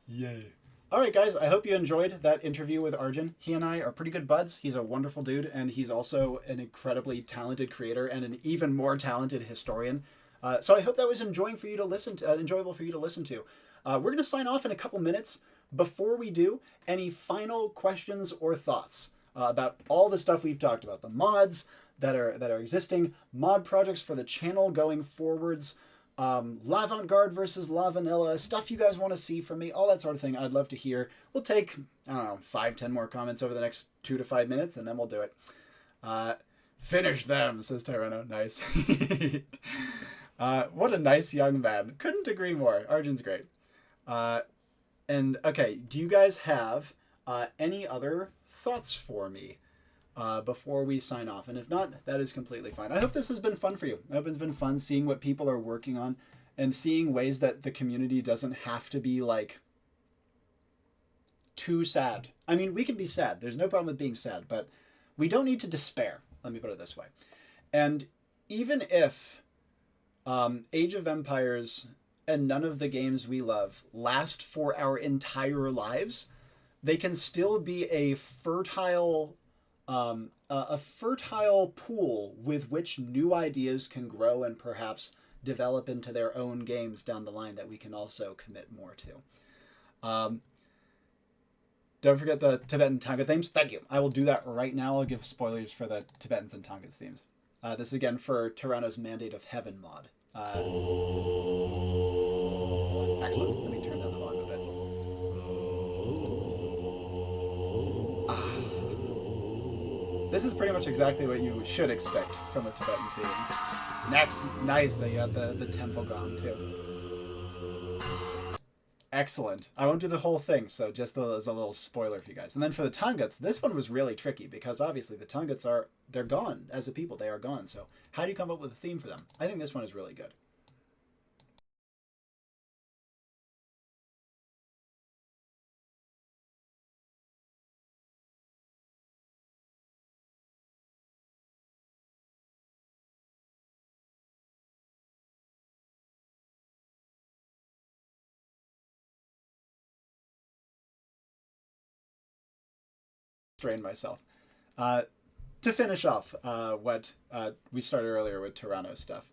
Yay. All right, guys, I hope you enjoyed that interview with Arjun. He and I are pretty good buds. He's a wonderful dude, and he's also an incredibly talented creator and an even more talented historian. So I hope that was enjoyable for you to listen to. We're going to sign off in a couple minutes. Before we do, any final questions or thoughts about all the stuff we've talked about, the mods that are existing, mod projects for the channel going forwards, L'Avant-Garde versus La Vanilla, stuff you guys want to see from me, all that sort of thing. I'd love to hear. We'll take, I don't know, 5-10 more comments over the next 2 to 5 minutes, and then we'll do it. Finish them, says Tyranno. Nice. What a nice young man. Couldn't agree more. Arjun's great. And okay, do you guys have any other thoughts for me before we sign off? And if not, that is completely fine. I hope this has been fun for you. I hope it's been fun seeing what people are working on and seeing ways that the community doesn't have to be like too sad. I mean, we can be sad. There's no problem with being sad, but we don't need to despair. Let me put it this way. And even if Age of Empires and none of the games we love last for our entire lives, they can still be a fertile pool with which new ideas can grow and perhaps develop into their own games down the line that we can also commit more to. Don't forget the Tibetan Tonga themes. Thank you. I will do that right now. I'll give spoilers for the Tibetans and Tongan themes. This is again for Tyranno's Mandate of Heaven mod. Excellent. Let me turn down the volume a bit. This is pretty much exactly what you should expect from a Tibetan theme. Next, nice. They got the temple gong too. Excellent. I won't do the whole thing, so just as a little spoiler for you guys. And then for the Tongats, this one was really tricky because obviously the Tongats they're gone as a people. They are gone. So how do you come up with a theme for them? I think this one is really good. Strain myself. To finish off what we started earlier with Toronto stuff.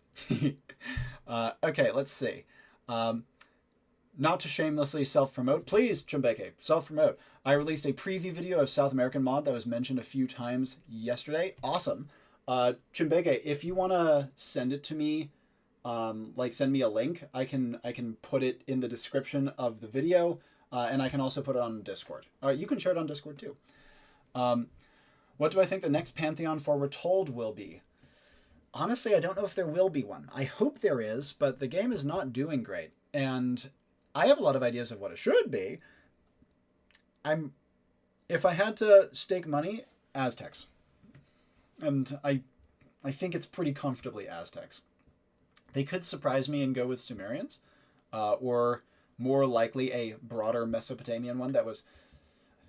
Okay, let's see. Not to shamelessly self-promote. Please, Chumbeke, self-promote. I released a preview video of South American mod that was mentioned a few times yesterday. Awesome. Chumbeke, if you want to send it to me, like send me a link, I can put it in the description of the video, and I can also put it on Discord. You can share it on Discord too. What do I think the next Pantheon Forward Told will be? Honestly, I don't know if there will be one. I hope there is, but the game is not doing great. And I have a lot of ideas of what it should be. If I had to stake money, Aztecs. And I think it's pretty comfortably Aztecs. They could surprise me and go with Sumerians, or more likely a broader Mesopotamian one that was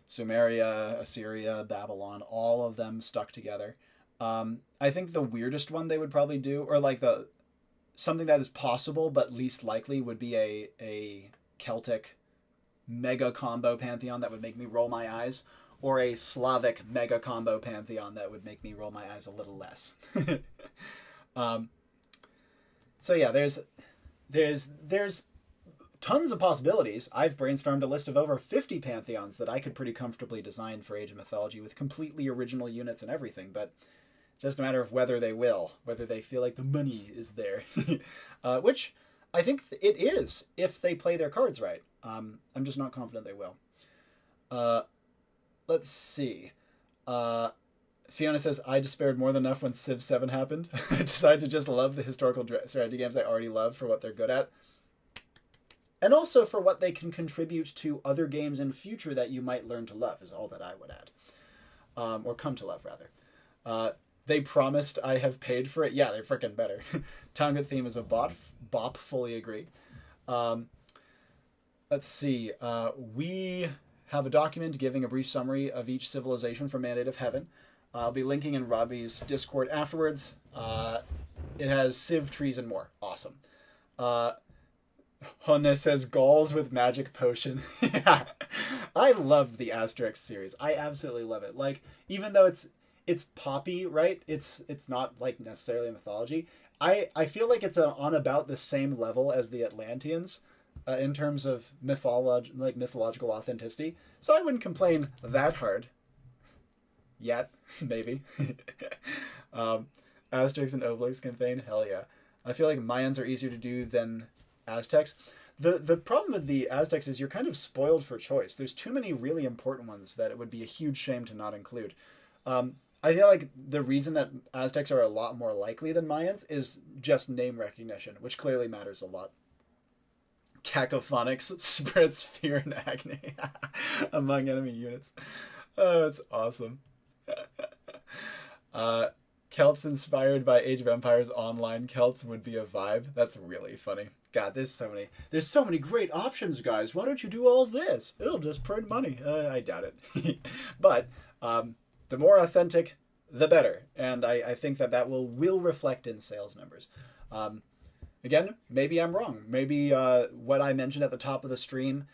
Sumeria, Assyria, Babylon, all of them stuck together. I think the weirdest one they would probably do, or like something that is possible but least likely, would be a Celtic mega combo pantheon that would make me roll my eyes, or a Slavic mega combo pantheon that would make me roll my eyes a little less. So yeah, there's tons of possibilities. I've brainstormed a list of over 50 pantheons that I could pretty comfortably design for Age of Mythology with completely original units and everything, but it's just a matter of whether they feel like the money is there. Which I think it is, if they play their cards right. I'm just not confident they will. Let's see. Fiona says, I despaired more than enough when Civ 7 happened. I decided to just love the historical strategy games I already love for what they're good at. And also for what they can contribute to other games in future that you might learn to love, is all that I would add. Or come to love, rather. They promised I have paid for it. Yeah, they're freaking better. Tonga theme is a bop, fully agree. Let's see. We have a document giving a brief summary of each civilization from Mandate of Heaven. I'll be linking in Robbie's Discord afterwards. It has civ trees and more. Awesome. Honne says Gauls with magic potion. Yeah. I love the Asterix series. I absolutely love it. Like, even though it's poppy, right? It's not like necessarily mythology. I feel like it's on about the same level as the Atlanteans in terms of mythological authenticity. So I wouldn't complain that hard. Yet, maybe. Asterix and Obelix campaign, hell yeah. I feel like Mayans are easier to do than Aztecs. The problem with the Aztecs is you're kind of spoiled for choice. There's too many really important ones that it would be a huge shame to not include. I feel like the reason that Aztecs are a lot more likely than Mayans is just name recognition, which clearly matters a lot. Cacophonics spreads fear and agony among enemy units. Oh, that's awesome. Celts inspired by Age of Empires online Celts would be a vibe. That's really funny. God, there's so many great options, guys. Why don't you do all this? It'll just print money. I doubt it. But the more authentic, the better. And I think that will reflect in sales numbers. Again, maybe I'm wrong. Maybe what I mentioned at the top of the stream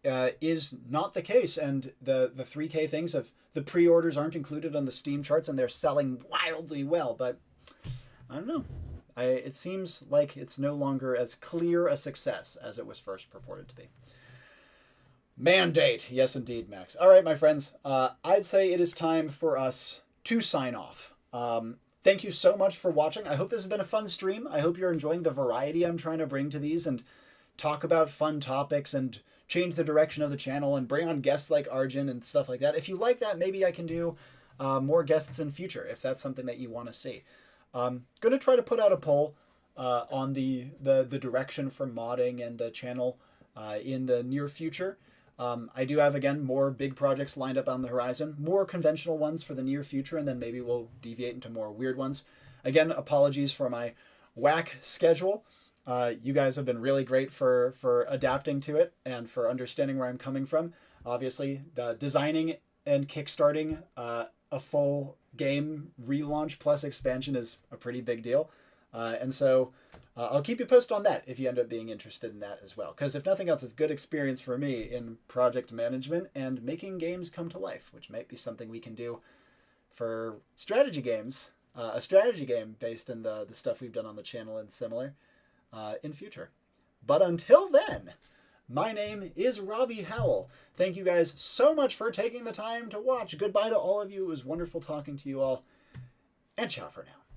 is not the case, and the 3K things of the pre-orders aren't included on the Steam charts, and they're selling wildly well. But I don't know. It seems like it's no longer as clear a success as it was first purported to be. Mandate, yes indeed, Max. All right, my friends. I'd say it is time for us to sign off. Thank you so much for watching. I hope this has been a fun stream. I hope you're enjoying the variety I'm trying to bring to these and talk about fun topics and change the direction of the channel and bring on guests like Arjun and stuff like that. If you like that, maybe I can do more guests in future if that's something that you want to see. Going to try to put out a poll on the direction for modding and the channel in the near future. I do have, again, more big projects lined up on the horizon, more conventional ones for the near future, and then maybe we'll deviate into more weird ones. Again, apologies for my whack schedule. You guys have been really great for adapting to it and for understanding where I'm coming from. Obviously, designing and kickstarting a full game relaunch plus expansion is a pretty big deal. And so I'll keep you posted on that if you end up being interested in that as well. Because if nothing else, it's good experience for me in project management and making games come to life, which might be something we can do for strategy games. A strategy game based in the stuff we've done on the channel and similar in future. But until then, my name is Robbie Howell. Thank you guys so much for taking the time to watch. Goodbye to all of you. It was wonderful talking to you all. And ciao for now.